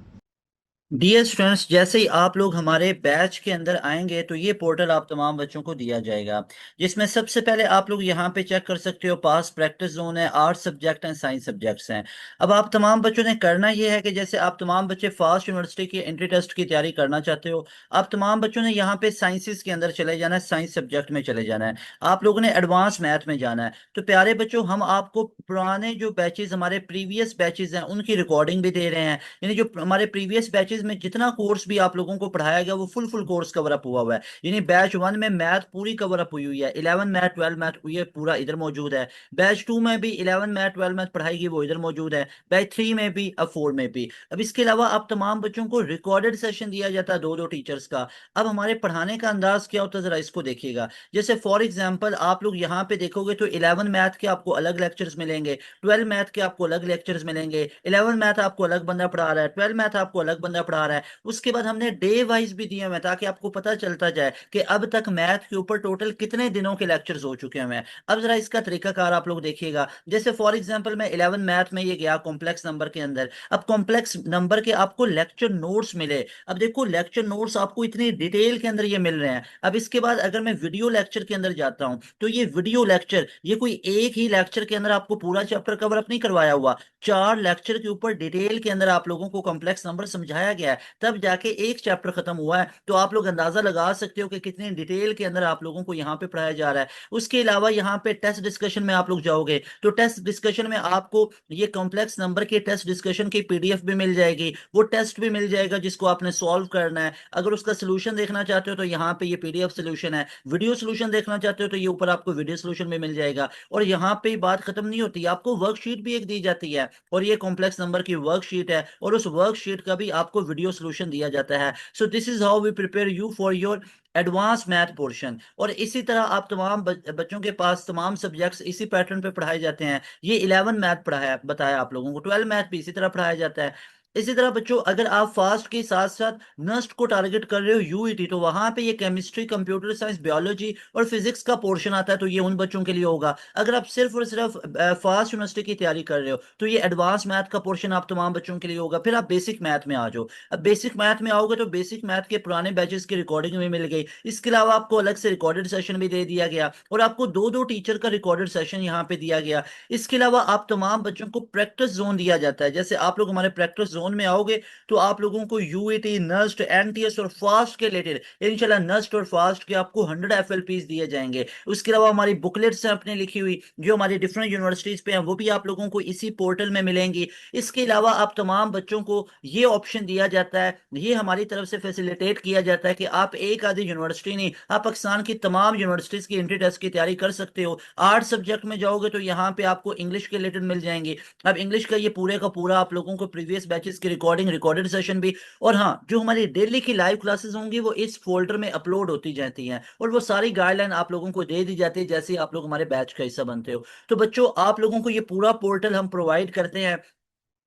डियर स्टूडेंट्स, जैसे ही आप लोग हमारे बैच के अंदर आएंगे तो ये पोर्टल आप तमाम बच्चों को दिया जाएगा, जिसमें सबसे पहले आप लोग यहाँ पे चेक कर सकते हो पास प्रैक्टिस जोन है, आर्ट सब्जेक्ट हैं, साइंस सब्जेक्ट्स हैं। अब आप तमाम बच्चों ने करना ये है कि जैसे आप तमाम बच्चे फास्ट यूनिवर्सिटी की एंट्री टेस्ट की तैयारी करना चाहते हो, आप तमाम बच्चों ने यहाँ पे साइंसिस के अंदर चले जाना है, साइंस सब्जेक्ट में चले जाना है। आप लोगों ने एडवांस मैथ में जाना है। तो प्यारे बच्चों, हम आपको पुराने जो बैचेज, हमारे प्रीवियस बैचेज हैं, उनकी रिकॉर्डिंग भी दे रहे हैं। यानी जो हमारे प्रीवियस बैचेज में जितना कोर्स भी आप लोगों को पढ़ाया गया वो फुल कोर्स कवर अप हुआ हुआ है। यानी बैच 1 में मैथ पूरी कवर अप हुई हुई है, 11 मैथ 12 मैथ ये पूरा इधर मौजूद है। बैच 2 में भी 11 मैथ 12 मैथ पढ़ाई गई, वो इधर मौजूद है। बैच 3 में भी, अब 4 में भी। अब इसके अलावा आप तमाम बच्चों को रिकॉर्डेड सेशन दिया जाता है 2-2 टीचर्स का। अब हमारे पढ़ाने का अंदाज क्या होता है, जरा इसको देखिएगा। जैसे फॉर एग्जाम्पल आप लोग यहाँ पे देखोगे तो 11 मैथ के आपको अलग लेक्चर्स मिलेंगे, 12 मैथ के आपको अलग लेक्चर्स मिलेंगे, 11 मैथ आपको अलग बंदा पढ़ा रहा है, 12 मैथ आपको अलग बंदा पढ़ा रहा है। उसके बाद हमने डे वाइज भी दिए हुए हैं ताकि आपको पता चलता जाए कि अब तक मैथ के ऊपर टोटल कितने दिनों के लेक्चर्स हो चुके हैं। अब जरा इसका तरीकाकार आप लोग देखिएगा। जैसे फॉर एग्जांपल मैं 11 मैथ में ये गया कॉम्प्लेक्स नंबर के अंदर। अब कॉम्प्लेक्स नंबर के आपको लेक्चर नोट्स मिले। अब देखो लेक्चर नोट्स आपको इतनी डिटेल के अंदर ये मिल रहे हैं। अब इसके बाद अगर मैं वीडियो लेक्चर के अंदर जाता हूं तो ये वीडियो लेक्चर, ये कोई एक ही लेक्चर के अंदर आपको पूरा चैप्टर कवर अप नहीं करवाया हुआ, 4 लेक्चर के ऊपर डिटेल के अंदर आप लोगों को कॉम्प्लेक्स नंबर समझाया गया है, तब जाके एक चैप्टर खत्म हुआ है। तो आप लोग अंदाजा लगा सकते हो कि कितनी डिटेल के अंदर आप लोगों को यहाँ पे पढ़ाया जा रहा है। उसके अलावा यहाँ पे टेस्ट डिस्कशन में आप लोग जाओगे तो टेस्ट डिस्कशन में आपको ये कॉम्प्लेक्स नंबर के टेस्ट डिस्कशन की पीडीएफ भी मिल जाएगी, वो टेस्ट भी मिल जाएगा जिसको आपने सॉल्व करना है। अगर उसका सोल्यूशन देखना चाहते हो तो यहाँ पे ये पीडीएफ सोल्यूशन है, वीडियो सोल्यूशन देखना चाहते हो तो ये ऊपर आपको वीडियो सोल्यूशन भी मिल जाएगा। और यहाँ पे बात खत्म नहीं होती, आपको वर्कशीट भी एक दी जाती है और ये कॉम्प्लेक्स नंबर की वर्कशीट है और उस वर्कशीट का भी आपको वीडियो सोल्यूशन दिया जाता है। So this is how we prepare you for your advance math portion. और इसी तरह आप तमाम बच्चों के पास तमाम सब्जेक्ट्स इसी पैटर्न पे पढ़ाए जाते हैं। ये 11 मैथ पढ़ाया बताया आप लोगों को, 12 मैथ भी इसी तरह पढ़ाया जाता है। इसी तरह बच्चों, अगर आप फास्ट के साथ साथ नस्ट को टारगेट कर रहे हो यूईटी, तो वहां पे ये केमिस्ट्री, कंप्यूटर साइंस, बायोलॉजी और फिजिक्स का पोर्शन आता है, तो ये उन बच्चों के लिए होगा। अगर आप सिर्फ और सिर्फ फास्ट यूनिवर्सिटी की तैयारी कर रहे हो तो ये एडवांस मैथ का पोर्शन आप तमाम बच्चों के लिए होगा। फिर आप बेसिक मैथ में आ जाओ। अब बेसिक मैथ में आओगे तो बेसिक मैथ के पुराने बैचेस की रिकॉर्डिंग भी मिल गई। इसके अलावा आपको अलग से रिकॉर्डेड सेशन भी दे दिया गया और आपको 2-2 टीचर का रिकॉर्डेड सेशन यहाँ पे दिया गया। इसके अलावा आप तमाम बच्चों को प्रैक्टिस जोन दिया जाता है। जैसे आप लोग हमारे प्रैक्टिस जोन में आओगे तो आप लोगों को यूईटी, नस्ट, एनटीएस और फास्ट के रिलेटेड इंशाल्लाह नस्ट और फास्ट के आपको 100 एफएलपीस दिए जाएंगे। उसके अलावा हमारी बुकलेट्स हैं अपने लिखी हुई जो हमारी डिफरेंट यूनिवर्सिटीज पे हैं, वो भी आप लोगों को इसी पोर्टल में मिलेंगी। इसके अलावा आप तमाम बच्चों को ये ऑप्शन दिया जाता है, ये हमारी तरफ से फैसिलिटेट किया जाता है कि आप एक आधी यूनिवर्सिटी नहीं, आप पाकिस्तान की तमाम यूनिवर्सिटीज की एंट्री टेस्ट की तैयारी कर सकते हो। आर्ट सब्जेक्ट में जाओगे तो यहाँ पे आपको इंग्लिश के रिलेटेड मिल जाएंगे। अब इंग्लिश का ये पूरे का पूरा आप लोगों को प्रीवियस बैचेस इसकी रिकॉर्डेड सेशन भी। और हाँ, जो हमारी डेली की लाइव क्लासेस होंगी वो इस फोल्डर में अपलोड होती जाती हैं, और वो सारी गाइडलाइन आप लोगों को दे दी जाती है जैसे ही आप लोग हमारे बैच का हिस्सा बनते हो। तो बच्चों, आप लोगों को ये पूरा पोर्टल हम प्रोवाइड करते हैं,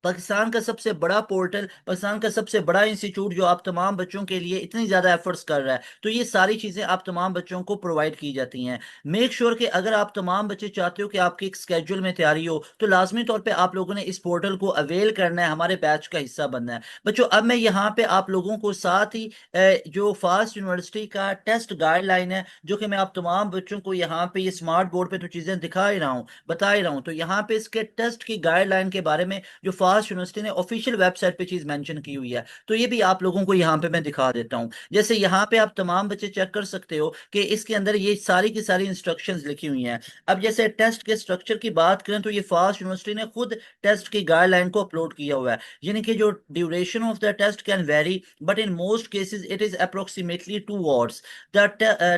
पाकिस्तान का सबसे बड़ा पोर्टल, पाकिस्तान का सबसे बड़ा इंस्टीट्यूट जो आप तमाम बच्चों के लिए इतनी ज़्यादा एफर्ट्स कर रहा है। तो ये सारी चीज़ें आप तमाम बच्चों को प्रोवाइड की जाती हैं। मेक श्योर कि अगर आप तमाम बच्चे चाहते हो कि आपकी एक स्केड्यूल में तैयारी हो, तो लाजमी तौर पे आप लोगों ने इस पोर्टल को अवेल करना है, हमारे बैच का हिस्सा बनना है। बच्चों, अब मैं यहाँ पे आप लोगों को साथ ही जो फास्ट यूनिवर्सिटी का टेस्ट गाइडलाइन है, जो कि मैं आप तमाम बच्चों को यहाँ पे ये स्मार्ट बोर्ड पे तो चीज़ें दिखा ही रहा हूँ, बता ही रहा हूँ, तो यहाँ पे इसके टेस्ट की गाइडलाइन के बारे में जो फास्ट यूनिवर्सिटी ने ऑफिशियल वेबसाइट पे चीज मेंशन की हुई है, तो ये भी आप लोगों को यहाँ पे मैं दिखा देता हूँ। जैसे यहाँ पे आप तमाम बच्चे चेक कर सकते हो कि इसके अंदर ये सारी की सारी इंस्ट्रक्शंस लिखी हुई हैं। अब जैसे टेस्ट के स्ट्रक्चर की बात करें तो ये फास्ट यूनिवर्सिटी ने खुद टेस्ट की गाइडलाइन को अपलोड किया हुआ है, यानी कि जो duration of the test can vary, but in most cases it is approximately 2 hours। The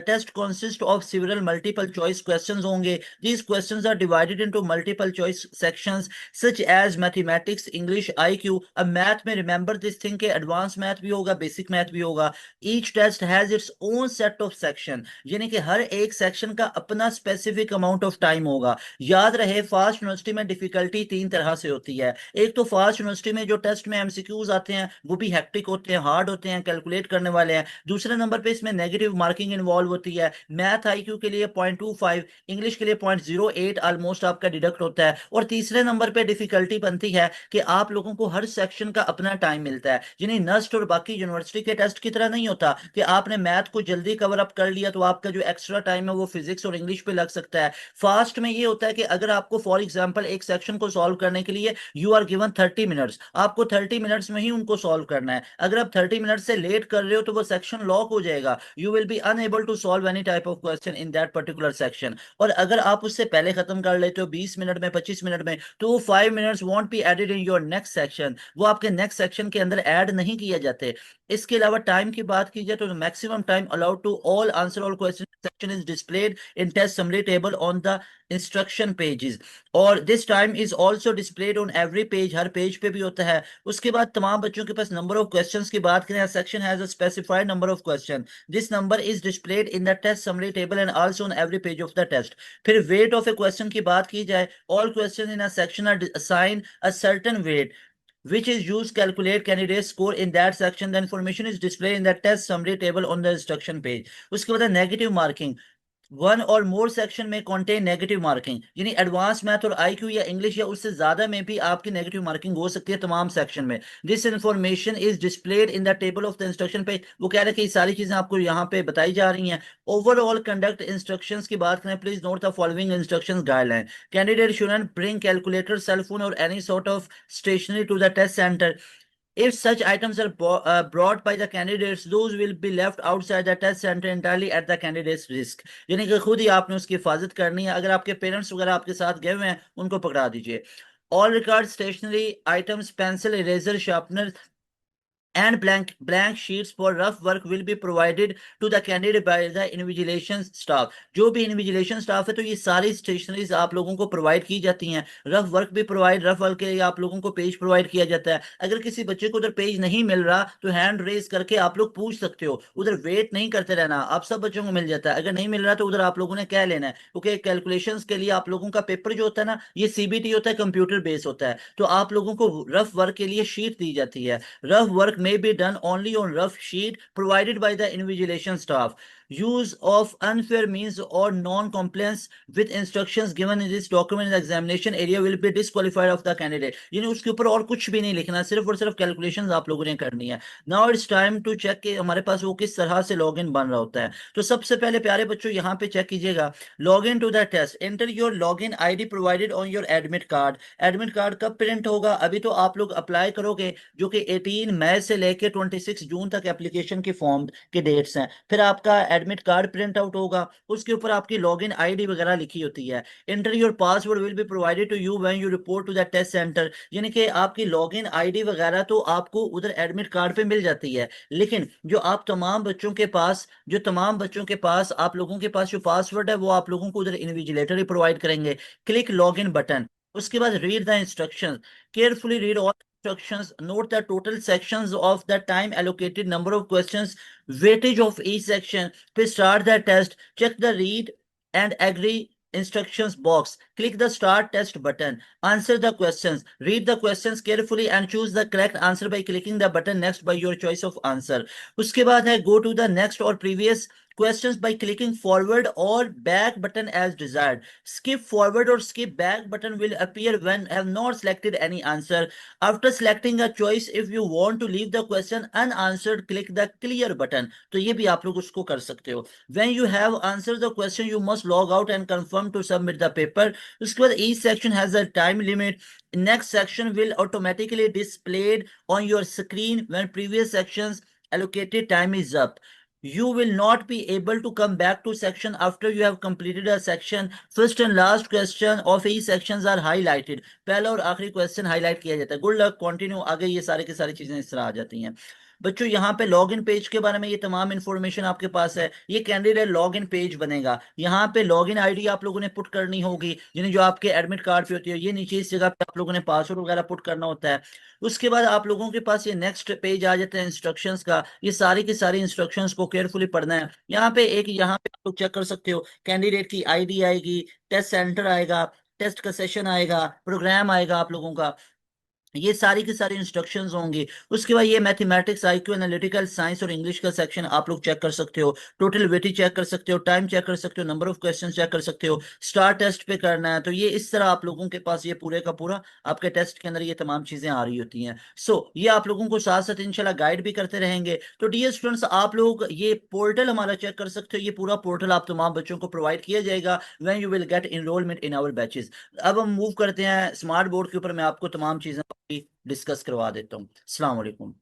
test consist of several multiple choice questions होंगे। These questions are divided into multiple choice sections such as mathematics, English, IQ। अब math में remember this thing के advance math भी होगा, basic math भी होगा। Each test has its own set of section, यानी कि हर एक सेक्शन का अपना स्पेसिफिक अमाउंट ऑफ टाइम होगा। याद रहे, फास्ट यूनिवर्सिटी में डिफिकल्टी 3 तरह से होती है। एक तो फास्ट यूनिवर्सिटी में जो टेस्ट में एमसीक्यूज आते हैं वो भी हेक्टिक होते हैं, हार्ड होते हैं, कैलकुलेट करने वाले हैं। दूसरे नंबर पे इसमें नेगेटिव मार्किंग इन्वॉल्व होती है। मैथ आईक्यू के लिए 0.25, इंग्लिश के लिए 0.08 ऑलमोस्ट आपका डिडक्ट होता है। और तीसरे नंबर पे डिफिकल्टी बनती है कि आप लोगों को हर सेक्शन का अपना टाइम मिलता है, यानी नस्ट और बाकी यूनिवर्सिटी के टेस्ट की तरह नहीं होता कि आपने मैथ को जल्दी कवर अप कर लिया तो आपका जो एक्स्ट्रा टाइम है वो फिजिक्स और इंग्लिश पे लग सकता है। फास्ट में ये होता है कि अगर आपको फॉर एग्जाम्पल एक सेक्शन को सॉल्व करने के लिए यू आर गिवन 30 मिनट्स, आपको 30 मिनट्स में ही उनको सॉल्व करना है। अगर आप 30 मिनट से लेट कर रहे हो तो वो सेक्शन लॉक हो जाएगा, you will be unable to solve any type of question in that particular section. और अगर आप उससे पहले खत्म कर लेते हो 20 मिनट में, 25 मिनट में, तो वो 5 minutes won't be added in your next section, वो आपके नेक्स्ट सेक्शन के अंदर ऐड नहीं किए जाते। इसके अलावा टाइम की बात की जाए तो maximum time allowed to all answer all question section is displayed in test summary table on the instruction pages, और this time is also displayed on every page, हर पेज पे भी होता है। उसके बाद तमाम बच्चों के पास नंबर ऑफ क्वेश्चंस की बात करें, section has a specified number of question, this number is displayed in the test summary table and also on every page of the test. फिर वेट ऑफ ए क्वेश्चन की बात की जाए, all question in a section are assign a certain weight which is used to calculate candidate's score in that section. The information is displayed in the test summary table on the instruction page। उसके बाद negative marking, one और मोर section में contain negative marking, यानी advance math और IQ या English या उससे ज्यादा में भी आपकी नेगेटिव मार्किंग हो सकती है तमाम सेक्शन में। This information is displayed in the table of the instruction पे। वो कह रहे हैं कि ये सारी चीजें आपको यहाँ पे बताई जा रही हैं। ओवरऑल कंडक्ट इंस्ट्रक्शंस की बात करें, please note the following instructions guideline. Candidate shouldn't bring calculator, cell phone और any sort of stationery to the test centre. If such items are brought by the candidates, those will be left outside the test center entirely at the candidate's risk। यानी कि खुद ही आपने उसकी हिफाजत करनी है। अगर आपके पेरेंट्स वगैरह आपके साथ गए हुए हैं उनको पकड़ा दीजिए। All regard stationery items, pencil, eraser, sharpener and blank sheets for rough work will be provided to the candidate by the invigilation staff। जो भी इन्विजिलेशन स्टाफ है तो ये सारी स्टेशनरीज आप लोगों को प्रोवाइड की जाती हैं। रफ वर्क भी प्रोवाइड, रफ वर्क के लिए आप लोगों को पेज प्रोवाइड किया जाता है। अगर किसी बच्चे को उधर पेज नहीं मिल रहा तो हैंड रेज करके आप लोग पूछ सकते हो, उधर वेट नहीं करते रहना, आप सब बच्चों को मिल जाता है। अगर नहीं मिल रहा तो उधर आप लोगों ने कह लेना है, क्योंकि कैलकुलेशंस के लिए आप लोगों का पेपर जो होता है ना, ये सीबीटी होता है, कंप्यूटर बेस होता है, तो आप लोगों को रफ वर्क के लिए शीट दी जाती है। Rough work may be done only on rough sheet provided by the invigilation staff। Use of unfair means or non-compliance with instructions given in this document in the examination area will be disqualified of the candidate। यानी उसके ऊपर और कुछ भी नहीं लिखना, सिर्फ और सिर्फ कैलकुलेशंस आप लोगों ने करनी है। Now it's time to check कि हमारे पास वो किस तरह से लॉगिन बन रहा होता है। तो सबसे पहले प्यारे बच्चों यहाँ पे चेक कीजिएगा, login to the test, enter your login ID provided on your admit card. Admit card कब प्रिंट होगा? अभी तो आप लोग अप्लाई करोगे, जो कि 18 मई से लेके 26 जून तक एप्लीकेशन के फॉर्म के डेट्स हैं। फिर आपका एडमिट कार्ड प्रिंट आउट होगा, उसके ऊपर आपकी लॉगिन आईडी वगैरह लिखी होती है। Enter your password will be provided to you when you report to the test centre. यानी कि आपकी लॉगिन आईडी वगैरह तो आपको उधर एडमिट कार्ड पे मिल जाती है, लेकिन जो आप तमाम बच्चों के पास, जो तमाम बच्चों के पास आप लोगों के पास जो पासवर्ड है वो आप लोगों को उधर इन्विजिलेटर ही प्रोवाइड करेंगे। क्लिक लॉगिन बटन, उसके बाद read the instructions, carefully read all instructions, note the total sections of the time allocated, number of questions, weightage of each section. Please start the test. Check the read and agree instructions box. Click the start test button. Answer the questions. Read the questions carefully and choose the correct answer by clicking the button next by your choice of answer. उसके बाद है go to the next or previous questions by clicking forward or back button as desired. Skip forward or skip back button will appear when have not selected any answer. After selecting a choice, if you want to leave the question unanswered, click the clear button. तो ये भी आप लोग उसको कर सकते हो. When you have answered the question, you must log out and confirm to submit the paper. उसके बाद each section has a time limit. Next section will automatically displayed on your screen when previous sections allocated time is up. You will not be able to come back to section after you have completed a section. First and last question of each sections are highlighted. पहला और आखिरी question highlight किया जाता है. Good luck, continue. आगे ये सारे की सारी चीजें इस तरह आ जाती हैं. बच्चों यहाँ पे लॉगिन पेज के बारे में ये तमाम इंफॉर्मेशन आपके पास है. ये कैंडिडेट लॉगिन पेज बनेगा. यहाँ पे लॉगिन आईडी आप लोगों ने पुट करनी होगी, जिन्हें जो आपके एडमिट कार्ड पे होती है. ये नीचे इस जगह पे आप लोगों ने पासवर्ड वगैरह पुट करना होता है. उसके बाद आप लोगों के पास ये नेक्स्ट पेज आ जाता है इंस्ट्रक्शंस का. ये सारी की सारी इंस्ट्रक्शंस को केयरफुली पढ़ना है. यहाँ पे यहाँ पे आप लोग चेक कर सकते हो. कैंडिडेट की आईडी आएगी, टेस्ट सेंटर आएगा, टेस्ट का सेशन आएगा, प्रोग्राम आएगा आप लोगों का. ये सारी की सारी इंस्ट्रक्शंस होंगी. उसके बाद ये मैथमेटिक्स, आईक्यू, एनालिटिकल, साइंस और इंग्लिश का सेक्शन आप लोग चेक कर सकते हो. टोटल वेटेज चेक कर सकते हो, टाइम चेक कर सकते हो, नंबर ऑफ क्वेश्चन चेक कर सकते हो. स्टार टेस्ट पे करना है तो ये इस तरह आप लोगों के पास ये पूरे का पूरा आपके टेस्ट के अंदर ये तमाम चीजें आ रही होती हैं. ये आप लोगों को साथ साथ इंशाल्लाह गाइड भी करते रहेंगे. तो डियर स्टूडेंट्स, आप लोग ये पोर्टल हमारा चेक कर सकते हो. ये पूरा पोर्टल आप तमाम बच्चों को प्रोवाइड किया जाएगा when you will get enrolment in our batches. अब हम मूव करते हैं स्मार्ट बोर्ड के ऊपर. मैं आपको तमाम चीजें डिस्कस करवा देता हूँ. अस्सलाम वालेकुम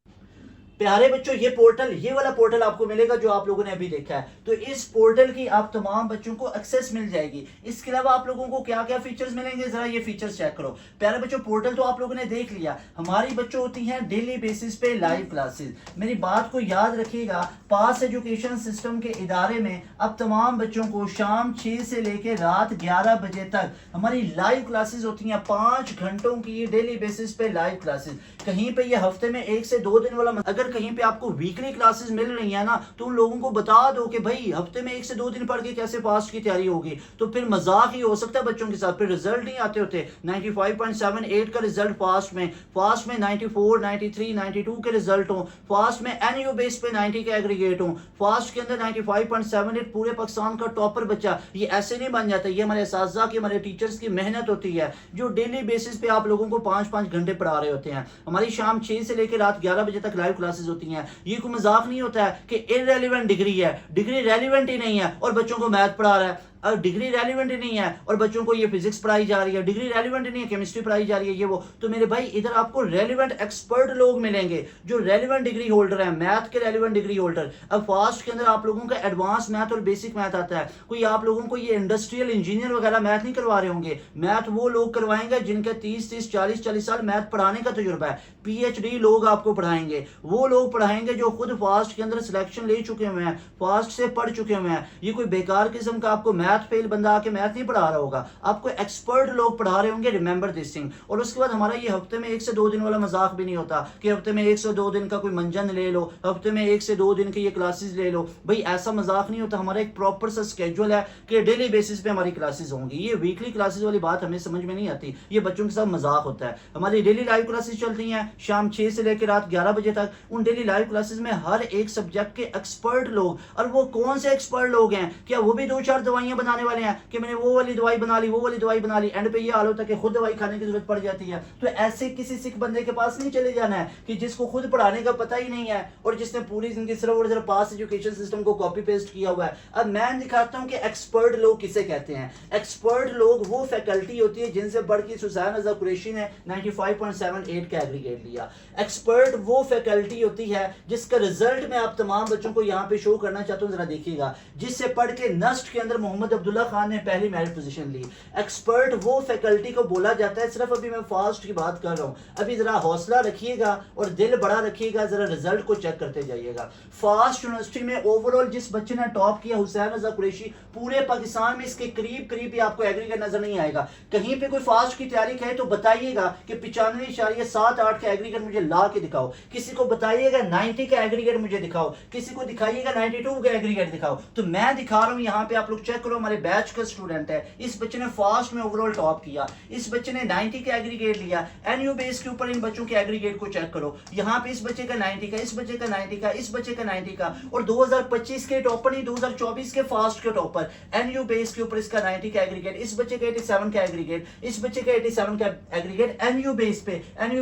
प्यारे बच्चों. ये वाला पोर्टल आपको मिलेगा जो आप लोगों ने अभी देखा है. तो इस पोर्टल की आप तमाम बच्चों को एक्सेस मिल जाएगी. इसके अलावा आप लोगों को क्या क्या फीचर्स मिलेंगे, जरा ये फीचर्स चेक करो. प्यारे बच्चों, पोर्टल तो आप लोगों ने देख लिया. हमारी बच्चों होती हैं डेली बेसिस पे लाइव क्लासेस. मेरी बात को याद रखिएगा, पास एजुकेशन सिस्टम के इदारे में अब तमाम बच्चों को शाम 6 से लेकर रात 11 बजे तक हमारी लाइव क्लासेस होती हैं. 5 घंटों की डेली बेसिस पे लाइव क्लासेस. कहीं पे ये हफ्ते में 1 से 2 दिन वाला, अगर कहीं पे आपको वीकली क्लासेस मिल रही है ना, तो उन लोगों को बता दो कि भाई हफ्ते में 1 से 2 दिन पढ़ के कैसे फास्ट की तैयारी होगी. तो फिर मजाक ही हो सकता है बच्चों के साथ. फिर रिजल्ट नहीं आते होते. 95.78 का रिजल्ट फास्ट में 94, 93, 92 के रिजल्ट हो. फास्ट में एनयू बेस पे 90 के एग्रीगेट हो. फास्ट के अंदर 95.78 पूरे पाकिस्तान का टॉपर बच्चा. ये ऐसे नहीं बन जाता. ये हमारे असातिज़ा की, हमारे टीचर्स की मेहनत होती है, जो डेली बेसिस पे आप लोगों को 5-5 घंटे पढ़ा रहे होते हैं. हमारी शाम 6 से लेकर रात 11 बजे तक लाइव क्लासेस होती हैं. ये कोई मजाक नहीं होता है कि इररेलेवेंट डिग्री है, डिग्री रेलिवेंट ही नहीं है और बच्चों को मैथ पढ़ा रहा है. और डिग्री रेलिवेंट ही नहीं है और बच्चों को ये फिजिक्स पढ़ाई जा रही है. डिग्री रेलिवेंट नहीं है, केमिस्ट्री पढ़ाई जा रही है, ये वो. तो मेरे भाई, इधर आपको रेलिवेंट एक्सपर्ट लोग मिलेंगे जो रेलिवेंट डिग्री होल्डर हैं, मैथ के रेलिवेंट डिग्री होल्डर. अब फास्ट के अंदर आप लोगों का एडवांस मैथ और बेसिक मैथ आता है. कोई आप लोगों को ये इंडस्ट्रियल इंजीनियर वगैरह मैथ नहीं करवा रहे होंगे. मैथ वो लोग करवाएंगे जिनके 30, 40 साल मैथ पढ़ाने का तजुर्बा है. PhD लोग आपको पढ़ाएंगे. वो लोग पढ़ाएंगे जो खुद फास्ट के अंदर सिलेक्शन ले चुके हुए हैं, फास्ट से पढ़ चुके हुए हैं. ये कोई बेकार किस्म का आपको मैथ फेल बंदा आके मैथ नहीं पढ़ा रहा होगा. आपको एक्सपर्ट लोग पढ़ा रहे होंगे. Remember this thing. और उसके बाद हमारा ये हफ्ते में 1 से 2 दिन वाला मजाक भी नहीं होता कि हफ्ते में 1 से 2 दिन का कोई मंजन ले लो, हफ्ते में 1 से 2 दिन की ये क्लासेस ले लो. भाई ऐसा मजाक नहीं होता. हमारा एक प्रॉपर सा स्केड्यूल है कि डेली बेसिस पे हमारी क्लासेस होंगी. ये वीकली क्लासेस वाली बात हमें समझ में नहीं आती. ये बच्चों के साथ मजाक होता है. हमारी डेली लाइव क्लासेस चलती हैं शाम 6 से लेकर रात 11 बजे तक. उन डेली लाइव क्लासेस में हर एक सब्जेक्ट के एक्सपर्ट लोग, और वो कौन से एक्सपर्ट लोग हैं? क्या वो भी 2-4 दवाइयां बनाने वाले हैं कि मैंने वो वाली दवाई बना ली, वो वाली दवाई बना ली, एंड पे ये हाल होता है कि खुद दवाई खाने की जरूरत पड़ जाती है? तो ऐसे किसी सिख बंदे के पास नहीं चले जाना है कि जिसको खुद पढ़ाने का पता ही नहीं है और जिसने पूरी जिंदगी सिर्फ और सिर्फ पास एजुकेशन सिस्टम को कॉपी पेस्ट किया हुआ है. अब मैं दिखाता हूं कि एक्सपर्ट लोग किसे कहते हैं. एक्सपर्ट लोग वो फैकल्टी होती है जिनसे बढ़ के सुज़ैन रज़ा कुरैशी ने 95.78 का एग्रीगेट लिया. एक्सपर्ट वो फैकल्टी होती है जिसका रिजल्ट मैं आप तमाम बच्चों को यहाँ पे शो करना चाहता हूँ. जरा देखिएगा, जिससे पढ़ के नस्ट के अंदर मोहम्मद मोहम्मद अब्दुल्ला खान ने पहली मेरिट पोजीशन ली। एक्सपर्ट वो फैकल्टी को बोला जाता है, सिर्फ अभी मैं फास्ट की बात कर रहा हूँ, अभी जरा हौसला रखिएगा और दिल बड़ा रखिएगा, जरा रिजल्ट को चेक करते जाइएगा। फास्ट यूनिवर्सिटी में ओवरऑल जिस बच्चे ने टॉप किया, हुसैन रजा कुरैशी, पूरे पाकिस्तान में इसके करीब करीब भी आपको एग्रीगेट नजर नहीं आएगा। कहीं पे कोई फास्ट की तैयारी करे तो बताइएगा कि 95.78 का एग्रीगेट मुझे ला के दिखाओ, किसी को बताइएगा 90 का एग्रीगेट मुझे दिखाओ, किसी को दिखाइएगा 92 का एग्रीगेट दिखाओ। तो मैं दिखा रहा हूं यहाँ पे, आप लोग चेक करो, हमारे बैच का स्टूडेंट है, इस बच्चे ने फास्ट में ओवरऑल टॉप किया, इस बच्चे ने 90 का एग्रीगेट लिया। एनयू बेस के ऊपर इन बच्चों के एग्रीगेट को चेक करो, यहाँ पे इस बच्चे का 90 का, इस बच्चे का 90 का, इस बच्चे का 90 का, और 2025 के टॉपर नहीं 2024 के फास्ट के टॉपर, एनयू बेस के ऊपर इसका 90 का एग्रीगेट, इस बच्चे का 87 का एग्रीगेट, इस बच्चे का 87 का एग्रीगेट एनयू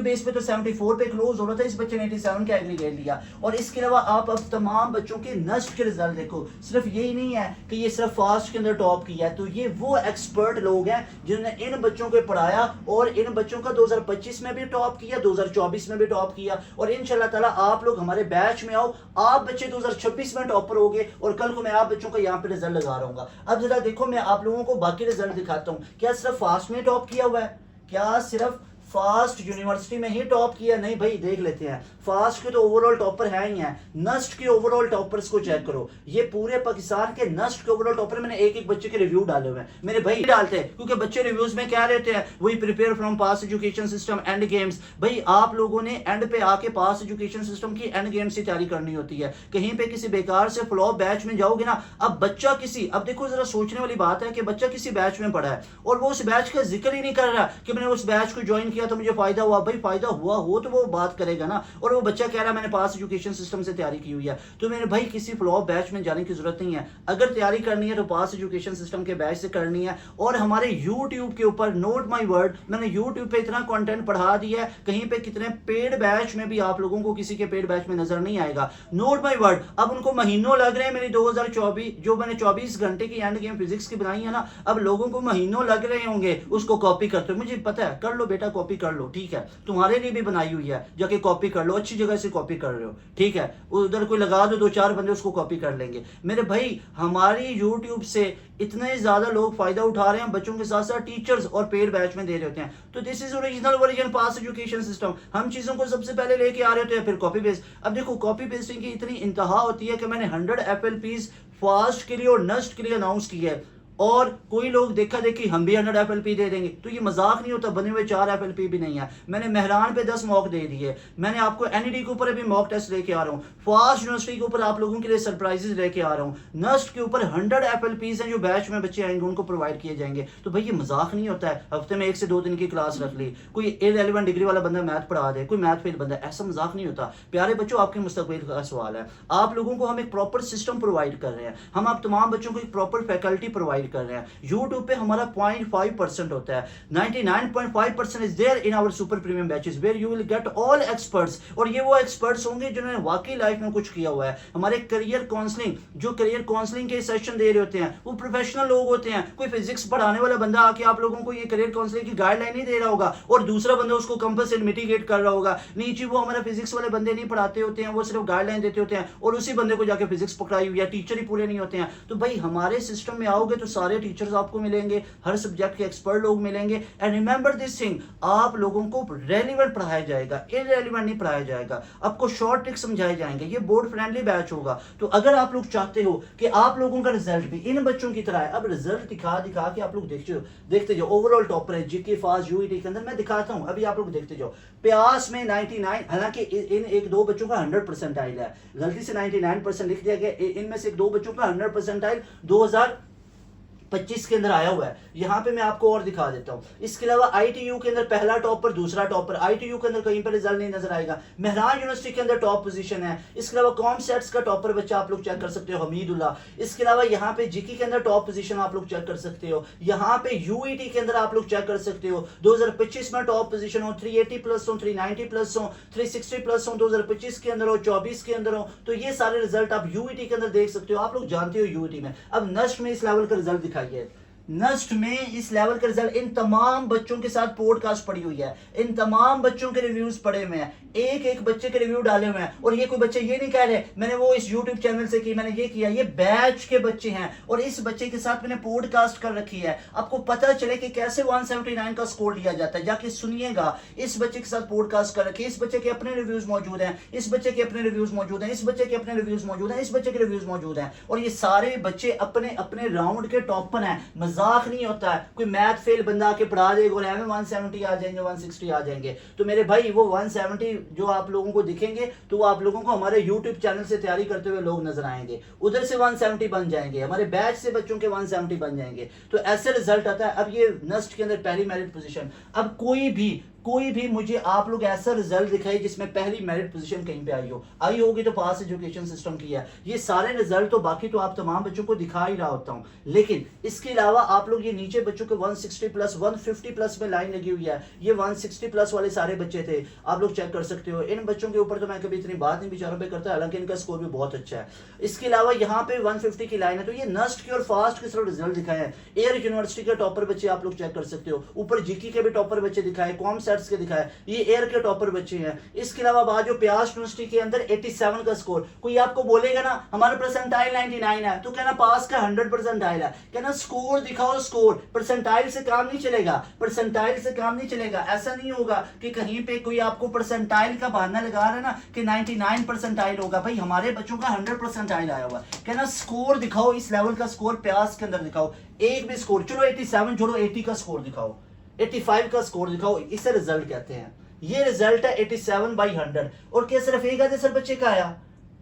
बेस पे तो 74 पे क्लोज हो रहा था, इस बच्चे ने 87 का एग्रीगेट लिया। और इसके अलावा आप अब तमाम बच्चों के नस्ट के रिजल्ट देखो, सिर्फ यही नहीं है कि ये सिर्फ फास्ट के अंदर टॉप किया है, तो ये वो एक्सपर्ट लोग हैं जिन्होंने इन बच्चों को पढ़ाया और इन बच्चों का 2025 में भी टॉप किया, 2024 में भी टॉप किया, और इंशाल्लाह ताला आप लोग हमारे बैच में आओ, आप बच्चे 2026 में टॉपर होगे और कल को मैं आप बच्चों का यहाँ पे रिजल्ट लगा रहा हूँ। अब जरा देखो, मैं आप लोगों को बाकी रिजल्ट दिखाता हूँ। क्या सिर्फ फास्ट में टॉप किया हुआ है? क्या सिर्फ फास्ट यूनिवर्सिटी में ही टॉप किया? नहीं भाई, देख लेते हैं। फास्ट के तो ओवरऑल टॉपर है ही हैं, नस्ट के ओवरऑल टॉपर्स को चेक करो, ये पूरे पाकिस्तान के नस्ट के ओवरऑल टॉपर, मैंने एक एक बच्चे के रिव्यू डाले हुए हैं, मेरे भाई डालते हैं, क्योंकि बच्चे रिव्यूज में क्या रहते हैं, वही prepare from pass education system and games. भाई आप लोगों ने एंड पे आके पास एजुकेशन सिस्टम की एंड गेम्स की तैयारी करनी होती है, कहीं पे किसी बेकार से फ्लॉप बैच में जाओगे ना। अब बच्चा किसी, अब देखो जरा सोचने वाली बात है कि बच्चा किसी बैच में पढ़ा है और वो उस बैच का जिक्र ही नहीं कर रहा कि मैंने उस बैच को ज्वाइन किया तो मुझे फायदा हुआ। भाई फायदा हुआ हो तो वो बात करेगा ना, और वो बच्चा कह रहा है मैंने पास एजुकेशन सिस्टम से तैयारी की हुई है। तो मेरे भाई किसी फ्लॉप बैच में जाने की जरूरत नहीं है, अगर तैयारी करनी है तो पास एजुकेशन सिस्टम के बैच से करनी है। और हमारे यूट्यूब के ऊपर, नोट माई वर्ड, मैंने यूट्यूब पे इतना कंटेंट पढ़ा दिया है, कहीं पे कितने पेड बैच में भी आप लोगों को किसी के पेड बैच में नजर नहीं आएगा। नोट माई वर्ड, अब उनको महीनों लग रहे हैं मेरी 2024 जो मैंने 24 घंटे की एंड गेम फिजिक्स की बनाई है ना, अब लोगों को महीनों लग रहे होंगे उसको कॉपी करते हो। मुझे पता है, कर लो बेटा, कॉपी कर लो, ठीक है, तुम्हारे लिए भी बनाई हुई है, जाके कॉपी कर लो, अच्छी जगह से कॉपी कर रहे हो, ठीक है, उधर कोई लगा दो, 2-4 बंदे उसको कॉपी कर लेंगे। मेरे भाई हमारी यूट्यूब से इतने ज्यादा लोग फायदा उठा रहे हैं, बच्चों के साथ साथ टीचर्स और पेड बैच में दे रहे होते हैं। तो this is original version pass education system. हम चीजों को सबसे पहले लेके आ रहे होते हैं, फिर कॉपी पेस्ट। अब देखो कॉपी पेस्टिंग की इतनी इंतहा होती है कि मैंने 100 FLPs फास्ट के लिए और नस्ट के लिए अनाउंस किया है, और कोई लोग देखा देखी हम भी 100 FLP दे देंगे, तो ये मजाक नहीं होता, बने हुए 4 FLP भी नहीं है। मैंने मेहरान पे 10 मॉक दे दिए, मैंने आपको NED के ऊपर अभी मॉक टेस्ट लेके आ रहा हूँ, फास्ट यूनिवर्सिटी के ऊपर आप लोगों के लिए सरप्राइजेस लेके आ रहा हूँ, नस्ट के ऊपर 100 FLPs हैं जो बैच में बच्चे आएंगे उनको प्रोवाइड किए जाएंगे। तो भाई ये मजाक नहीं होता है, हफ्ते में 1 से 2 दिन की क्लास रख ली, कोई इररिलेवेंट डिग्री वाला बंदा मैथ पढ़ा दे, कोई मैथ फेल बंदा, ऐसा मजाक नहीं होता। प्यारे बच्चों, आपके मुस्तकबिल का सवाल है, आप लोगों को हम एक प्रॉपर सिस्टम प्रोवाइड कर रहे हैं, हम आप तमाम बच्चों को एक प्रॉपर फैकल्टी प्रोवाइड कर रहे हैं। यूट्यूब पे हमारा 0.5% होता है, 99.5% is there in our super premium batches where you will get all experts, और ये वो एक्सपर्ट्स होंगे जिन्होंने वाकई लाइफ में कुछ किया हुआ है। हमारे करियर काउंसलिंग, जो करियर काउंसलिंग के सेशन दे रहे होते हैं वो प्रोफेशनल लोग होते हैं। कोई फिजिक्स पढ़ाने वाला बंदा आके आप लोगों को ये करियर काउंसलिंग की गाइडलाइन नहीं दे रहा होगा और दूसरा बंदा उसको कंपस एंड मिटिगेट कर रहा होगा। नीचे वो हमारा फिजिक्स वाले बंदे नहीं पढ़ाते होते हैं, वो सिर्फ गाइडलाइन देते होते हैं और उसी बंदे को जाके फिजिक्स पकड़ाई हुई है, टीचर ही पूरे नहीं होते हैं। तो भाई हमारे सिस्टम में आओगे तो सारे टीचर्स आपको मिलेंगे, हर सब्जेक्ट के एक्सपर्ट लोग मिलेंगे। एंड रिमेंबर दिस थिंग, आप लोगों को रेलिवेंट पढ़ाया जाएगा, इररिलेवेंट नहीं पढ़ाया जाएगा, आपको शॉर्ट ट्रिक समझाए जाएंगे, ये बोर्ड फ्रेंडली बैच होगा। तो अगर आप लोग चाहते हो कि आप लोगों का रिजल्ट भी इन बच्चों की तरह है, अब रिजल्ट दिखा दिखा के आप लोग देखते जाओ, ओवरऑल टॉपर है जीके फास्ट यूईटी के अंदर, मैं दिखाता हूं, अभी आप लोग देखते जाओ। प्यास में 99, हालांकि इन 1-2 बच्चों का 100% आइल है, गलती से 99% लिख दिया गया, इनमें से 1-2 बच्चों का 100% आइल 2025 के अंदर आया हुआ है। यहाँ पे मैं आपको और दिखा देता हूँ। इसके अलावा ITU के अंदर पहला टॉपर, दूसरा टॉपर, ITU के अंदर कहीं पर रिजल्ट नहीं नजर आएगा। मेहरान यूनिवर्सिटी के अंदर टॉप पोजीशन है। इसके अलावा कॉमसेट्स का टॉपर बच्चा आप लोग चेक कर सकते हो, हमीदुल्लाह। इसके अलावा यहाँ पे जीके के अंदर टॉप पोजीशन आप लोग चेक कर सकते हो। यहाँ पे UET के अंदर आप लोग चेक कर सकते हो 2025 में टॉप पोजीशन हो, 380+ हो, 390+ हो, 360+ हो, 2025 के अंदर हो, 24 के अंदर हो। तो ये सारे रिजल्ट आप UET के अंदर देख सकते हो, आप लोग जानते हो UET में। अब नस्ट में इस लेवल का रिजल्ट दिखाइए, नस्ट में इस लेवल का रिजल्ट, इन तमाम बच्चों के साथ पॉडकास्ट पड़ी हुई है, इन तमाम बच्चों के रिव्यूज पड़े हुए हैं, एक एक बच्चे के रिव्यू डाले हुए हैं। और ये कोई बच्चे ये नहीं कह रहे मैंने वो इस YouTube चैनल से की, मैंने ये किया, ये बैच के बच्चे हैं और इस बच्चे के साथ मैंने पॉडकास्ट कर रखी है। आपको पता चले कि कैसे 179 का स्कोर लिया जाता है, जाके सुनिएगा। इस बच्चे के साथ पॉडकास्ट कर रखी है, इस बच्चे के अपने रिव्यूज मौजूद हैं, इस बच्चे के अपने रिव्यूज मौजूद हैं, इस बच्चे के अपने रिव्यूज मौजूद हैं, इस बच्चे के रिव्यूज मौजूद हैं। और ये सारे बच्चे अपने अपने राउंड के टॉपर हैं, मजाक नहीं होता है। कोई मैथ फेल बंदा आके पढ़ा देगा और हमें 170 आ जाएंगे, 160 आ जाएंगे, तो मेरे भाई वो 170 जो आप लोगों को दिखेंगे तो वो आप लोगों को हमारे YouTube चैनल से तैयारी करते हुए लोग नजर आएंगे, उधर से 170 बन जाएंगे, हमारे बैच से बच्चों के 170 बन जाएंगे। तो ऐसे रिजल्ट आता है। अब ये नस्ट के अंदर पहली मेरिट पोजीशन, अब कोई भी मुझे आप लोग ऐसा रिजल्ट दिखाई जिसमें पहली मेरिट पोजीशन कहीं पे आई होगी तो पास एजुकेशन सिस्टम की है। ये सारे रिजल्ट तो बाकी तो आप तमाम बच्चों को दिखा ही रहा होता हूं, लेकिन इसके अलावा आप लोग ये नीचे बच्चों के 160 प्लस 150 प्लस में लाइन लगी हुई है, ये 160 प्लस वाले सारे बच्चे थे, आप लोग चेक कर सकते हो। इन बच्चों के ऊपर तो मैं कभी इतनी बात नहीं बेचारों पे करता, हालांकि इनका स्कोर भी बहुत अच्छा है। इसके अलावा यहाँ पे 150 की लाइन है। तो ये नस्ट के और फास्ट के सिर्फ रिजल्ट दिखाए हैं। एयर यूनिवर्सिटी के टॉपर बच्चे आप लोग चेक कर सकते हो, ऊपर जीके के भी टॉपर बच्चे दिखाए, कॉम सेट्स के दिखाए, ये एयर के टॉपर बच्चे हैं। इसके अलावा बाद जो प्यास यूनिवर्सिटी के अंदर 87 का स्कोर, कोई आपको बोलेगा ना हमारा परसेंटाइल 99 है तो कहना पास का 100 परसेंटाइल है, कहना स्कोर दिखाओ, स्कोर परसेंटाइल से काम नहीं चलेगा, परसेंटाइल से काम नहीं चलेगा। ऐसा नहीं होगा कि कहीं पे कोई आपको परसेंटाइल का बहाना लगा रहा है ना कि 99 परसेंटाइल होगा, भाई हमारे बच्चों का 100 परसेंटाइल आया हुआ, कहना स्कोर दिखाओ, इस लेवल का स्कोर प्यास के अंदर दिखाओ, एक भी स्कोर, चलो 87 छोड़ो 80 का स्कोर दिखाओ, 85 का स्कोर दिखाओ, इसे रिजल्ट कहते हैं। ये रिजल्ट है 87/100। और क्या सिर्फ एक आधे सर बच्चे का आया,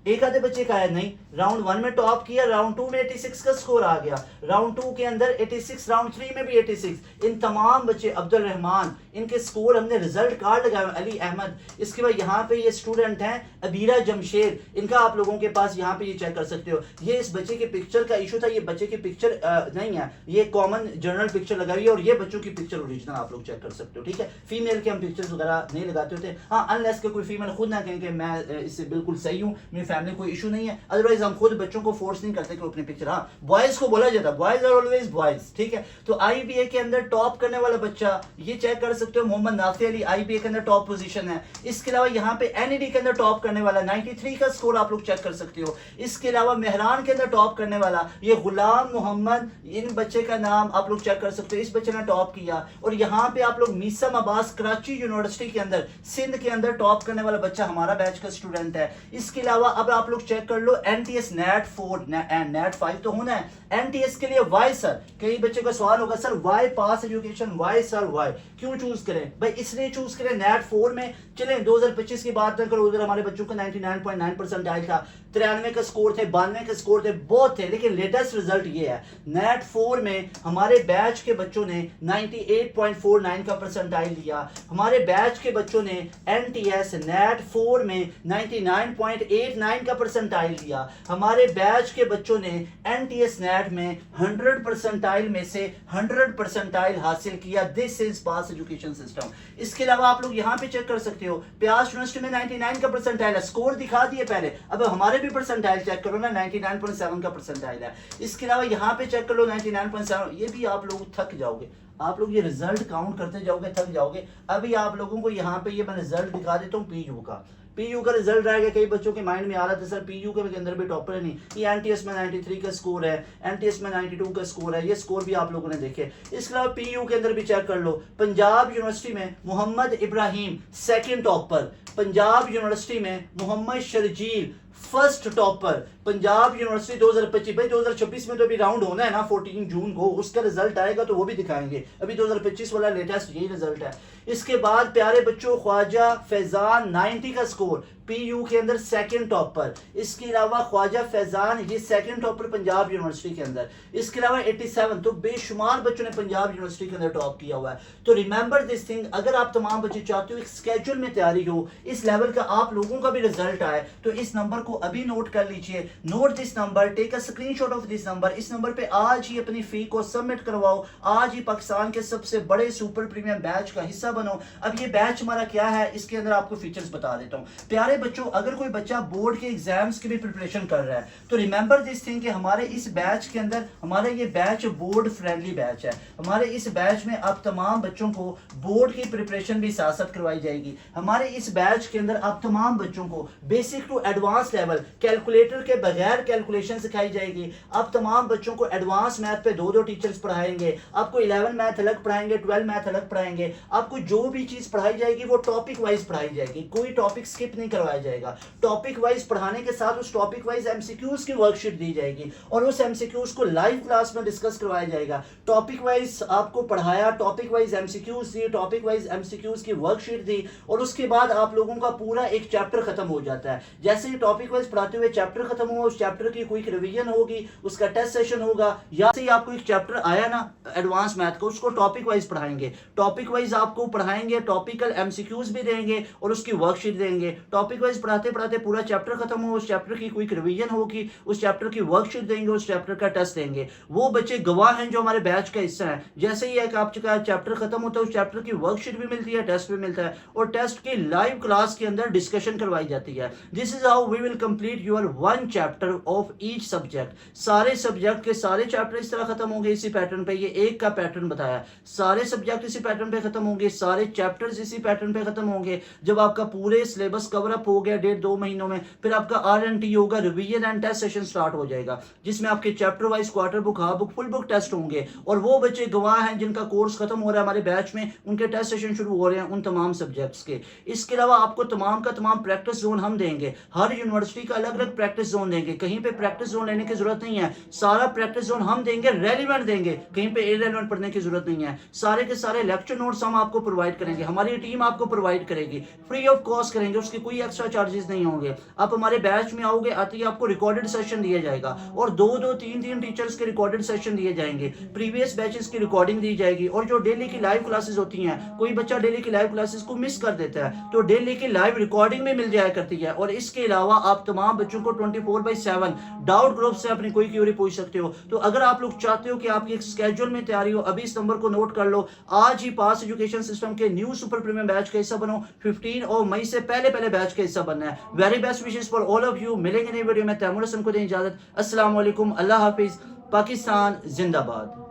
एक आधे बच्चे का आया नहीं, राउंड 1 में टॉप किया, राउंड 2 में 86 का स्कोर आ गया, राउंड 2 के अंदर 86, राउंड 3 में भी 86। इन तमाम बच्चे, अब्दुल रहमान, इनके स्कोर हमने रिजल्ट कार्ड लगाया, अली अहमद। इसके बाद यहाँ पे ये स्टूडेंट हैं अबीरा जमशेद, इनका आप लोगों के पास यहाँ पे ये चेक कर सकते हो। ये इस बच्चे के पिक्चर का इशू था, ये बच्चे की पिक्चर नहीं है, ये कॉमन जनरल पिक्चर लगाई है और ये बच्चों की पिक्चर ओरिजिनल आप लोग चेक कर सकते हो, ठीक है। फीमेल के हम पिक्चर्स वगैरह नहीं लगाते होते, हाँ अनलेस के कोई फीमेल खुद ना कहें कि मैं इससे बिल्कुल सही हूँ, मेरी फैमिली कोई इशू नहीं है, अदरवाइज हम खुद बच्चों को फोर्स नहीं करते कि अपनी पिक्चर, हाँ बॉयज को बोला जाता है, बॉयज आर ऑलवेज बॉयज, ठीक है। तो आईबीए के अंदर टॉप करने वाला बच्चा ये चेक कर सकते हो, मोहम्मद नाफी अली, आईबीए के अंदर टॉप पोजीशन है। इसके अलावा यहाँ पे एनईडी के अंदर टॉप करने वाला 93 का स्कोर आप लोग चेक कर सकते हो। इसके अलावा मेहरान के अंदर टॉप करने वाला ये गुलाम मोहम्मद, इन बच्चे का नाम आप लोग चेक कर सकते हो, इस बच्चे ने टॉप किया। और यहाँ पे आप लोग मीसम अब्बास कराची यूनिवर्सिटी के अंदर, सिंध के अंदर टॉप करने वाला बच्चा हमारा बैच का स्टूडेंट है। इसके अलावा अब आप लोग चेक कर लो एनटीएस नेट 4 एंड नेट 5 तो होना है, एनटीएस के लिए वाई सर, कई बच्चे का सवाल होगा sir Y pass education, why sir Y क्यों चूज करें, भाई इसलिए चूज करें नेट 4 में चलें 2025 की बात करो, उधर हमारे बच्चों का 99.9 परसेंटाइल था, 93 का स्कोर थे, 92 के स्कोर थे, बहुत थे, लेकिन लेटेस्ट रिजल्ट ये है नेट 4 में हमारे बैच के बच्चों ने 98.49 का परसेंटाइल लिया, हमारे बैच के बच्चों ने एनटीएस नेट 4 में 99.89 का परसेंटाइल लिया, हमारे बैच के बच्चों ने एनटीएस नेट में 100 परसेंटाइल में से 100 परसेंटाइल हासिल किया। This is pass education system. इसके अलावा आप लोग यहाँ पे चेक कर सकते हो, प्यास यूनिवर्सिटी में 99 का परसेंटाइल है, स्कोर दिखा दिए पहले, अब हमारे भी परसेंटाइल चेक करो ना, 99.7 का परसेंटाइल है। इसके अलावा यहाँ पे चेक कर लो 99.7, ये भी आप लोग थक जाओगे, आप लोग ये रिजल्ट काउंट करते जाओगे थक जाओगे। अभी आप लोगों को यहाँ पे ये मैं रिजल्ट दिखा देता हूँ पीयू का, पीयू का रिजल्ट रहेगा। कई बच्चों के माइंड में आ रहा था सर पीयू के अंदर भी टॉपर है नहीं, ये एनटीएस में 93 का स्कोर है, एनटीएस में 92 का स्कोर है, ये स्कोर भी आप लोगों ने देखे। इसके अलावा पीयू के अंदर भी चेक कर लो, पंजाब यूनिवर्सिटी में Mohammad Ibrahim second topper, Punjab university में Mohammad Sharjeel first topper, Punjab university 2025। भाई 2026 में तो अभी राउंड होना है ना 14 जून को, उसका रिजल्ट आएगा तो वो भी दिखाएंगे, अभी 2025 वाला लेटेस्ट यही रिजल्ट है। इसके बाद प्यारे बच्चों ख्वाजा फैजान 90 का स्कोर, पीयू के अंदर सेकंड टॉपर। इसके अलावा ख्वाजा फैजान ये सेकंड टॉपर पंजाब यूनिवर्सिटी के अंदर। इसके अलावा 87, तो बेशुमार बच्चों ने पंजाब यूनिवर्सिटी के अंदर टॉप किया हुआ है। तो रिमेंबर दिस थिंग, अगर आप तमाम बच्चे चाहते हो एक स्केड्यूल में तैयारी हो, इस लेवल का आप लोगों का भी रिजल्ट आए, तो इस नंबर को अभी नोट कर लीजिए, note this number, take a screenshot of this number. इस नंबर पे आज ही अपनी फी को सबमिट करवाओ, आज ही पाकिस्तान के सबसे बड़े सुपर प्रीमियम बैच का हिस्सा बनो। अब ये बैच हमारा क्या है, इसके अंदर आपको फीचर्स बता देता हूँ। प्यारे बच्चों अगर कोई बच्चा बोर्ड के एग्जाम्स की भी प्रिपरेशन कर रहा है तो रिमेंबर दिस थिंग कि हमारे इस बैच के अंदर हमारा ये बैच बोर्ड फ्रेंडली बैच है। हमारे इस बैच में अब तमाम बच्चों को बोर्ड की प्रिपरेशन भी साथ साथ करवाई जाएगी। हमारे इस बैच के अंदर अब तमाम बच्चों को basic to advance level calculator के बगैर कैलकुलेशन सिखाई जाएगी। अब तमाम बच्चों को एडवांस मैथ पे दो टीचर्स पढ़ाएंगे। आपको 11 मैथ अलग पढ़ाएंगे, 12 मैथ अलग पढ़ाएंगे। आपको जो भी चीज पढ़ाई जाएगी वो टॉपिक वाइज पढ़ाई जाएगी, कोई टॉपिक स्किप नहीं करवाया जाएगा। टॉपिक वाइज पढ़ाने के साथ उस टॉपिक वाइज एमसीक्यूज की वर्कशीट दी जाएगी और उस एमसीक्यूज को लाइव क्लास में डिस्कस करवाया जाएगा। टॉपिक वाइज आपको पढ़ाया, टॉपिक वाइज एमसीक्यूज दी, टॉपिक वाइज एमसीक्यूज की वर्कशीट दी और उसके बाद आप लोगों का पूरा एक चैप्टर खत्म हो जाता है। जैसे ही टॉपिक वाइज पढ़ाते हुए चैप्टर खत्म हुआ, उस चैप्टर की क्विक रिवीजन होगी, उसका टेस्ट सेशन होगा, या से ही आपको एक चैप्टर आया ना एडवांस मैथ का, उसको टॉपिक वाइज पढ़ाएंगे। टॉपिक वाइज आपको पढ़ाएंगे, टॉपिकल एमसीक्यूज भी देंगे और उसकी वर्कशीट देंगे। टॉपिक वाइज पढ़ाते पढ़ाते पूरा चैप्टर खत्म हो, उस चैप्टर की क्विक रिवीजन होगी, उस चैप्टर की वर्कशीट देंगे, उस चैप्टर का टेस्ट देंगे। वो बच्चे गवाह हैं जो हमारे बैच का हिस्सा है। जैसे ही एक आपका चैप्टर खत्म होता है, उस चैप्टर की वर्कशीट भी मिलती है, टेस्ट भी मिलता है और टेस्ट की लाइव क्लास के अंदर डिस्कशन करवाई जाती है। This is how we will complete your one chapter of each subject. सारे सब्जेक्ट के सारे चैप्टर इस तरह खत्म होंगे इसी पैटर्न पे। ये एक का पैटर्न बताया, सारे सब्जेक्ट इसी पैटर्न पे खत्म होंगे, सारे चैप्टर्स इसी पैटर्न पे खत्म होंगे। जब आपका पूरे सिलेबस कवर अप हो गया 1.5-2 महीनों में, फिर आपका RNT होगा, revision and test session start हो जाएगा, जिसमें आपके chapter wise quarter book, half book, full book test होंगे। और वो बच्चे गवाह हैं जिनका कोर्स खत्म हो रहा है हमारे बैच में, उनके टेस्ट सेशन शुरू हो रहे हैं उन तमाम सब्जेक्ट्स के। इसके अलावा आपको तमाम का तमाम प्रैक्टिस जोन हम देंगे। हर यूनिवर्सिटी का अलग अलग प्रैक्टिस जोन देंगे, कहीं पे प्रैक्टिस जोन लेने की जरूरत नहीं है। सारा प्रैक्टिस जोन हम देंगे, रेलिवेंट देंगे, कहीं पे इररेलेवेंट पढ़ने की जरूरत नहीं है। सारे के सारे लेक्चर नोट्स हम आपको प्रोवाइड करेंगे, हमारी टीम आपको प्रोवाइड करेगी, फ्री ऑफ कॉस्ट करेंगे, उसके कोई एक्स्ट्रा चार्जेस नहीं होंगे। आप हमारे बैच में आओगे, आते ही आपको रिकॉर्डेड सेशन दिया जाएगा और 2-2, 3-3 टीचर्स के रिकॉर्डेड सेशन दिए जाएंगे, प्रीवियस बैचेस की रिकॉर्डिंग दी जाएगी। और जो डेली की लाइव क्लासेस होती हैं, कोई बच्चा डेली की लाइव क्लासेस को मिस कर देता है तो डेली की लाइव रिकॉर्डिंग में मिल जाया करती है। और इसके अलावा आप तमाम बच्चों को 24/7 डाउट ग्रुप से अपनी कोई क्यूरी पूछ सकते हो। तो अगर आप लोग चाहते हो कि आपकी एक स्केड्यूल में तैयारी हो, अभी इस नंबर को नोट कर लो, आज ही पास एजुकेशन सिस्टम के न्यू सुपर प्रीमियम बैच का हिस्सा बनो। 15 मई से पहले बैच का हिस्सा बनना है। Very best wishes for all of you. मिलेंगे नई वीडियो में। तैमूर हसन को दें इजाजत। अस्सलाम वालेकुम, अल्लाह हाफिज, पाकिस्तान जिंदाबाद।